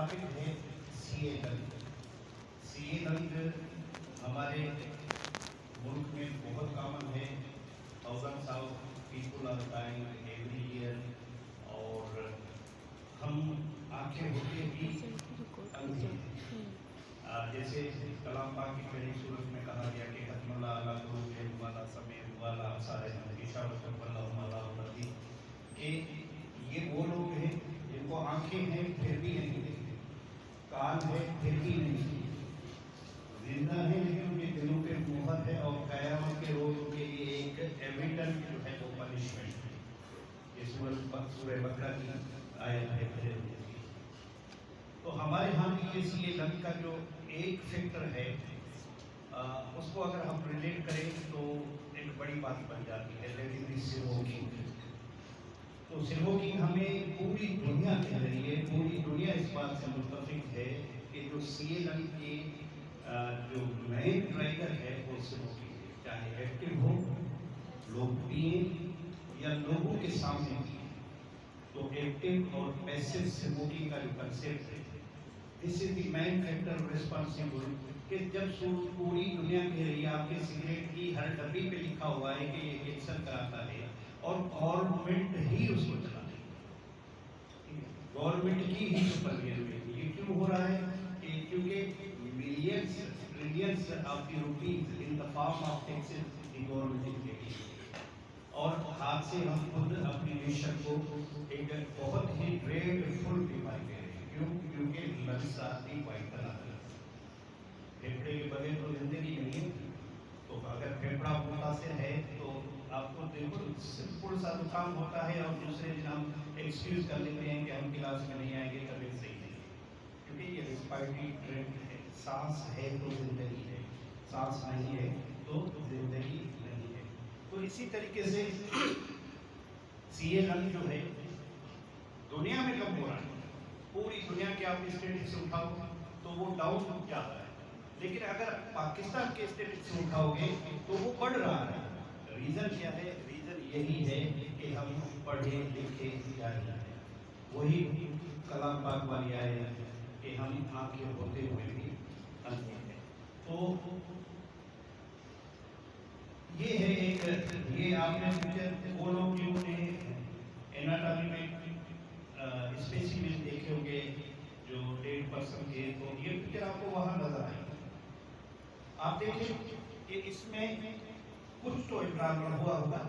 Topic है CA दंग। CA दंग हमारे मुल्क में बहुत कॉमन है। Thousands of people are dying every year, और हम आंखें होते भी अंधे हैं। जैसे कलाम पाक की पहली सूरत में कहा गया कि खत्मुल्लाह अला कुलूबिहिम वाला समय वाला सारे हमेशा वल्लाहु कि ये वो लोग हैं जिनको आंखें हैं फिर भी नहीं देखते, कान है फिर भी नहीं, जिंदा है लेकिन उनके दिलों पे मोहर है, और क़यामत के रोज उनके लिए एक एविडेंस जो है वो पनिशमेंट है। ये सूरह बकरा की आयत है। तो हमारे यहाँ भी ये सीए दंग का जो एक फैक्टर है उसको अगर हम रिलेट करें तो एक बड़ी बात बन जाती है, लेकिन स्मोकिंग। तो स्मोकिंग हमें पूरी दुनिया कह रही है, पूरी दुनिया इस बात से मुत्तफिक है कि जो सीए दंग के जो मेन ड्राइवर है वो स्मोकिंग है। चाहे एक्टिव हो, लोग पिए या लोगों के सामने पिए। तो एक्टिव और पैसिव स्मोकिंग का जो कंसेप्ट है, this is the main factor responsible कि जब पूरी दुनिया कह रही है आपके सिगरेट की हर डब्बी पे लिखा हुआ है कि ये कैंसर कराता है, और गवर्नमेंट ही उसको चलाती है, गवर्नमेंट की ही सुपरविजन में। ये क्यों हो रहा है? क्योंकि millions trillions of the rupees in the form of taxes the government के, और हाथ से हम खुद अपनी नेशन को एक बहुत ही ड्रेडफुल बीमारी दे रहे हैं। क्यों? क्योंकि lungs are the vital organs. फेफड़े के बगैर तो जिंदगी नहीं है। तो अगर फेफड़ा मुतासिर है तो आपको देखो सिंपल सा जुकाम होता है और दूसरे दिन हम एक्सक्यूज कर लेते हैं कि हम क्लास में नहीं आएंगे, तबीयत सही नहीं है, क्योंकि ये रिस्पायरेटरी ट्रेंड है। सांस है तो जिंदगी है, सांस नहीं है तो जिंदगी नहीं है। तो इसी तरीके से सीए दंग जो है दुनिया में कम हो रहा है। पूरी दुनिया के आप स्टेटिस्टिक्स से उठाओ तो वो डाउन जाता है, लेकिन अगर पाकिस्तान के स्टेटिस्टिक्स से उठाओगे तो वो बढ़ रहा है। रीजन क्या है? रीजन यही है कि हम पढ़े लिखे जाहिल हैं। वही कलाम पाक वाली आए कि हम आंखें होते हुए भी अंधे हैं। तो ये है एक, ये आपने पिक्चर वो लोग जिन्होंने एनाटॉमी में स्पेसिमेन देखे होंगे जो डेड पर्सन के, तो ये पिक्चर आपको वहां नजर आएगी। आप देखें कि इसमें कुछ तो इंटरव्यू हुआ होगा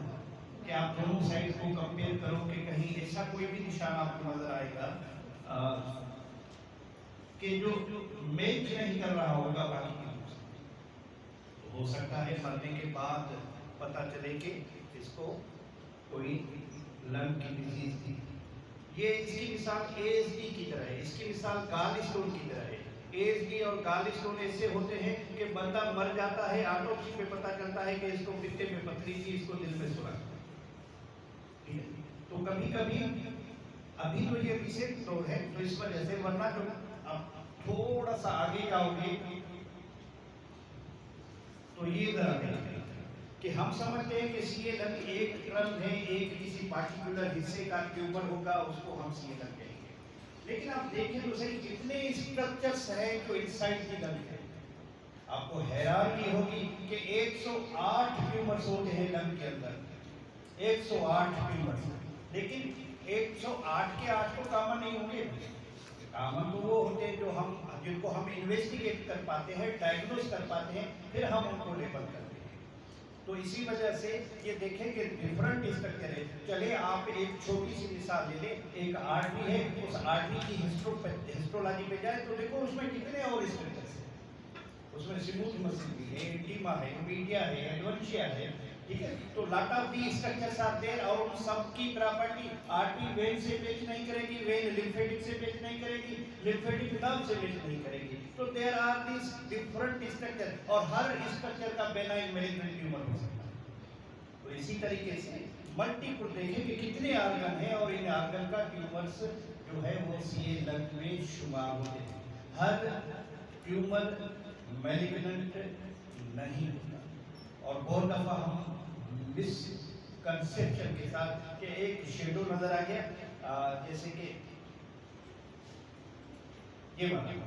कि आप दोनों साइड को कंपेयर करो कि कहीं ऐसा कोई भी निशान आपको नजर आएगा कि जो मैच नहीं कर रहा होगा बाकी की। हो सकता है मरने के बाद पता चले कि इसको कोई लंग की डिजीज थी। ये इसकी मिसाल एएसडी की तरह है, इसकी मिसाल गाल स्टोन की तरह है। एएसडी और गाल स्टोन ऐसे होते हैं कि बंदा मर जाता है, ऑटोप्सी पे पता चलता है कि इसको पित्ते में पथरी थी, इसको दिल में सुलग। ठीक है, तो कभी कभी अभी तो ये रिसेंट दौर है तो इस वजह से, वरना जो अब थोड़ा सा आगे जाओगे तो ये कि हम समझते हैं कि सीए दंग एक ड्रग है, एक किसी पार्टिकुलर हिस्से का ट्यूमर होगा, उसको हम सीए दंग कहेंगे। लेकिन आप देखें तो सही कितने स्ट्रक्चर्स हैं जो इनसाइड दी लंग है। आपको हैरानी होगी कि 108 ट्यूमर्स होते हैं लंग के अंदर, 108 ट्यूमर्स। लेकिन 108 के 8 तो कॉमन नहीं होंगे। कॉमन तो वो होते हैं जो हम जिनको हम इन्वेस्टिगेट कर पाते हैं, डायग्नोज कर पाते हैं, फिर हम उनको लेबल करते हैं। तो इसी वजह से ये देखें कि डिफरेंट स्ट्रक्चर है। चले आप एक छोटी सी मिसाल ले लें, एक आर्टरी है, उस आर्टरी की हिस्टोलॉजी पे जाए तो देखो उसमें कितने और स्ट्रक्चर्स हैं। उसमें स्मूथ मसल भी है, इंटीमा है, मीडिया है, एडवेंशिया है। ठीक है, तो lot of the structures are there, और उन सबकी प्रॉपर्टी आर्टरी वेन से मैच नहीं करेगी, वेन लिम्फेटिक से मैच नहीं करेगी, लिम्फेटिक नर्व से मैच नहीं करेगी। तो there are this different structure, और हर स्ट्रक्चर का बेनाइन मैलिग्नेंट ट्यूमर हो सकता है। तो इसी तरीके से मल्टीपल देखें कि कितने ऑर्गन हैं, और इन ऑर्गन का ट्यूमर्स जो है वो सीए दंग में शुमार होते हैं। हर ट्यूमर मैलिग्नेंट नहीं होता, और बहुत दफा हम मिसकंसेप्शन के साथ कि एक शेडो नजर आ गया, जैसे कि ये वाला।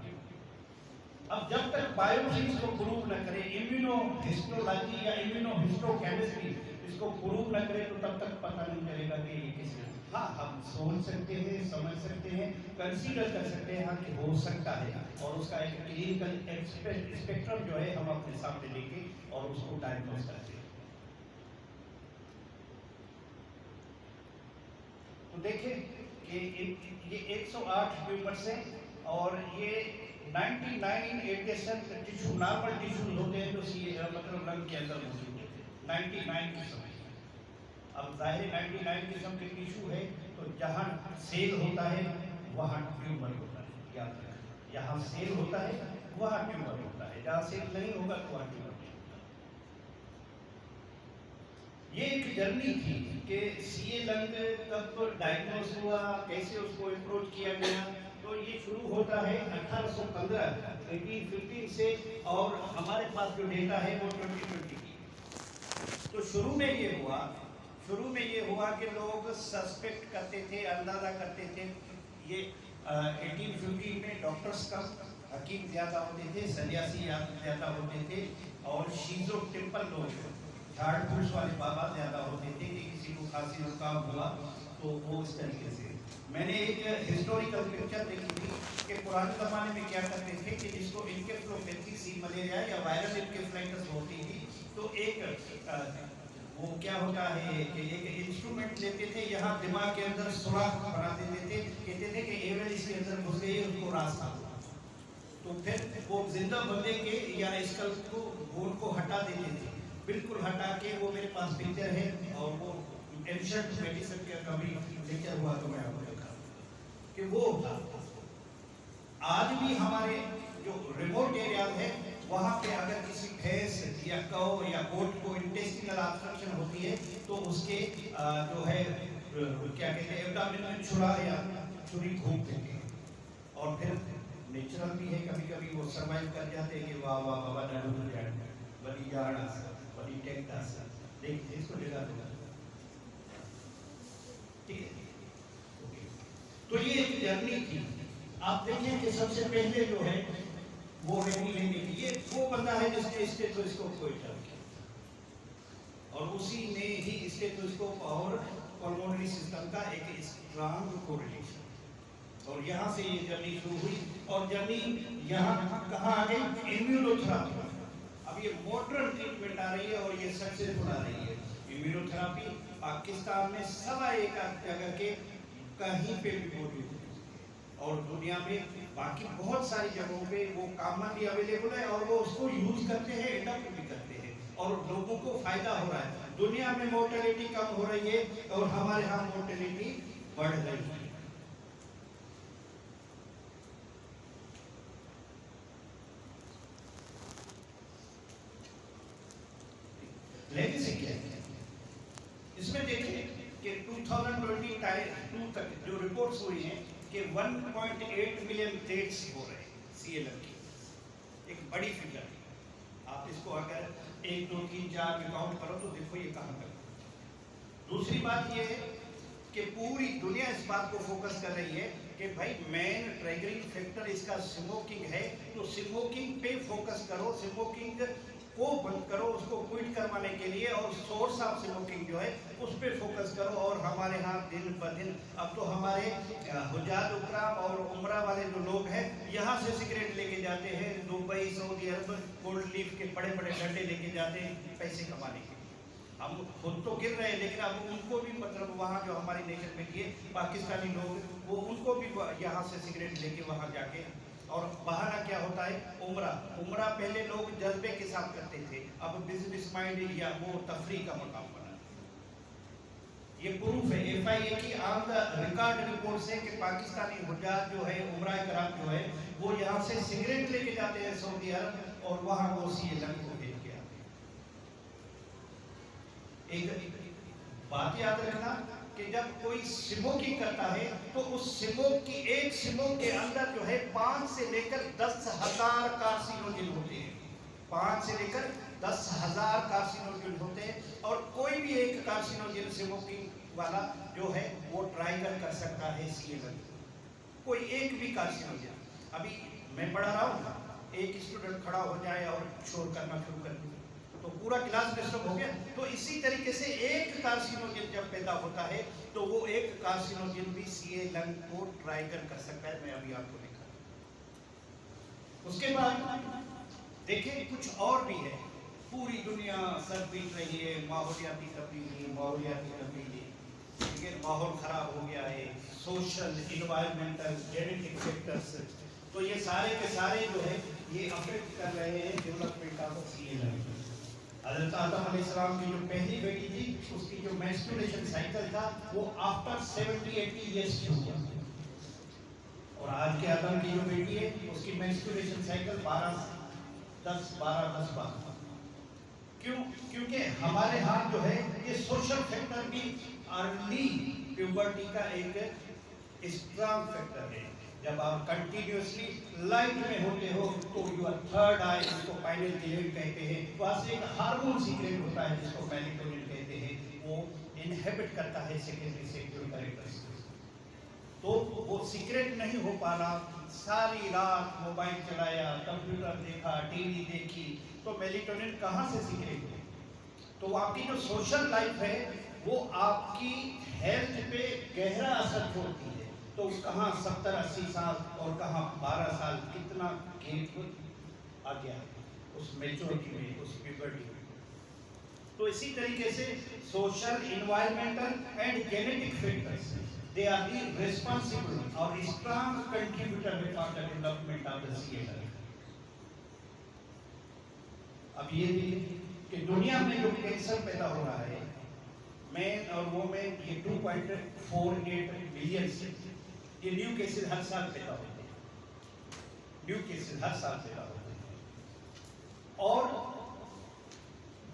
अब जब तक बायोप्सी इसको प्रूव न करे, इम्यूनोहिस्टोलॉजी या इम्यूनोहिस्टोकेमिस्ट्री इसको प्रूव न करे, तो तब तक पता नहीं चलेगा कि ये किसने। हाँ, हम सोच सकते हैं, समझ सकते हैं, कंसीडर कर सकते हैं हाँ कि हो सकता है, और उसका एक क्लिनिकल स्पेक्ट्रम जो है हम अपने सामने लेके और उसको डायग्नोज करते हैं। तो देखें कि ये 108 ट्यूमर्स है और ये 99% टिश्यू नॉर्मल टिश्यू होते हैं जो मतलब लंग के अंदर मौजूद होते हैं 99 किस्म। अब जाहिर 99 किस्म के टिश्यू है, तो जहाँ सेल होता है वहाँ ट्यूमर होता है, याद रखें। जहाँ सेल होता है वहाँ ट्यूमर होता है, जहाँ सेल नहीं होगा तो वहाँ ट्यूमर नहीं होता। ये एक जर्नी थी कि सीए लंग कब डायग्नोज हुआ, कैसे उसको अप्रोच किया गया। तो ये शुरू होता है 1815 1815 से, और हमारे पास जो डेटा है वो 2020 की। तो शुरू में ये हुआ कि लोग सस्पेक्ट करते थे, अंदाजा करते थे। ये 1850 में डॉक्टर्स कम, हकीम ज़्यादा होते थे, सन्यासी ज़्यादा होते थे, और शीजो टेम्पल लोग, झाड़ फूस वाले बाबा ज़्यादा होते थे कि किसी को खांसी जुकाम हुआ तो वो इस तरीके से। मैंने एक हिस्टोरिकल पिक्चर देखी थी कि पुराने ज़माने में क्या करते थे कि जिसको इनकेफ्लोपैथी सी मलेरिया या वायरल इनकेफ्लाइटिस होती थी, तो एक वो क्या होता है कि एक इंस्ट्रूमेंट लेते थे, यहाँ दिमाग के अंदर सुराख बना देते थे, कहते थे कि एवल इसके अंदर घुस गई, उसको रास्ता। तो फिर वो जिंदा बंदे के या स्कल को, बोन को हटा देते थे, बिल्कुल हटा के। वो मेरे पास पिक्चर है, और वो एंशिएंट मेडिसिन का कभी लेक्चर हुआ तो मैं आपको दिखा कि वो आज भी हमारे जो रिमोट एरिया है वहाँ पे अगर किसी भैंस या कौ या गोट को इंटेस्टिनल ऑब्स्ट्रक्शन होती है, तो उसके जो है क्या कहते हैं एब्डोमेन में छुरा या छुरी घोंप देते हैं, और फिर नेचुरल भी है, कभी कभी वो सर्वाइव कर जाते हैं कि वाह वाह बाबा डालू जान बड़ी जाड़ आसा बड़ी टेक्ट आसा, देखिए इसको लेगा दूंगा, ठीक है। तो ये एक जर्नी थी। आप देखिए कि सबसे पहले जो है वो रेनी लेने की, ये वो बंदा है जिसने स्टेथोस्कोप को इजाद किया, और उसी ने ही स्टेथोस्कोप और पल्मोनरी सिस्टम का एक स्ट्रांग कोरिलेशन, और यहाँ से ये जर्नी शुरू हुई। और जर्नी यहाँ कहाँ आ गई? इम्यूनोथेरापी। अब ये मॉडर्न ट्रीटमेंट आ रही है और ये सक्सेसफुल आ रही है। इम्यूनोथेरापी पाकिस्तान में सवा एक जगह के कहीं पे भी मौजूद है, और दुनिया में बाकी बहुत सारी जगहों पे वो कॉमनली अवेलेबल है, और वो उसको यूज करते हैं, एडॉप्ट भी करते हैं, और लोगों को फायदा हो रहा है। दुनिया में मोर्टेलिटी कम हो रही है और हमारे यहाँ मोर्टेलिटी बढ़ रही है। लेगेसी क्या है? इसमें देखिए कि 2022 तक जो रिपोर्ट्स हुई हैं कि 1.8 मिलियन डेथ्स हो रहे हैं सीएलएम की, एक बड़ी फिगर है। आप इसको अगर 1 2 3 4 में काउंट करो तो देखो ये कहाँ तक। दूसरी बात ये है कि पूरी दुनिया इस बात को फोकस कर रही है कि भाई मेन ट्रिगरिंग फैक्टर इसका स्मोकिंग है, तो स्मोकिंग पे फोकस करो, स्मोकिंग को बंद करो, उसको क्विट करवाने के लिए, और सोर्स ऑफ स्मोकिंग जो है उस पर फोकस करो। और हमारे यहाँ दिन ब दिन अब तो हमारे हुज्जाज उकराम और उमरा वाले जो लोग हैं यहाँ से सिगरेट लेके जाते हैं, दुबई सऊदी अरब गोल्ड लीफ के बड़े बड़े डंडे लेके जाते हैं पैसे कमाने के लिए। हम खुद तो गिर रहे हैं, लेकिन अब उनको भी मतलब वहाँ जो हमारी नेशन में किए पाकिस्तानी लोग, वो उनको भी यहाँ से सिगरेट लेके वहाँ जाके, और बहाना क्या होता है? उम्रा पहले लोग जज्बे के साथ करते थे, अब बिजनेस माइंड या वो तफरीह का मकाम बना। ये प्रूफ है FIA की ऑन द रिकॉर्ड रिपोर्ट से कि पाकिस्तानी हुज्जाज जो है, उमरा कराम जो है, वो यहाँ से सिगरेट लेके जाते हैं सऊदी अरब, और वहाँ वो सीएलएम को भेज के आते हैं। एक बात याद रखना कि जब कोई स्मोकिंग करता है तो उस स्मोक की एक स्मोक के अंदर जो है 5 से लेकर 10,000 कार्सिनोजेन होते हैं। 5 से लेकर 10,000 कार्सिनोजेन होते हैं, और कोई भी एक कार्सिनोजेन स्मोकिंग वाला जो है वो ट्राइगर कर सकता है सीएलएम, कोई एक भी कार्सिनोजेन। अभी मैं पढ़ा रहा हूँ, एक स्टूडेंट खड़ा हो जाए और शोर करना शुरू कर दे तो पूरा क्लास डिस्टर्ब हो गया। तो इसी तरीके से एक कार्सिनोजन जब पैदा होता है तो वो एक कार्सिनोजन भी सीए लंग को ट्राइगर कर सकता है। मैं अभी आपको दिखा। उसके बाद देखिए कुछ और भी है। पूरी दुनिया सब बीत रही है, माहौलियाती तब्दीली, माहौलियाती तब्दीली, ठीक है, माहौल खराब हो गया है, सोशल, इन्वायरमेंटल, जेनेटिक फैक्टर्स, तो ये सारे के सारे जो है ये अफेक्ट कर रहे हैं डेवलपमेंट ऑफ सीए लंग। हज़रत आदम अलैहिस्सलाम की जो पहली बेटी थी उसकी जो मेंस्ट्रुएशन साइकिल था वो आफ्टर 70-80 इयर्स की हुआ, और आज के आदम की जो बेटी है उसकी मेंस्ट्रुएशन साइकिल 12-10-12 क्यों? क्योंकि हमारे यहाँ जो है ये सोशल फैक्टर भी अर्ली प्यूबर्टी का एक स्ट्रॉन्ग फैक्टर है। जब आप कंटिन्यूअसली लाइफ में होते हो तो योर थर्ड आई, जिसको पाइनेल ग्लैंड कहते हैं, वहाँ से एक हार्मोन सीक्रेट होता है जिसको मेलाटोनिन कहते हैं, वो इनहिबिट करता है सेकेंडरी सेक्सुअल कैरेक्टरिस्टिक्स। तो वो सीक्रेट नहीं हो पा रहा, सारी रात मोबाइल चलाया, कंप्यूटर देखा, टीवी देखी, तो मेलाटोनिन कहाँ से सीक्रेट हो? तो आपकी जो सोशल लाइफ है वो आपकी हेल्थ पे गहरा असर छोड़ती है। तो कहाँ 70-80 साल और कहाँ 12 साल, कितना गेप आ गया उस मेच्योरिटी में, उस प्यूबर्टी में। तो इसी तरीके से social, environmental and genetic factors, they are the responsible और strong contributor for the development of the CA lung. अब ये भी कि दुनिया में जो कैंसर पैदा हो रहा है, मैन और वोमेन, ये 2.48 बिलियन से ये न्यू केसेस हर साल पैदा होते हैं, न्यू केसेस हर साल पैदा होते हैं, और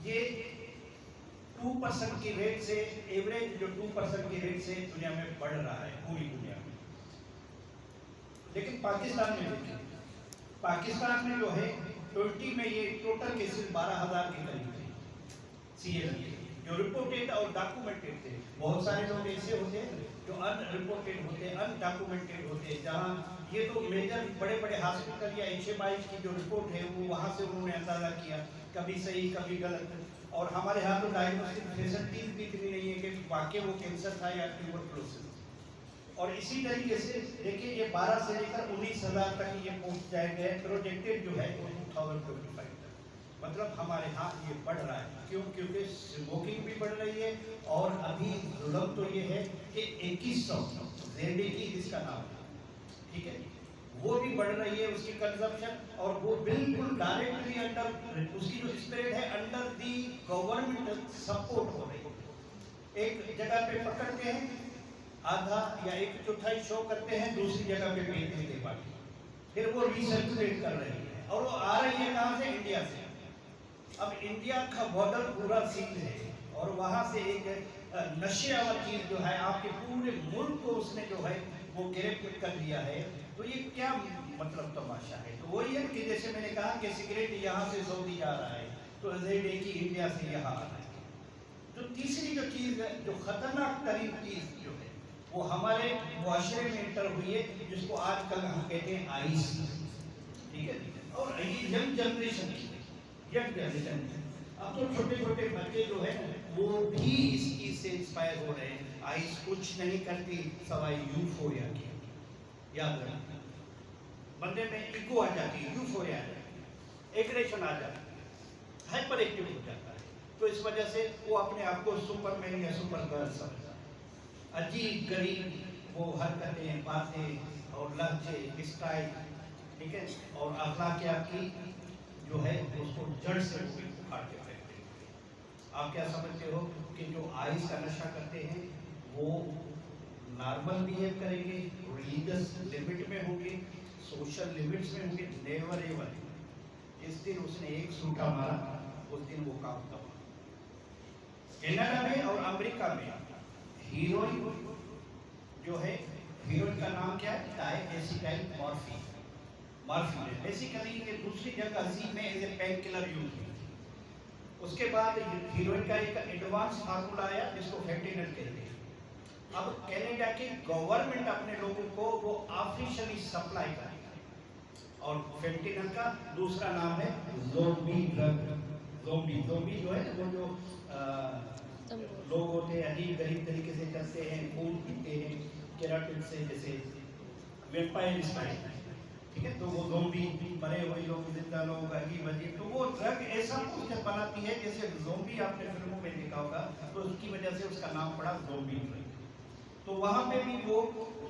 ये 2% की रेट से, एवरेज जो 2% की रेट से दुनिया में बढ़ रहा है, पूरी दुनिया में। लेकिन पाकिस्तान में देखिए, पाकिस्तान में जो है 20 में ये टोटल केसेस 12,000 के करीब थे सीए लंग के, जो रिपोर्टेड और डॉक्यूमेंटेड थे। बहुत सारे लोग ऐसे होते हैं जो अनरिपोर्टेड होते हैं, अनडॉक्यूमेंटेड होते हैं, जहाँ ये तो मेजर बड़े बड़े हॉस्पिटल या HMI की जो रिपोर्ट है वो वहाँ से उन्होंने अंदाजा किया, कभी सही कभी गलत। और हमारे यहाँ तो डायग्नोस्टिक फैसिलिटीज भी इतनी नहीं है कि वाकई वो कैंसर था या ट्यूबरकुलोसिस। और इसी तरीके से देखिए ये 12 से लेकर 19,000 तक ये पहुँच जाएंगे, प्रोजेक्टेड जो है 2025 तक। मतलब हमारे यहाँ ये बढ़ रहा है। क्यों? क्योंकि स्मोकिंग भी बढ़ रही है, और अभी जुल्म तो ये है कि 2100 ज़ेंडेकी जिसका नाम है, ठीक है, वो भी बढ़ रही है उसकी कंजप्शन, और वो बिल्कुल डायरेक्टली अंडर, उसकी जो स्प्रेड है अंडर दी गवर्नमेंट सपोर्ट हो रही है। एक जगह पे पकड़ते हैं, आधा या 1/4 शो करते हैं, दूसरी जगह पे बेच देते बाकी, फिर वो रिसर्कुलेट कर रही है, और वो आ रही है कहाँ से? इंडिया से। अब इंडिया का बॉर्डर पूरा सील है, और वहाँ से एक नशे वाला चीज जो है आपके पूरे मुल्क को उसने जो है वो गिरफ्तार कर लिया है। तो ये क्या मतलब तमाशा है? तो वही है कि जैसे मैंने कहा कि सिगरेट यहाँ से सऊदी जा रहा है, तो ज़ेंडेकी इंडिया से यहाँ आ रहा है। तो तीसरी जो चीज़ है, जो खतरनाक तरीन चीज़ जो है वो हमारे मुआशरे में इंटर हुई है, जिसको आजकल हम कहते हैं आईसी, ठीक है। और ये यंग जनरेशन अब तो छोटे छोटे बच्चे जो है वो भी इस चीज से इंस्पायर हो रहे हैं। आइस कुछ नहीं करती सवाई यूफोरिया की, याद रखना, बंदे में ईगो आ जाती है, यूफोरिया आ जाती है, एग्रेशन आ जाती है, हाइपर एक्टिव हो जाता है। तो इस वजह से वो अपने आप को सुपरमैन या सुपर गर्ल समझता है। अजीब गरीब वो हरकतें, बातें और लहजे, स्टाइल, ठीक है, और अखलाकियात की जो है उसको जड़ से उखाड़ के फेंकते हैं। आप क्या समझते हो कि जो आइस का नशा करते हैं वो नॉर्मल बिहेव करेंगे, रिलीजियस लिमिट में होंगे, सोशल लिमिट्स में होंगे? Never ever. जिस दिन उसने एक सूटा मारा उस दिन वो काम तबाह। कनाडा में और अमेरिका में हीरोइन जो है, हीरोइन का नाम क्या है? डाइएसिटाइल मॉर्फिन। मॉर्फिन बेसिकली ये दूसरी जंग अजीम में as a painkiller use हुई थी। उसके बाद हीरोइन का एक एडवांस फार्मूला आया जिसको फेंटेनल कहते हैं। अब कनाडा की गवर्नमेंट अपने लोगों को वो ऑफिशियली सप्लाई करेगी। और फेंटिनल का दूसरा नाम है ज़ोंबी ड्रग। ज़ोंबी जो है वो जो लोग होते हैं अजीब गरीब तरीके से चलते हैं, खून पीते हैं, केराटिन से, जैसे वेम्पायर स्टाइल, ठीक है। तो वो ज़ोंबी, मरे हुए लोग, जिंदा लोग, अजीब अजीब, तो वो ड्रग ऐसा पोस्टर बनाती है जैसे ज़ोंबी आपने फिल्मों में देखा होगा, तो उसकी वजह से उसका नाम पड़ा ज़ोंबी ड्रग। तो वहाँ पे भी वो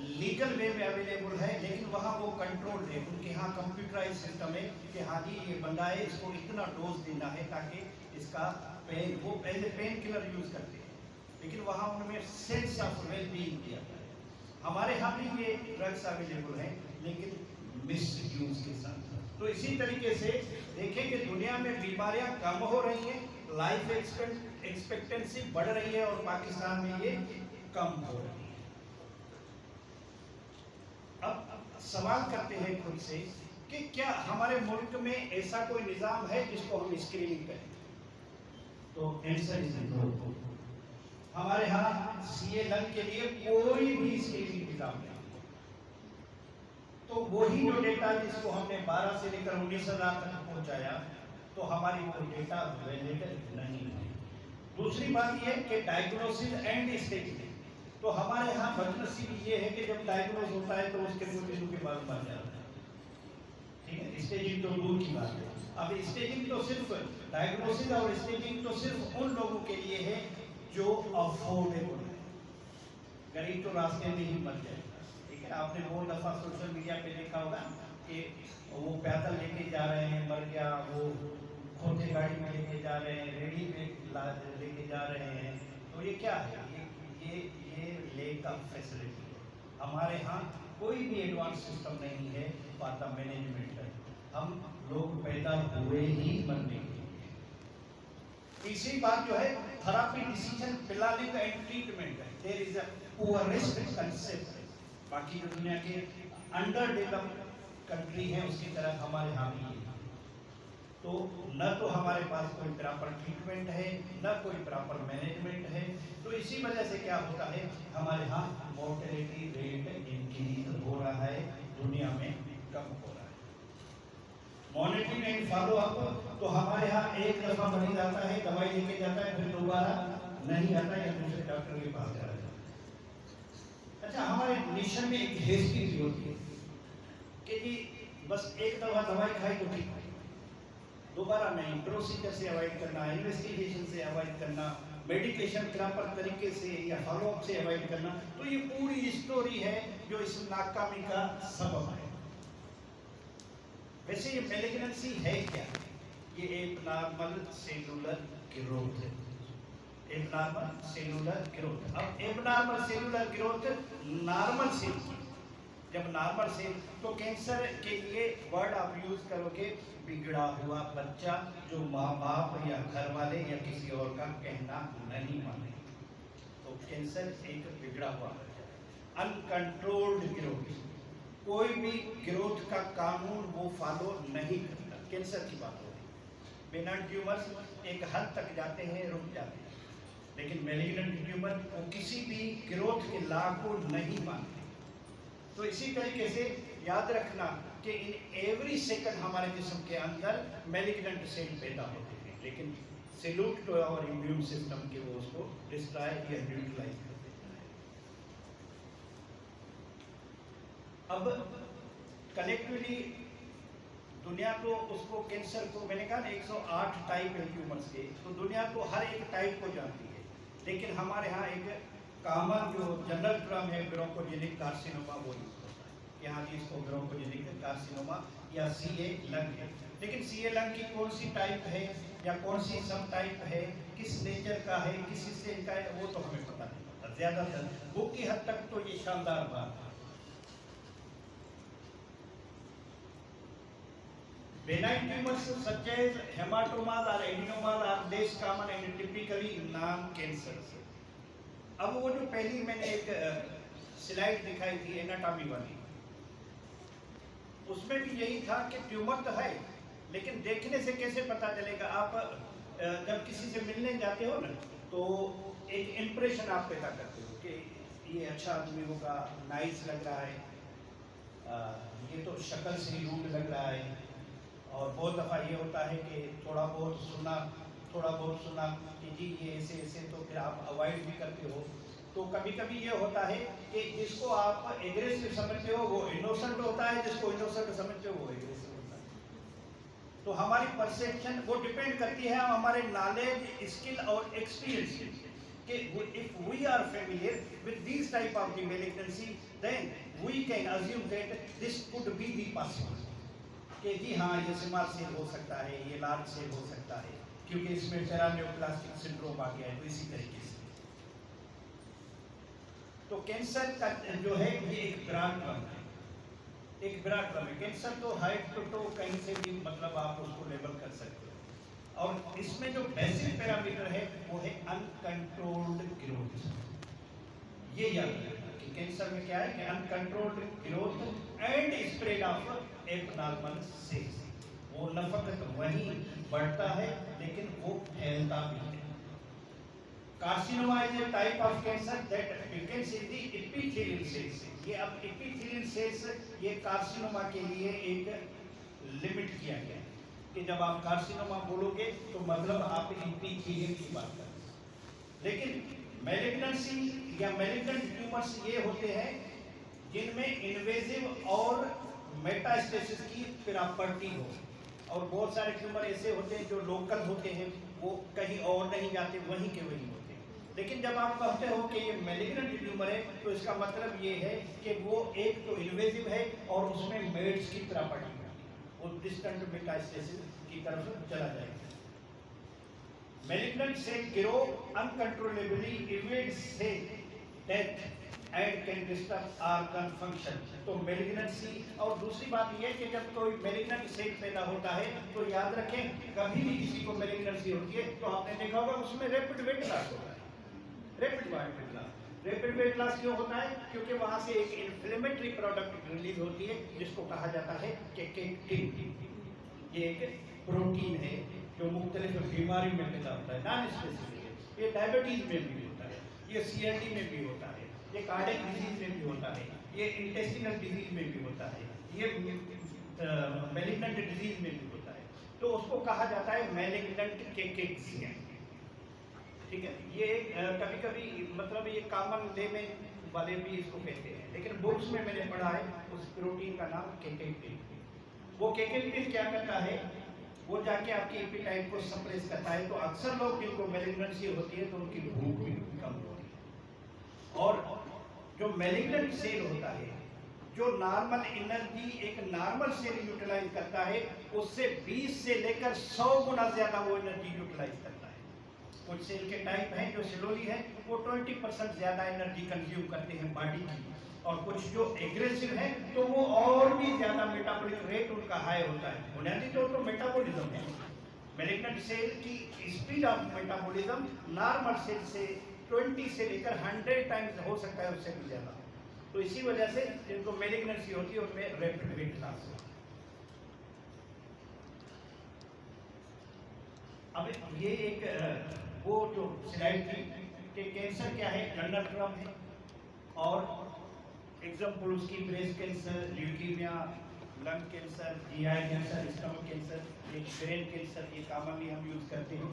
लीगल वे में अवेलेबल है, लेकिन वहाँ वो कंट्रोल है, उनके यहाँ कंप्यूटराइज सिस्टम है कि हाँ जी ये बंदा है, इसको इतना डोज देना है ताकि इसका पेन, वो पहले पेन किलर यूज करते हैं, लेकिन वहाँ उनमें सेंस ऑफ वेल बीइंग किया जाता है। हमारे यहाँ भी ये ड्रग्स अवेलेबल हैं, लेकिन मिस यूज के साथ। तो इसी तरीके से देखें कि दुनिया में बीमारियां कम हो रही हैं, लाइफ एक्सपेक्टेंसी बढ़ रही है, और पाकिस्तान में ये कम हो रही है। अब सवाल करते हैं खुद से कि क्या हमारे मुल्क में ऐसा कोई निजाम है जिसको हम स्क्रीनिंग करें? तो आंसर इज नो। हमारे यहाँ सीए लंग के लिए कोई भी स्क्रीनिंग निजाम नहीं। तो वही जो डेटा जिसको हमने 12 से लेकर 19,000 तक पहुंचाया, तो हमारी वो डेटा वैलिड नहीं है। दूसरी बात यह कि डायग्नोसिस एंड स्टेजिंग, तो हमारे यहाँ बदनसीबी ये है कि जब डायग्नोज होता है तो उसके कुछ दिनों के बाद मर जाता है, ठीक है। स्टेजिंग तो दूर की बात है। अब स्टेजिंग तो सिर्फ डायग्नोसिस और स्टेजिंग तो सिर्फ उन लोगों के लिए है जो अफोर्डेबल है, गरीब तो रास्ते में ही मर जाएगा, ठीक है। आपने बहुत दफा सोशल मीडिया पे देखा होगा कि वो पैदल लेके जा रहे हैं, मर गया, वो खोटे गाड़ी में लेके जा रहे हैं, रेडी में लेके जा रहे हैं, तो ये क्या है? ये लेक ऑफ फैसिलिटी है। हमारे यहाँ कोई भी एडवांस सिस्टम नहीं है फॉर द मैनेजमेंट। हम लोग पैदा हुए ही मरने के लिए। तीसरी बात जो है therapy, decision, planning and treatment, there is a poorest concept. बाकी जो दुनिया के अंडर डेवलप्ड कंट्री है उसकी तरह हमारे यहाँ भी है। तो न तो हमारे पास कोई प्रॉपर ट्रीटमेंट है, न कोई प्रॉपर मैनेजमेंट है। तो इसी वजह से क्या होता है, हमारे यहाँ मोर्टेलिटी रेट इंक्रीज हो रहा है, दुनिया में कम हो रहा है। मॉनिटरिंग एंड फॉलो अप, तो हमारे यहाँ एक दफा मरीज आता है, दवाई लेके जाता है, फिर दोबारा नहीं आता या दूसरे डॉक्टर के पास चला जाता है। अच्छा, हमारे नेशन में एक हेस्टी होती है कि जी बस एक दफा दवाई खाई तो ठीक है, दोबारा नहीं। प्रोसीजर से अवॉइड करना, इन्वेस्टिगेशन से अवॉइड करना, मेडिकेशन प्रॉपर तरीके से या फॉलोअप से अवॉइड करना, तो ये पूरी स्टोरी है जो इस नाकामी का सबब है। वैसे ये मैलिग्नेंसी है क्या? ये एबनॉर्मल सेलुलर ग्रोथ है, एबनॉर्मल सेलुलर ग्रोथ। अब abnormal cellular growth normal cell, जब नॉर्मल सेल, तो कैंसर के लिए वर्ड आप यूज करोगे बिगड़ा हुआ बच्चा, जो माँ बाप या घर वाले या किसी और का कहना नहीं माने, तो कैंसर एक बिगड़ा हुआ बच्चा। अनकंट्रोल्ड ग्रोथ, कोई भी ग्रोथ का कानून वो फॉलो नहीं करता, कैंसर की बात हो रही। बेनाइन ट्यूमर्स एक हद तक जाते हैं, रुक जाते हैं, लेकिन मैलिग्नेंट ट्यूमर वो किसी भी ग्रोथ के लॉ को नहीं मानते। तो इसी तरीके से याद रखना कि इन एवरी सेकंड हमारे जिस्म के अंदर मैलिग्नेंट सेल पैदा होते हैं, लेकिन salute to our immune system के वो उसको डिस्ट्रॉय या न्यूट्रलाइज कर देता है। अब कलेक्टिवली दुनिया को उसको कैंसर को, मैंने कहा ना 108 टाइप है ट्यूमर्स के, तो दुनिया को हर एक टाइप को जानती है, लेकिन हमारे यहाँ एक कॉमन जो जनरल टर्म है ब्रोंकोजेनिक कार्सिनोमा वो यूज होता है। यहाँ जी इसको ब्रोंकोजेनिक कार्सिनोमा या सीए लंग है, लेकिन सीए लंग की कौन सी टाइप है या कौन सी सब टाइप है, किस नेचर का है, किस हिस्से का है, वो तो हमें पता नहीं होता। ज्यादातर बुक की हद तक तो ये शानदार बात है। Benign tumors such as hematomas or adenomas are less common and typically non-cancerous. अब वो जो पहली मैंने एक स्लाइड दिखाई थी एनाटॉमी वाली, उसमें भी यही था कि ट्यूमर तो है, लेकिन देखने से कैसे पता चलेगा? आप जब किसी से मिलने जाते हो ना, तो एक इम्प्रेशन आप पैदा करते हो कि ये अच्छा आदमी होगा, नाइस लग रहा है, ये तो शक्ल से ही रूट लग रहा है। और बहुत दफ़ा ये होता है कि थोड़ा बहुत सुना कि जी ये ऐसे ऐसे, तो फिर आप अवॉइड भी करते हो। तो कभी कभी ये होता है कि जिसको आप एग्रेसिव समझते हो वो इनोसेंट होता है, जिसको इनोसेंट समझते हो वो एग्रेसिव होता है। तो हमारी परसेप्शन वो डिपेंड करती है हमारे नॉलेज, स्किल और एक्सपीरियंस कि if we are familiar with these type of the malignancy, then we can assume that this could be the possible कि जी हाँ ये स्मॉल सेल हो सकता है, ये लार्ज सेल हो सकता है, क्योंकि इसमें पैरान्यूप्लास्टिक सिंड्रोम आ गया है। तो इसी तरीके से तो कैंसर का जो है ये एक ब्रॉड टर्म है, कैंसर तो हाइट तो कहीं से भी मतलब आप उसको लेबल कर सकते हो। और इसमें जो बेसिक पैरामीटर है वो है अनकंट्रोल्ड ग्रोथ। ये याद रखना कि कैंसर में क्या है कि uncontrolled growth and spread of abnormal cells. वो न फकत वही बढ़ता है लेकिन वो फैलता भी है। Carcinoma is a type of cancer that begins in the epithelial cells। ये अब epithelial cells ये कार्सिनोमा के लिए एक लिमिट किया गया है कि जब आप कार्सिनोमा बोलोगे तो मतलब आप epithelial की बात कर रहे हैं। लेकिन मैलिग्नेंसी या मैलिग्नेंट ट्यूमर्स ये होते हैं जिनमें इन्वेजिव और मेटास्टेसिस की प्रॉपर्टी हो। और बहुत सारे ट्यूमर ऐसे होते हैं जो लोकल होते हैं, वो कहीं और नहीं जाते, वहीं के वहीं होते हैं। लेकिन जब आप कहते हो कि ये मैलिग्नेंट ट्यूमर है तो इसका मतलब ये है कि वो एक तो इन्वेजिव है और उसमें मेड्स की प्रॉपर्टी है, वो डिस्टेंट मेटास्टेसिस की तरफ चला जाएगा। Malignant cell grow uncontrollably, evades cell death and can disturb organ function। तो malignancy और दूसरी बात यह है कि जब कोई malignant cell पैदा होता है तो याद रखें कभी भी किसी को malignancy होती है तो आपने देखा होगा उसमें रैपिड वेट लॉस होता है। रैपिड वेट लॉस क्यों होता है? क्योंकि वहां से एक इन्फ्लेमेटरी प्रोडक्ट रिलीज होती है जिसको कहा जाता है केकेटिन। ये एक प्रोटीन है जो मुख्तलिफ बीमारी में पैदा होता है, नॉन स्पेसिफिक है। ये डायबिटीज में भी होता है, ये सीएलडी में भी होता है, ये कार्डियक डिजीज में भी होता है, ये इंटेस्टिनल डिजीज में भी होता है, ये मैलिग्नेंट डिजीज में भी होता है। तो उसको कहा जाता है मैलिग्नेंट केकेटिन। ठीक है, ये कभी कभी मतलब ये कॉमन वे में वाले भी इसको कहते हैं, लेकिन बुक्स में मैंने पढ़ा है उस प्रोटीन का नाम केकेटिन। वो केकेटिन क्या करता है, वो जाके आपकी एपेटाइट को सप्रेस करता है। तो अक्सर लोग जिनको मैलिग्नेंसी होती है तो उनकी भूख भी कम होती है। और जो मैलिग्नेंट सेल होता है, जो नॉर्मल एनर्जी एक नॉर्मल सेल यूटिलाइज करता है उससे 20 से लेकर 100 गुना ज्यादा वो एनर्जी यूटिलाइज करता है। कुछ सेल के टाइप हैं जो स्लोली है, वो 20% ज्यादा एनर्जी कंज्यूम करते हैं बॉडी की, और कुछ जो एग्रेसिव है तो वो और भी ज्यादा मेटाबॉलिक रेट उनका हाई होता है। बुनियादी तौर तो मेटाबॉलिज्म है। मैलिग्नेंट सेल की speed of metabolism normal cell से 20 से लेकर 100 टाइम्स हो सकता है, उससे भी ज्यादा। तो इसी वजह से जिनको मैलिग्नेंसी होती है उनमें रैपिड वेट लॉस होता है। अब ये एक वो जो स्लाइड थी कि कैंसर क्या है, जनरल टर्म है, और एग्जाम्पल उसकी breast cancer, leukaemia, lung cancer, GI cancer, stomach cancer, brain cancer, ये कॉमनली हम यूज करते हैं।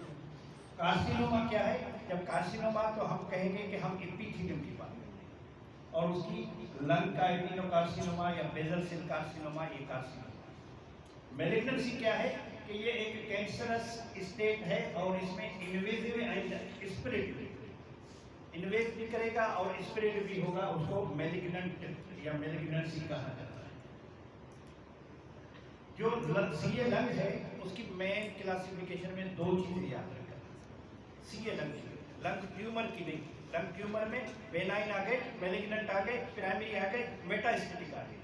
कार्सिनोमा क्या है? जब कार्सिनोमा तो हम कहेंगे कि हम एपिथेलियम की बात करते हैं, और उसकी लंग का एडिनोकार्सिनोमा या बेसल सेल कार्सिनोमा, ये कार्सिनोमा। मैलिग्नेंसी क्या है कि ये एक कैंसरस स्टेट है और इसमें इन्वेजिव एंड स्प्रेड, इन्वेज भी करेगा और स्प्रेड भी होगा, उसको मैलिग्नेंट या मैलिग्नेंसी कहा जाता है। जो सीए लंग है उसकी मेन क्लासिफिकेशन में 2 चीजें याद रखना। सीए लंग ट्यूमर की नहीं, लंग ट्यूमर में बेनाइन आ गए, मैलिग्नेंट आ गए, प्राइमरी आ गए, मेटास्टेटिक आ गए।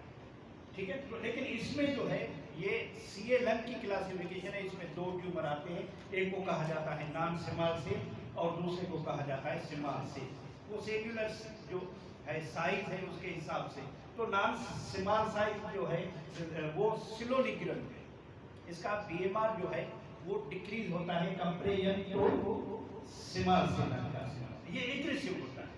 ठीक है, तो लेकिन इसमें जो है ये सीए लंग की क्लासिफिकेशन है, इसमें 2 ट्यूमर आते हैं। एक को कहा जाता है नॉन स्मॉल सेल और दूसरे को कहा जाता है स्मॉल सेल। वो सेल्यूलर जो है साइज है उसके हिसाब से, तो नॉन स्मॉल साइज जो है वो स्लोली ग्रोइंग है, इसका बीएमआर जो है वो डिक्रीज होता है कंपेरिजन टू स्मॉल सेल। ये एग्रेसिव होता है,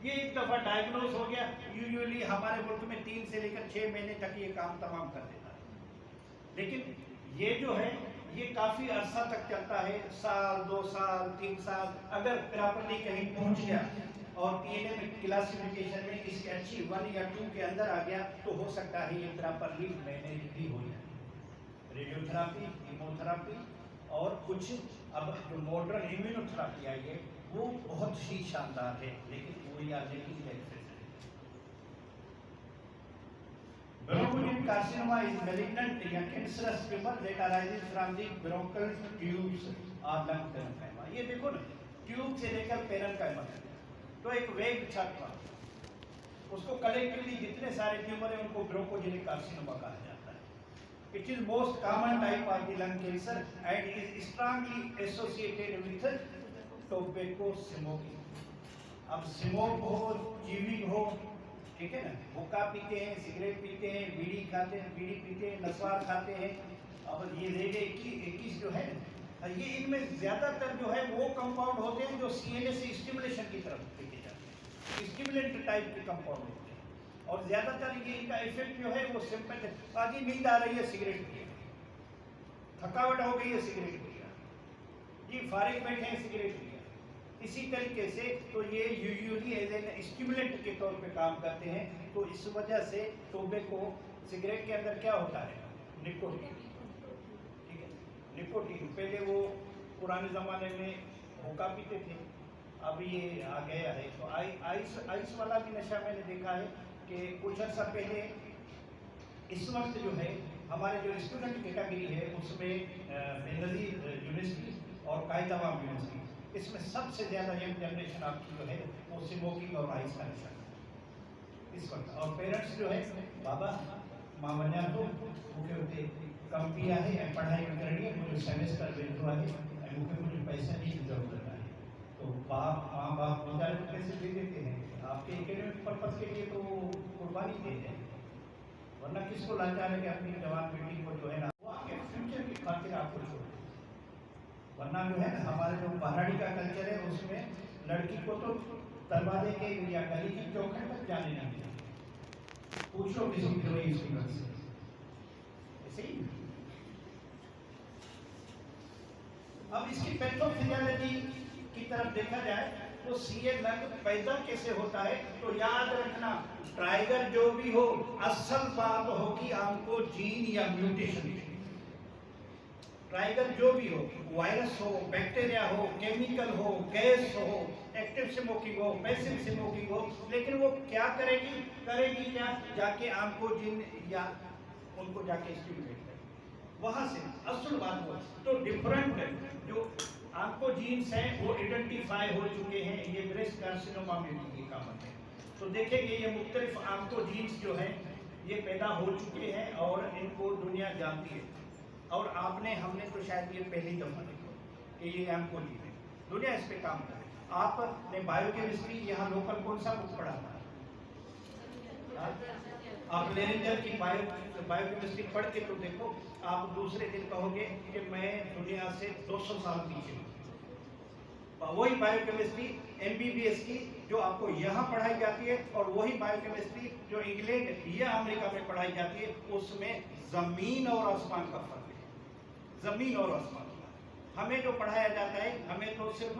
ये एक दफ़ा डायग्नोज हो गया, यूजुअली हमारे मुल्क में 3 से लेकर 6 महीने तक ये काम तमाम कर देता है। लेकिन ये जो है ये काफ़ी अरसा तक चलता है, साल 2 साल 3 साल। अगर प्रॉपर्ली कहीं पहुंच गया और पीएनए में क्लासिफिकेशन में इसकी अच्छी 1 या 2 के अंदर आ गया तो हो सकता है ये प्रॉपर्ली मैनेज भी हो जाए। रेडियोथेरापी, कीमोथेरापी और कुछ अब जो मॉडर्न इम्यूनोथेरापी आई है वो बहुत ही शानदार है, लेकिन वो या लेकिन bronchial carcinoma is malignant या cancerous tumor that arises from the bronchial tubes or lung parenchyma। ये देखो ना, ट्यूब से लेकर पेरेन्काइमा तो एक वेग छात्र उसको कलेक्टिवली जितने सारे ट्यूमर हैं उनको ब्रोंकोजेनिक कार्सिनोमा कहा जाता है। It is most common type of the lung cancer and is strongly associated with tobacco smoking. अब स्मोक हो, च्यूइंग हो, ठीक है ना, हुक्का पीते हैं, सिगरेट पीते हैं, बीड़ी खाते हैं, बीड़ी पीते हैं, नस्वार खाते हैं। अब ये रेड 21 जो है ये इनमें ज़्यादातर जो है वो कंपाउंड होते हैं जो सीएनए से स्टिमुलेशन की तरफ लेके जाते हैं, स्टिमुलेंट टाइप के कंपाउंड होते हैं। और ज़्यादातर ये इनका इफेक्ट जो है वो सिंपल, आज नींद आ रही है सिगरेट पिए, थकावट हो गई है सिगरेट पिया, जी फारिग बैठे हैं सिगरेट पिया। इसी तरीके से तो ये यूजुअली एज एन स्टिमुलेंट के तौर पे काम करते हैं। तो इस वजह से टोबैको सिगरेट के अंदर क्या होता है, निकोटीन, ठीक है, निकोटीन। पहले वो पुराने ज़माने में हुक्का पीते थे, अब ये आ गया है। तो आइस वाला भी नशा मैंने देखा है कि कुछ अर्सा पहले, इस वक्त जो है हमारे जो स्टूडेंट कैटेगरी है उसमें बेनज़ीर यूनिवर्सिटी और कायदाबाद यूनिवर्सिटी, इसमें सबसे ज़्यादा यंग जनरेशन आपकी जो है वो स्मोकिंग और आइस का नशा इस वक्त। और पेरेंट्स जो है बाबा माँ बना तो मुझे होते कम पिया है, पढ़ाई में करनी है, मुझे सेमेस्टर वेट हुआ है, मुझे पैसा नहीं डिजर्व करना है। तो माँ बाप 2,000 पैसे दे देते हैं आपके एकेडमिक पर्पज़ के लिए, तो कुर्बानी दे दें, वरना किसको लाचार है कि अपनी जवान बेटी को जो है ना वो आपके फ्यूचर की खातिर आपको छोड़, वरना जो है ना हमारे जो पहाड़ी का कल्चर है उसमें लड़की को तो दरवाजे के या गली की चौखट तक जाने नहीं देते। पूछो किसी भी स्टूडेंट से, ऐसे ही। अब इसकी पैथोफिजियोलॉजी की तरफ देखा जाए तो सीए लंग पैदा कैसे होता है, तो याद रखना ट्राइगर जो भी हो, असल बात होगी आपको जीन या म्यूटेशन। ट्राइगर जो भी हो, वायरस हो, बैक्टीरिया हो, केमिकल हो, गैस हो, एक्टिव स्मोकिंग हो, पैसिव स्मोकिंग हो, लेकिन वो क्या करेगी क्या, जाके आपको जिन या उनको जाके स्टिमुलेट करेगी। वहाँ से असल बात हो तो डिफरेंट जो आपको जीन्स हैं वो आइडेंटिफाई हो चुके हैं। ये ब्रेस्ट कार्सिनोमा में भी ये कॉमन है। तो देखेंगे ये मुख्तलिफ आपको जीन्स जो हैं ये पैदा हो चुके हैं और इनको दुनिया जानती है। और हमने तो शायद ये पहली दफा देखा कि ये हमको जीन है, दुनिया इस पे काम करे। आपने बायोकेमिस्ट्री यहाँ लोकल कौन सा बुक पढ़ा था? आप लेरेंजर की बायोकेमिस्ट्री पढ़ के तो देखो, आप दूसरे दिन कहोगे कि मैं दुनिया से 200 साल पीछे हूँ। वही बायोकेमिस्ट्री MBBS की जो आपको यहाँ पढ़ाई जाती है और वही बायोकेमिस्ट्री जो इंग्लैंड या अमेरिका में पढ़ाई जाती है, उसमें ज़मीन और आसमान का फर्क है, ज़मीन और आसमान। हमें जो पढ़ाया जाता है हमें तो सिर्फ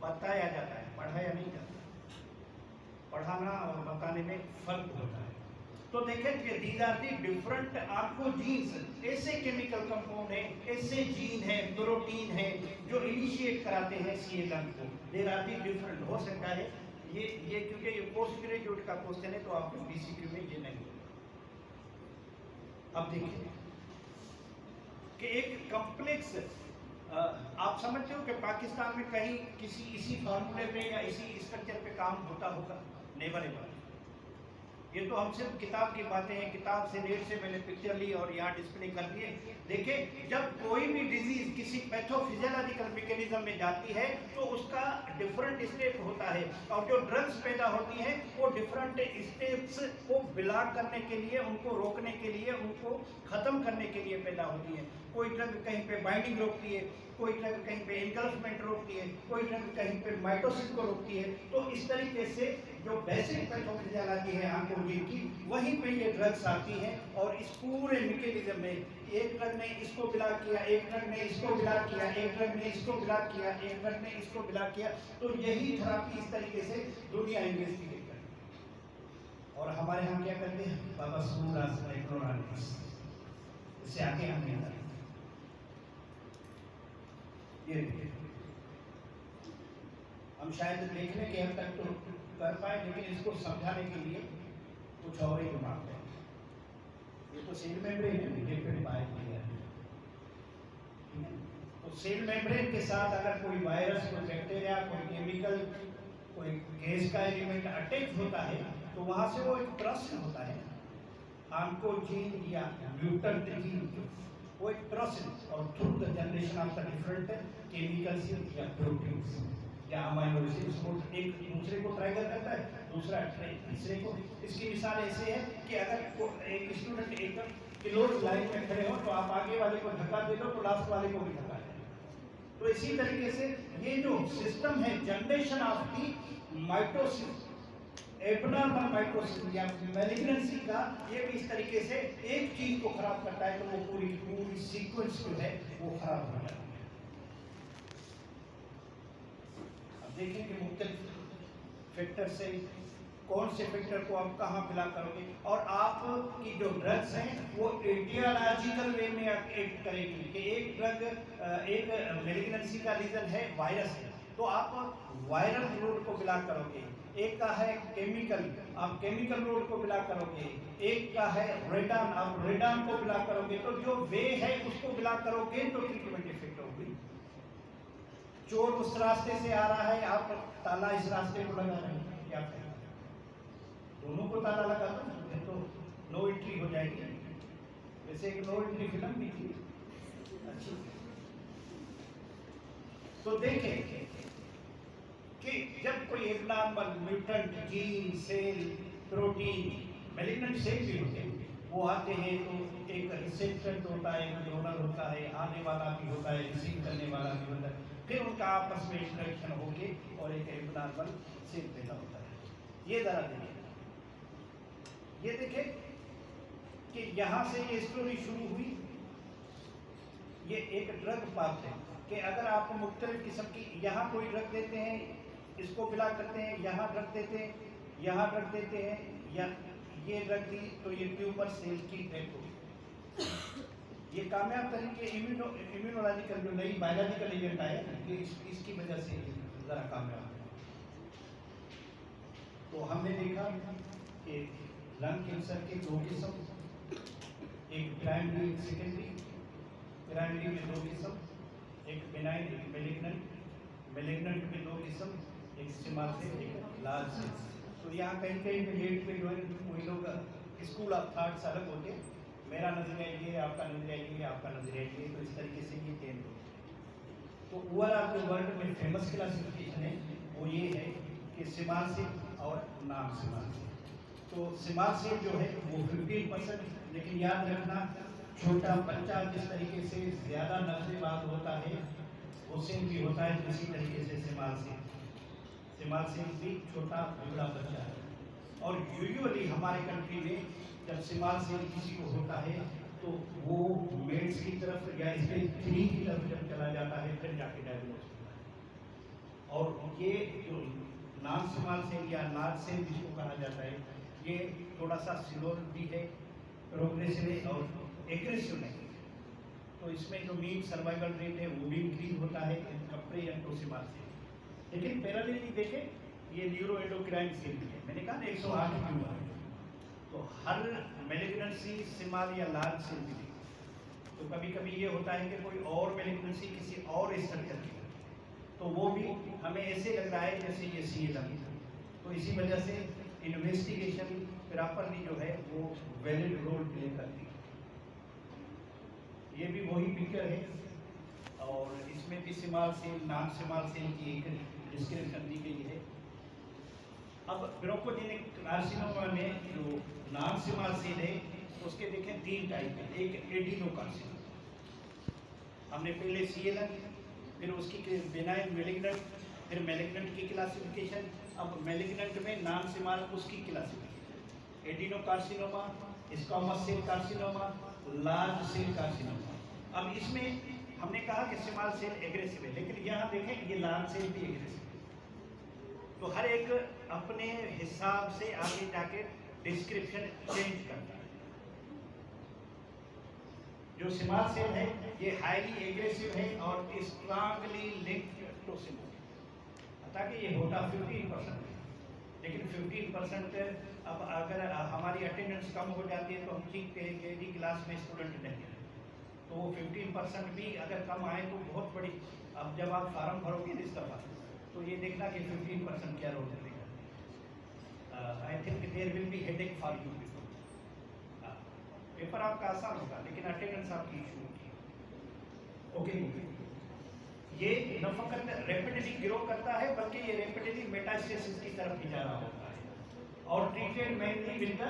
बताया जाता है, पढ़ाया नहीं जाता। पढ़ाना और बताने में फर्क होता है। तो देखें कि दीज आर दी डिफरेंट आपको जीन्स, ऐसे केमिकल कंपाउंड है, ऐसे जीन है, प्रोटीन है जो इनिशिएट कराते हैं सीए लंग को। There are the different. हो सकता है ये क्योंकि ये पोस्ट ग्रेजुएट का क्वेश्चन है तो आपको BCQ में ये नहीं। अब देखिए कि एक कॉम्प्लेक्स, आप समझते हो कि पाकिस्तान में कहीं किसी इसी फार्मूले पे या इसी स्ट्रक्चर पे काम होता होगा? Never ever. ये तो हम सिर्फ किताब की बातें हैं, किताब से नेट से मैंने पिक्चर ली और यहाँ डिस्प्ले कर दिए। देखिए जब कोई भी डिजीज किसी पैथोफिजियोलॉजिकल मैकेनिज्म में जाती है तो उसका डिफरेंट स्टेप होता है और जो ड्रग्स पैदा होती हैं वो डिफरेंट स्टेप्स को ब्लॉक करने के लिए, उनको रोकने के लिए, उनको ख़त्म करने के लिए पैदा होती है। कोई ड्रग कहीं पे बाइंडिंग रोकती है, कोई ड्रग कहीं पे एनगल्फमेंट रोकती है, कोई ड्रग कहीं पे माइटोसिस को रोकती है। तो इस तरीके से जो बेसिक पैथोफिजियोलॉजी है ऑन्कोजीन की, वहीं पे ये ड्रग्स आती हैं। और इस पूरे मैकेनिज्म में एक ड्रग ने इसको ब्लॉक किया, एक ड्रग ने इसको ब्लॉक किया, एक ड्रग ने इसको ब्लॉक किया, एक ड्रग ने इसको ब्लॉक किया। तो यही थेरेपी इस तरीके से दुनिया इन्वेस्टिगेट करती है। और हमारे यहाँ क्या करते हैं, बाबा सूरदास टेक्नोलॉजी, इससे आगे हम नहीं करते। ये हम शायद देखने के हद तक तो कर पाए, लेकिन इसको समझाने के लिए कुछ और ही मांगते हैं। ये तो सेल मेम्ब्रेन है, लिपिड बायोपॉलिमर है। तो सेल मेम्ब्रेन के साथ अगर कोई वायरस, कोई बैक्टीरिया, कोई केमिकल, कोई गैस का एलिमेंट अटैच होता है, तो वहां से वो एक प्रोसेस होता है ऑन्कोजीन या म्यूटेंट जीन, वो एक प्रोसेस, और through the generation of the different chemicals या प्रोटीन्स या अमाइनो एसिड्स, एक दूसरे को ट्राइगर करता है, दूसरा तीसरे को। इसकी मिसाल ऐसे है कि अगर एक स्टूडेंट एकदम क्लोज लाइन में खड़े हो, तो आप आगे वाले को धक्का दे दो तो लास्ट वाले को भी धक्का दे। तो इसी तरीके से ये जो सिस्टम है generation of the mitosis, abnormal mitosis या मैलिग्नेंसी का, ये भी इस तरीके से एक चीज को खराब करता है, तो वो पूरी सीक्वेंस जो है वो खराब हो जाता है। अब देखिए कि मुख्तलिफ फैक्टर से कौन से फैक्टर को आप कहाँ मिला करोगे, और आपकी जो ड्रग्स हैं वो एटियोलॉजिकल वे में एक्ट करेगी। कि एक ड्रग, एक मैलिग्नेंसी का रीजन है वायरस है, तो आप वायरल रोड को ब्लॉक करोगे। एक का है केमिकल, आप केमिकल रोड को ब्लॉक करोगे। एक का है रेडान, आप रेडान को ब्लॉक करोगे। तो जो वे है उसको ब्लॉक करोगे तो ट्रीटमेंट इफेक्ट होगी। चोर उस रास्ते से आ रहा है, आप ताला इस रास्ते को लगा रहे हैं, क्या करें? दोनों को ताला लगा दो तो नो एंट्री हो जाएगी। वैसे एक नो एंट्री फिल्म भी थी अच्छी। तो देखें कि जब कोई abnormal mutant gene, cell, protein, malignant cell भी होते हैं, वो आते हैं तो एक रिसेप्टेंट होता है, एक डोनर होता है, आने वाला भी होता है, रिसीव करने वाला भी होता है। फिर उनका आपस में इंटरेक्शन होके और एक एबनॉर्मल सेल पैदा होता है। ये जरा देखिए, ये देखें कि यहाँ से ये स्टोरी शुरू हुई। ये एक ड्रग पाथ है कि अगर आपको मुख्तलिफ किस्म की, यहाँ कोई ड्रग देते हैं, इसको ब्लॉक करते हैं, यहाँ ड्रग देते हैं, यहाँ ड्रग देते हैं, या ये ड्रग दी तो ये ट्यूमर सेल की डेथ होगी। ये कामयाब तरीके इम्यूनोलॉजिकल जो नई बायोलॉजिकल इवेंट आया कि इसकी वजह से ज़रा कामयाब है। तो हमने देखा कि लंग कैंसर के दो किस्म, एक प्राइमरी, एक सेकेंडरी। प्राइमरी में दो किस्म, एक बेनाइन, एक मैलिग्नेंट। मैलिग्नेंट में दो किस्म, एक स्मॉल सेल, एक लार्ज सेल। तो यहाँ कहीं कहीं पे डेट पे जो है कोई लोग स्कूल ऑफ थॉट्स अलग होते हैं। मेरा नजरिया ये, आपका नजरिया ये, आपका नजरिया ये, तो इस तरीके से ये चेंज होते। तो ओवरऑल जो वर्ल्ड में फेमस क्लासिफिकेशन है वो ये है कि स्मॉल सेल और नॉन स्मॉल सेल। तो स्मॉल सेल जो है वो 15%, लेकिन याद रखना छोटा बच्चा जिस तरीके से ज़्यादा नशेबाज होता है उससे भी होता है, इसी तरीके से स्मॉल सेल भी छोटा बड़ा बच्चा है। और यूजुअली हमारे कंट्री में जब स्मॉल सेल किसी को होता है तो वो मेड्स की तरफ या स्टेज 3 की तरफ जब चला जाता है फिर जाके डायग्नोज होता है। और ये जो नॉन स्मॉल सेल या लार्ज सेल जिसको कहा जाता है, ये थोड़ा सा स्लो भी है, प्रोग्रेसिव है और एग्रेसिव नहीं। तो इसमें जो मीन सर्वाइवल रेट है वो भी इंक्रीज होता है कंपेरिजन टू स्मॉल सेल। लेकिन पैरेलली देखें, ये न्यूरो एंडोक्राइन सेल भी है। मैंने कहा 108 ट्यूमर है, तो हर मैलिग्नेंसी स्मॉल या लार्ज सेल भी है। तो कभी कभी ये होता है कि कोई और मैलिग्नेंसी किसी और स्ट्रक्चर की, तो वो भी हमें ऐसे लग रहा है जैसे ये CLM। तो इसी वजह से इन्वेस्टिगेशन प्रॉपरली जो है वो वैलिड रोल प्ले करती है। ये भी वही पिक्चर है और इसमें भी small cell, non small cell की एक डिस्क्रिप्शन दी गई है। अब ब्रोंकोजेनिक कार्सिनोमा में जो नॉन स्मॉल सेल है उसके देखें 3 टाइप है। एक एडिनोकार्सिनोमा, हमने पहले CLM फिर उसकी बेनाइन मेलिग्नेंट, फिर मेलिग्नेंट की क्लासिफिकेशन। अब मेलिग्नेंट में नाम से मालूम उसकी classification, adenocarcinoma, squamous cell carcinoma, large cell carcinoma. अब इसमें हमने कहा कि स्मॉल सेल एग्रेसिव है, लेकिन यहाँ देखें ये लार्ज सेल भी एग्रेसिव है। तो हर एक अपने हिसाब से आगे जाके डिस्क्रिप्शन चेंज करता है। जो स्मॉल सेल है ये हाईली एग्रेसिव है और स्ट्रांगली लिंक्ड टू स्मोकिंग। ताकि ये होता 15% है, लेकिन 15% अब अगर हमारी अटेंडेंस कम हो जाती है तो हम ठीक कहेंगे कि क्लास में स्टूडेंट नहीं है, तो वो 15% भी अगर कम आए तो बहुत बड़ी। अब जब आप फार्म भरोगे इस दफ़ा तो ये देखना कि 15% क्या रोल करेगा। I think there will be headache for you people. Paper आपका आसान होगा लेकिन अटेंडेंस आपकी इशू होगी। ओके, ये न फकत रैपिडली ग्रो करता है बल्कि ये रैपिडली मेटास्टेसिस की तरफ भी जा रहा होता है और treated mainly with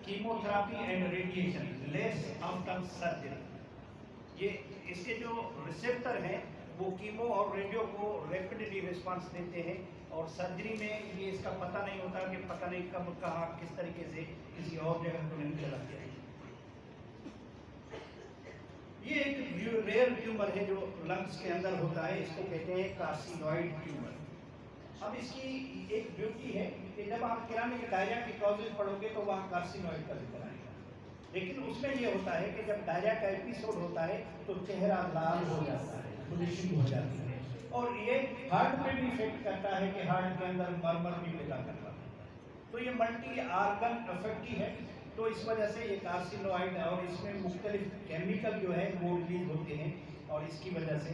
chemotherapy and radiation, less after surgery. ये इसके जो रिसेप्टर हैं वो कीमो और रेडियो को रैपिडली रिस्पांस देते हैं और सर्जरी में ये इसका पता नहीं होता कि पता नहीं कब कहाँ किस तरीके से किसी और जगह को नहीं चला गया। ये एक रेयर ट्यूमर है जो लंग्स के अंदर होता है, इसको कहते हैं कार्सिनोइड ट्यूमर। अब इसकी एक ब्यूटी है कि जब आप किराने के डायरिया की कॉजेज पढ़ोगे तो वहाँ कार्सिनोइड का जिक्र आएगा, लेकिन उसमें ये होता है कि जब डायरिया का एपिसोड होता है तो चेहरा लाल हो जाता है, ब्लीचिंग हो जाती है और ये हार्ट पे भी इफेक्ट करता है कि हार्ट के अंदर मरमर भी पैदा करता है। तो ये मल्टी आर्गन अफेक्ट है, तो इस वजह से ये कार्सिनोइड है और इसमें मुख्तलिफ केमिकल जो है वो रिलीज होते हैं और इसकी वजह से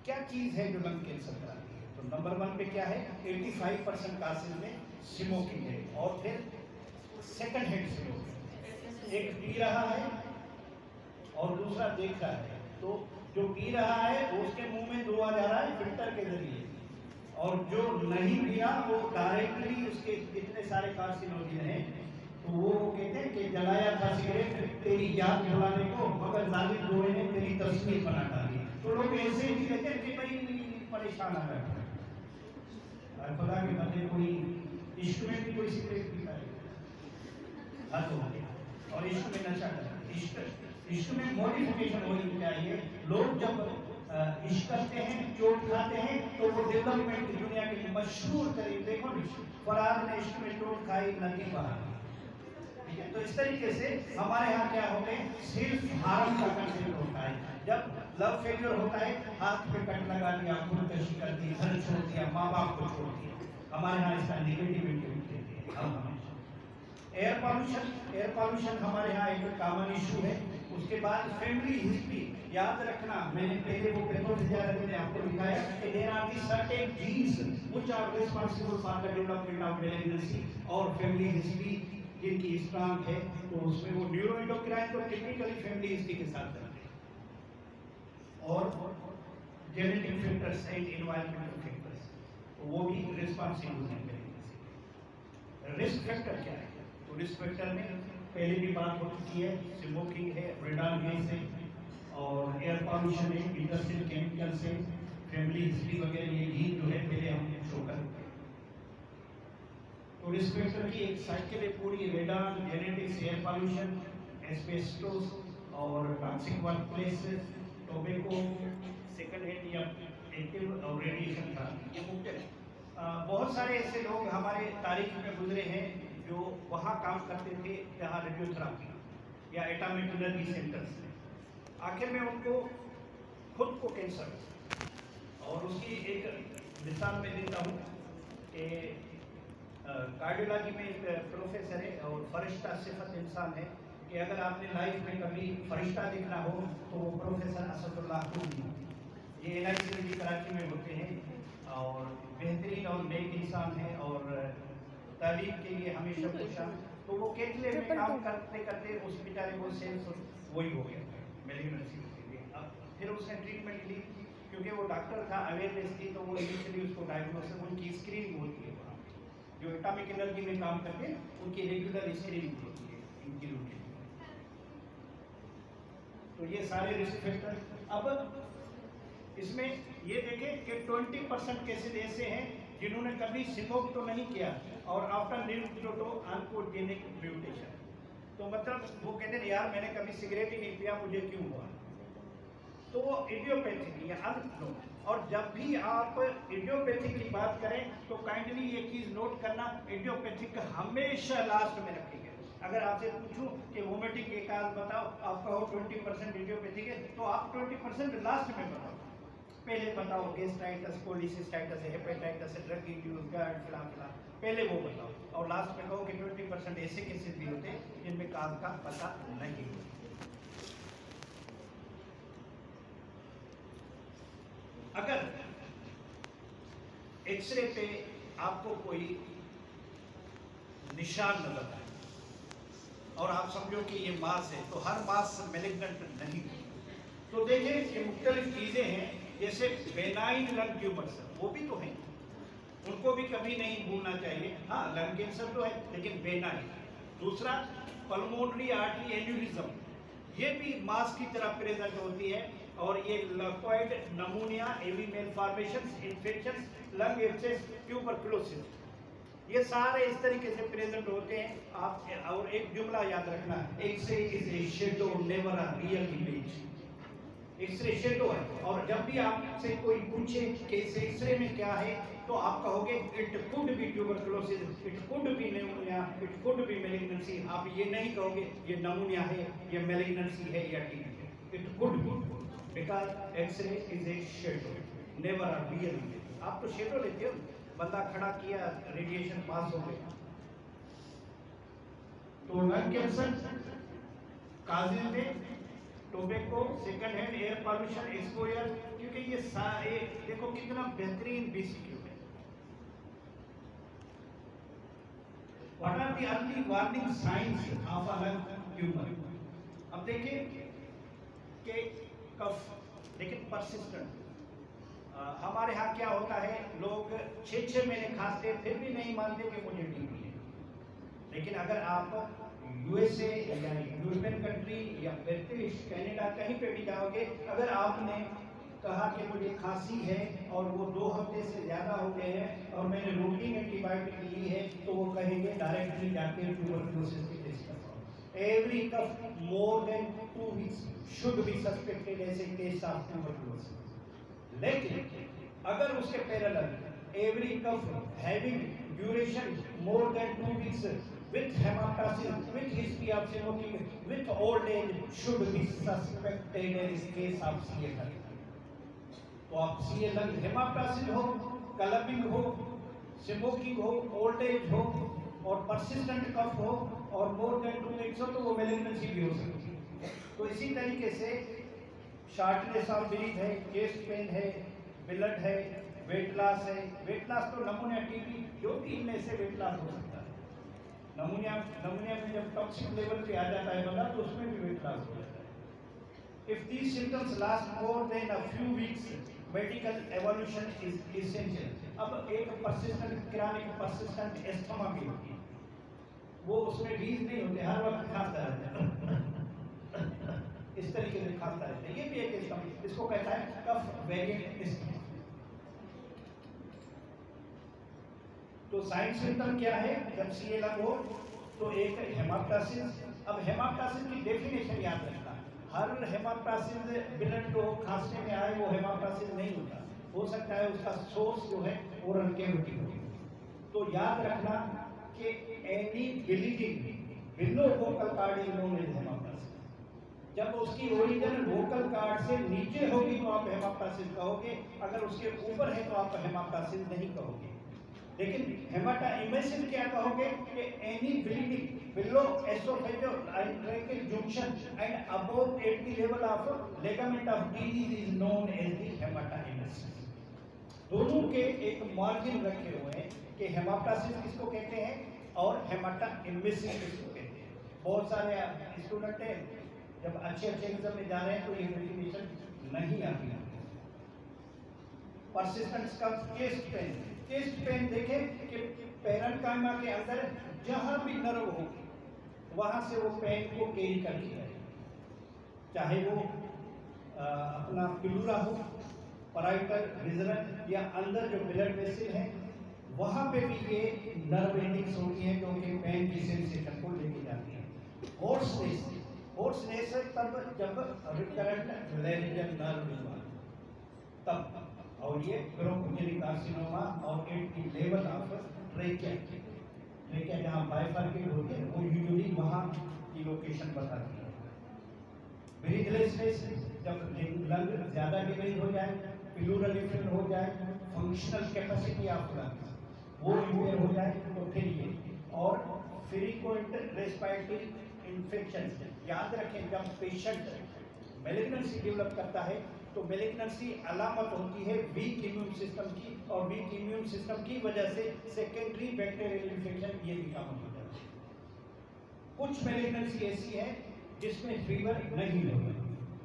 क्या चीज़ है जो लंग कैंसर कराती है। तो नंबर 1 पे क्या है, 85% कार्सिन में स्मोकिंग है और फिर सेकंड हैंड स्मोकिंग। एक पी रहा है और दूसरा देख रहा है, तो जो पी रहा है उसके मुंह में धुआं जा रहा है फिल्टर के जरिए और जो नहीं पिया वो डायरेक्टली उसके जितने सारे कार्सिनोजन हैं तो वो कहते हैं कि जलाया था सिगरेट तेरी याद दिलाने को मगर जालिम जोड़े ने तेरी तस्वीर बना डाली। तो लोग ऐसे ही कहते हैं कि भाई परेशान आ रहा है खुदा के बंदे, कोई इश्क में भी कोई सिगरेट पीता है हद हो गया और इश्क में नशा करता है। इश्क में मॉडिफिकेशन होनी चाहिए। लोग जब इश्क करते हैं, चोट खाते हैं तो वो डेवलपमेंट दुनिया के मशहूर तरीके, देखो फरार ने इश्क में चोट खाई नदी बहा, ठीक है। तो इस तरीके से हमारे यहाँ क्या होते हैं, सिर्फ हार्म का कंसेप्ट होता है। जब लव फेलियर होता है हाथ पे कट लगा दिया, खुदकशी कर दी, घर छोड़ दिया, माँ बाप को छोड़ दिया, हमारे यहाँ इसका नेगेटिविटी देते हैं। एयर पॉल्यूशन हमारे यहाँ एक कॉमन इशू है। उसके बाद फैमिली हिस्ट्री याद रखना, मैंने पहले वो पैथोफिजियोलॉजी में आपको दिखाया कि there are the certain genes which are responsible for the development of malignancy और फैमिली हिस्ट्री जिनकी स्ट्रांग है तो उसमें वो न्यूरोएंडोक्राइन तो टिपिकली फैमिली हिस्ट्री के साथ चलते हैं और genetic factors and environmental factors तो वो भी रिस्पांसिबल हैं मेलिग्नेंसी। रिस्क फैक्टर क्या है, तो रिस्क फैक्टर में पहले भी बात हो चुकी है, स्मोकिंग है, रेडान गैस है और एयर पॉल्यूशन है, इंडस्ट्रियल केमिकल्स है, फैमिली हिस्ट्री वगैरह, ये ही जो है पहले हम शो करते हैं। तो रिस्क फैक्टर की एक साइकिल है पूरी, radon, genetics, air pollution, asbestos और toxic work place, tobacco, second hand या एक्टिव और रेडिएशन था। ये मुख्य बहुत सारे ऐसे लोग हमारे तारीख में गुजरे हैं जो वहाँ काम करते थे जहाँ रेडियोथेरेपी या एटॉमिक एनर्जी सेंटर्स में, आखिर में उनको खुद को कैंसर। और उसकी एक मिसाल मैं देता हूँ कि कार्डियोलॉजी में एक प्रोफेसर है और फरिश्ता सिफत इंसान है कि अगर आपने लाइफ में कभी फरिश्ता देखना हो तो वो प्रोफेसर असदुल्लाह खुद, ये NICT कराची में होते हैं और बेहतरीन और नेक इंसान है और तालीम के लिए हमेशा पूछा। तो वो केटले में काम करते करते उस बेचारे को सेंस वही हो गया मेलिग्नेंसी के लिए। अब फिर उसने ट्रीटमेंट ली क्योंकि वो डॉक्टर था, अवेयरनेस थी, तो वो इनिशियली उसको डायग्नोसिस, उनकी स्क्रीनिंग होती है वहाँ जो एटॉमिक एनर्जी में काम करते हैं उनकी रेगुलर स्क्रीनिंग होती है इनकी रूटीन। तो ये सारे रिस्क फैक्टर। अब इसमें ये देखें कि 20% केसेस ऐसे हैं जिन्होंने कभी स्मोक तो नहीं किया और आफ्टर न्यूरोटोनिक म्यूटेशन, तो मतलब वो कहते हैं यार मैंने कभी सिगरेट ही नहीं पिया, मुझे क्यों हुआ, तो वो इडियोपैथिक या अननो। और जब भी आप इडियोपैथिक की बात करें तो काइंडली ये चीज़ नोट करना, इडियोपैथिक हमेशा लास्ट में रखेंगे। अगर आपसे पूछूं कि वोमिटिंग के कारण बताओ, आप कहो 20% इडियोपैथिक है, तो आप 20% लास्ट में बताओ, पहले बताओ gastritis, cholecystitis, hepatitis, drug induce गार्ड फिलान फिलान, पहले वो बताओ, और लास्ट में कहो कि 20% ऐसे केसेस भी होते हैं जिनमें काज का पता नहीं होता। अगर एक्सरे पे आपको कोई निशान नजर आए और आप समझो कि ये मास है, तो हर मास मैलिग्नेंट नहीं, तो देखिए ये मुख्तलिफ चीजें हैं, जैसे बेनाइन लंग ट्यूमर्स वो भी तो हैं, उनको भी कभी नहीं भूलना चाहिए। हाँ, लंग कैंसर तो है लेकिन बेनाइन। दूसरा पल्मोनरी आर्टरी एन्यूरिज्म, ये भी मास की तरह प्रेजेंट होती है, और ये लकोइड नमूनिया, एवी मेलफॉर्मेशंस, इन्फेक्शंस, लंग एब्सेस, ट्यूबरकुलोसिस, ये सारे इस तरीके से प्रेजेंट होते हैं। आप और एक जुमला याद रखना, X-ray is a shadow never a real image. X-ray shadow है, और जब भी आपसे कोई पूछे कि इस एक्सरे में क्या है, तो आप कहोगे it could be tuberculosis, it could be pneumonia, it could be malignancy. आप ये नहीं कहोगे ये नमूनिया है, ये मैलिग्नेंसी है या टीबी है, it could be, because X-ray is a shadow never a real image. आप तो शैडो लेते हो, बंदा खड़ा किया, रेडिएशन पास हो गया। तो लंग कैंसर काजेज में tobacco, second hand air pollution, exposure, क्योंकि ये सारे देखो कितना बेहतरीन बीसीक्यू है। What are the early warning signs of a lung tumour? अब देखिए कि कफ, लेकिन परसिस्टेंट। हमारे यहाँ क्या होता है, लोग 6-6 महीने खांसते फिर भी नहीं मानते कि मुझे टीबी है। लेकिन अगर आप यूएसए या यूरोपियन कंट्री या ब्रिटिश कनाडा कहीं पे भी जाओगे, अगर आपने कहा कि मुझे खांसी है और वो 2 हफ्ते से ज़्यादा हो गए हैं और मैंने रूटीन एंटीबायोटिक ली है, तो वो कहेंगे डायरेक्टली जाके ट्यूबरकुलोसिस की टेस्ट करवाओ। Every cough more than 2 weeks should be suspected as a case of tuberculosis. लेकिन अगर उसके parallel every cough having duration more than 2 weeks with hemoptysis, with history of smoking, with old age should be suspected as case of CA lung। तो आप CA lung हेमाप्टासिस हो, clubbing हो, smoking हो, old age हो और persistent कफ हो और मोर than 2 weeks हो, तो वो मैलिग्नेंसी भी हो सकती है। तो इसी तरीके से शार्टनेस ऑफ ब्रीथ है, चेस्ट पेन है, ब्लड है, वेट लॉस है। वेट लॉस तो नमूनिया टीबी जो भी इनमें से वेट लॉस हो सकता है। नमूनिया में जब टॉक्सिक लेवल पे आ जाता है बंदा, तो उसमें भी वेट लॉस हो जाता है। If these symptoms last more than a few weeks, medical evolution is essential. अब एक परसिस्टेंट क्रॉनिक परसिस्टेंट एस्थमा भी होती है, वो उसमें रीज नहीं होते, हर वक्त खांसता रहता है, इस तरीके से खांसता रहता है, ये भी एक एस्थमा, इसको कहता है कफ वेरिएंट एस्थमा। तो साइन सिम्टम क्या है जब CA लंग हो? तो एक हेमाप्टासिस। अब हेमाप्टासिस की डेफिनेशन याद रखना, हर हेमाप्टासिस ब्लड जो खांसने में आए वो हेमाप्टासिस नहीं होता, हो सकता है उसका सोर्स जो है ओरल कैविटी हो। तो याद रखना कि any bleeding below vocal cord is known as haemoptysis. जब उसकी ओरिजिन वोकल कार्ड से नीचे होगी तो आप हेमाप्टासिस कहोगे, अगर उसके ऊपर है तो आप हेमाप्टासिस नहीं कहोगे। लेकिन हेमाटा इमेसिव क्या कहोगे कि any bleeding below oesophageal junction and above at the level of ligament of disease is known as the haematemesis. दोनों के एक मार्जिन रखे हुए हैं कि हेमाप्टासिस किसको कहते हैं और हेमाटा इमेसिव किसको कहते हैं। बहुत सारे स्टूडेंट हैं जब अच्छे एग्जाम में जा रहे हैं तो ये डेफिनेशन नहीं आती है। परसिस्टेंट का चेस्ट पेन देखें कि पैरेन्काइमा के अंदर जहां भी नर्व हो वहां से वो पेन को कैरी करती है। चाहे वो अपना पिलूरा हो, पराइटल, विजरल या अंदर जो ब्लड वेसल है, वहाँ पे भी ये नर्व एंडिंग्स होती है क्योंकि पेन की सेंसेशन को लेके जाती है। होर्सनेस है तब जब रिकरेंट लैरिंजियल नर्व हुआ तब, और ये ब्रोंकोजेनिक कार्सिनोमा और इट लेवल ऑफ ट्रेकिया जहाँ बाइफरकेट होती है वो यूजुअली वहाँ की लोकेशन बताती है। ब्रीथलेसनेस जब लंग ज्यादा डिमेज हो जाए, प्लूरल इन्फेक्शन हो जाए, फंक्शनल कैपेसिटी ऑफ लंग्स वो इम्पेयर हो जाए तो फिर ये, और फ्रीक्वेंट रेस्पिरेटरी इन्फेक्शन। याद रखें जब पेशेंट मैलिग्नेंसी डेवलप करता है तो मैलिग्नेंसी अलामत होती है वीक इम्यून सिस्टम की, और वीक इम्यून सिस्टम की वजह से सेकेंडरी बैक्टीरियल इन्फेक्शन ये भी कॉमन हो जाता है। कुछ मैलिग्नेंसी ऐसी है जिसमें फीवर नहीं होता,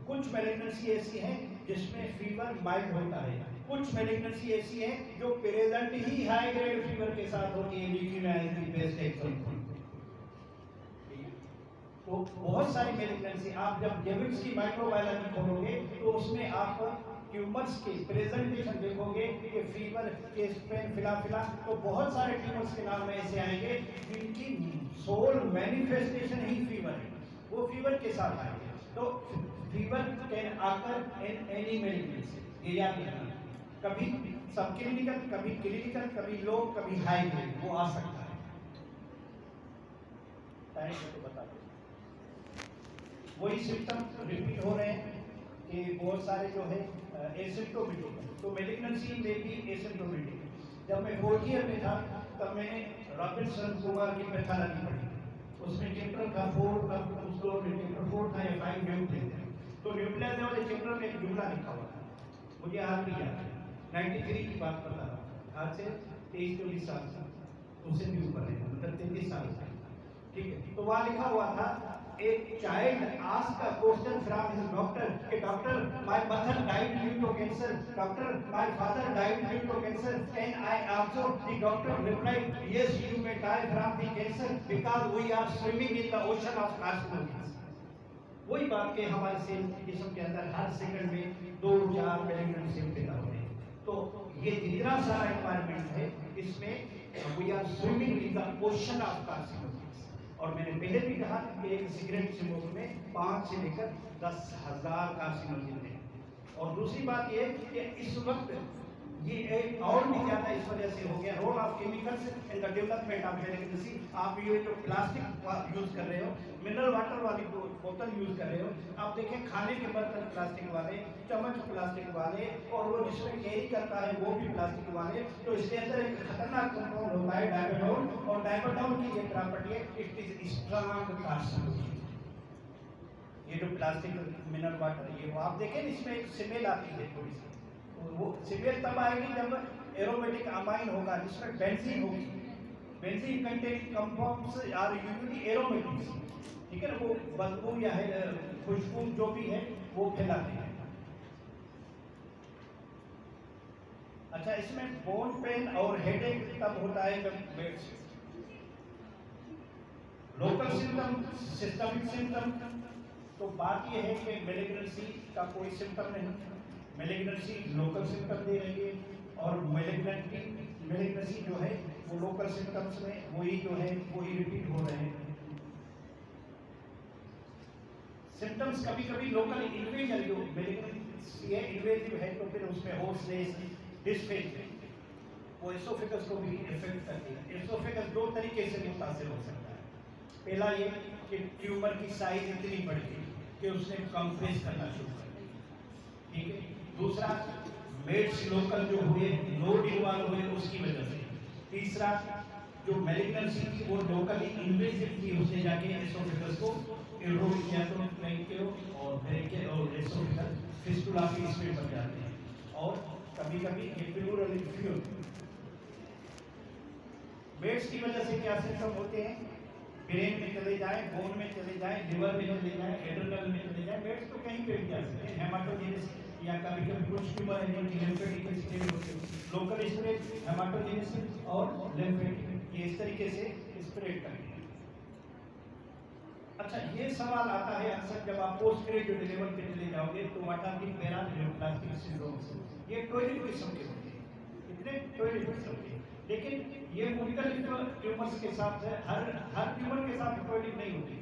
कुछ मैलिग्नेंसी ऐसी है जिसमें फीवर माइल्ड होता है, कुछ मैलिग्नेंसी ऐसी है जो प्रेजेंट ही हाई ग्रेड फीवर के साथ होती है, leukaemia is the best example. तो बहुत सारी मैलिग्नेंसी आप जब जेविट्स की माइक्रोबायोलॉजी खोलोगे तो उसमें आप ट्यूमर्स के प्रेजेंटेशन देखोगे कि फीवर, चेस्ट पेन, फिला तो बहुत सारे ट्यूमर्स के नाम ऐसे आएंगे जिनकी सोल मैनिफेस्टेशन ही फीवर है, वो फीवर के साथ आएंगे। तो फीवर कैन आकर इन एनी मैलिग्नेंसी, ये याद रखना। कभी सब क्लिनिकल, कभी क्लिनिकल, कभी लो, कभी हाई ग्रेड, वो आ सकता है। टाइम तो बता दो। वही सिम्टम रिपीट हो रहे हैं कि बहुत सारे जो है एसिम्प्टोमेटिक, तो मैलिग्नेंसी में भी एसिम्प्टोमेटिक। जब मैं 4th ईयर में था तब मैंने रॉबिन्सन कुमार की पैथोलॉजी पढ़ी, उसमें चैप्टर का 4 था, उसको चैप्टर 4 था या 5 न्यूक्लियस थे, तो न्यूक्लियस वाले चैप्टर में एक जुमला लिखा हुआ था, मुझे आज भी याद है, 93 की बात बता रहा हूँ, आज से 23-24 साल था, उससे भी ऊपर है, मतलब 33 साल था, ठीक है। तो वहाँ लिखा हुआ था, एक child asked a question from his doctor कि doctor, my mother died due to cancer, doctor my father died due to cancer, and I also, the doctor replied, yes you may die from the cancer because we are swimming in the ocean of carcinogens. वही बात के हमारे cell जिस्म के अंदर हर second में 2-4 malignant cell पैदा होते हैं, तो ये जितना सारा एनवायरनमेंट है इसमें we are swimming in the ocean of carcinogens. और मैंने पहले भी कहा कि एक सिगरेट स्मोक में 5 से लेकर 10,000 कार्सिनोजेन है। और दूसरी बात ये कि इस वक्त ये एक और भी ज्यादा इस वजह से हो गया, role of chemicals in the development of malignancy. आप ये जो प्लास्टिक यूज कर रहे हो, मिनरल वाटर वाली बोतल यूज कर रहे हो, आप देखें खाने के बर्तन प्लास्टिक वाले, चम्मच प्लास्टिक वाले, और वो जिसमें कैरी करता है वो भी प्लास्टिक वाले, तो इसके अंदर एक खतरनाक कंपाउंड होता है डायबेटोल, और डायबेटोल की ये प्रॉपर्टी है, इट इज स्ट्रॉन्ग कार्सिनोजेन। ये जो प्लास्टिक मिनरल वाटर, ये वो आप देखें इसमें एक स्मेल आती है थोड़ी सी, वो स्मेल तब आएगी जब एरोमेटिक अमाइन होगा जिसमें बेंजीन होगी। Benzene containing compounds are usually aromatics, ठीक है ना, वो बदबू या है खुशबू जो भी है वो फैलाते हैं। अच्छा, इसमें बोन पेन और हेडेक तब होता है जब बेड से। लोकल सिम्टम, सिस्टमिक सिम्टम, तो बात यह है कि मैलिग्नेंसी का कोई सिम्टम नहीं, मैलिग्नेंसी लोकल सिम्टम दे रही है, और मैलिग्नेंसी जो है वो लोकल सिम्टम्स में वही जो है वही रिपीट हो रहे हैं। सिम्टम्स कभी कभी लोकल इन्वेजन, जो मैलिग्नेंसी है इन्वेजिव है, तो फिर उसमें होर्सनेस, डिस्फेजिया, वो एसोफेगस को भी इफेक्ट करती है। एसोफेगस 2 तरीके से मुतासिर हो सकता है। पहला ये कि ट्यूमर की साइज इतनी बढ़ गई कि उसने कंप्रेस करना शुरू कर दिया, ठीक है। दूसरा, मेड्स लोकल जो हुए, लोड इन्वॉल्व हुए उसकी वजह से। तीसरा, जो मैलिग्नेंसी थी वो लोकली इन्वेजिव थी, उसने जाके एसोफेगस को इरोड किया, तो ट्रैंकियो और ब्रैकियो और एसोफेगस फिस्टुला के इसमें बन जाते हैं। और कभी कभी प्लूरल इन्फ्यूजन। मेड्स की वजह से क्या सिम्टम होते हैं, ब्रेन में चले जाए, बोन में चले जाए, लिवर में चले जाए, एड्रेनल में चले जाए, मेड्स तो कहीं पे भी जा सकते हैं। हेमाटोजेनेसिस, या कभी कभी कुछ ट्यूमर है जिनकी लिम्फेटिक स्टेज होती है, लोकल स्प्रेड, हेमाटोजेनेसिस और लिम्फेटिक, ये इस तरीके से स्प्रेड करते हैं। अच्छा, ये सवाल आता है अक्सर जब आप पोस्ट ग्रेजुएट लेवल पे चले जाओगे तो what are the paraneoplastic syndromes, ये टॉयलेट किस्म के होते हैं, इतने टॉयलेट किस्म के। लेकिन ये मुख्तलिफ ट्यूमर्स के साथ है, हर ट्यूमर के साथ टॉयलेट नहीं होती,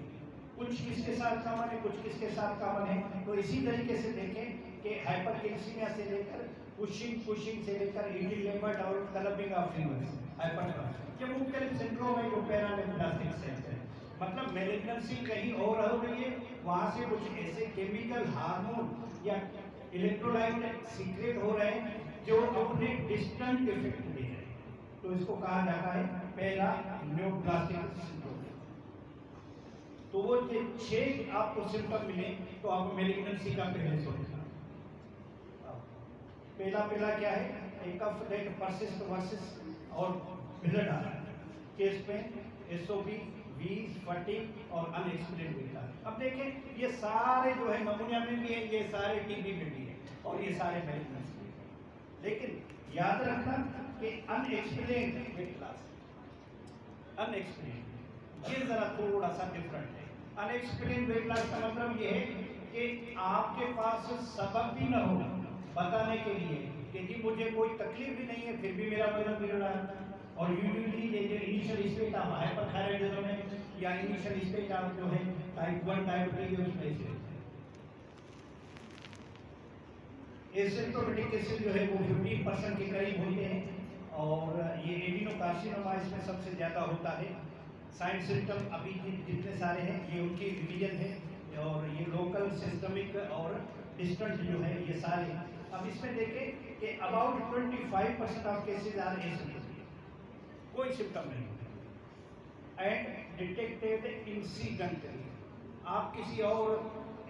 कुछ किसके साथ कॉमन है, कुछ किसके साथ कॉमन है। तो इसी तरीके से देखें कि हाइपरकेल्सीमिया से लेकर कुशिंग से लेकर ईटिंग लेपर्ड और क्लबिंग ऑफ फिंगर्स, हाइपरटेंशन, ये मुख्तलिफ सिंड्रोम है जो पैरानियोप्लास्टिक से है। मतलब मैलिग्नेंसी कहीं और हो रही है, वहां से कुछ ऐसे केमिकल हार्मोन या इलेक्ट्रोलाइट सीक्रेट हो रहे हैं जो अपने डिस्टेंट इफेक्ट दे रहे हैं, तो इसको कहा जाता है पैरानियोप्लास्टिक सिंड्रोम। तो वो ये 6 आपको सिम्टम मिले तो आपको मैलिग्नेंसी का पहले सोचना। पहला क्या है, एक कफ दैट परसिस्ट वर्सेस और ब्लड आ रहा है, चेस्ट पेन, एसओपी, वीज, फटीग और अनएक्सप्लेन्ड बीटा। अब देखें ये सारे जो है नमूनिया में भी है, ये सारे टीबी में भी है और ये सारे मैलिग्नेंसी में। लेकिन याद रखना कि अनएक्सप्लेन्ड वेट लॉस, अनएक्सप्लेन्ड ये जरा थोड़ा सा डिफरेंट है। अनएक्सप्लेन्ड वेट लॉस का मतलब ये है कि आपके पास सबब भी न हो बताने के लिए कि जी मुझे कोई तकलीफ भी नहीं है फिर भी मेरा वजन बिगड़ रहा है। और यूजुअली ये जो इनिशियल स्टेज ऑफ हाइपरथायराइडिज्म है या इनिशियल स्टेज ऑफ जो है टाइप 1 टाइप 2 के उसमें से एसिम्प्टोमेटिक केसेस जो है वो 15% के करीब होते हैं और ये एडिनोकार्सिनोमा इसमें सबसे ज़्यादा होता है। साइड सिम्टम अभी जितने सारे हैं ये उनकी डिवीजन है और ये लोकल, सिस्टमिक और डिस्टेंट जो है ये सारे। अब इसमें देखें कि about 25% of cases are asymptomatic, कोई सिम्टम नहीं होता एंड डिटेक्टेड इंसिडेंटली। आप किसी और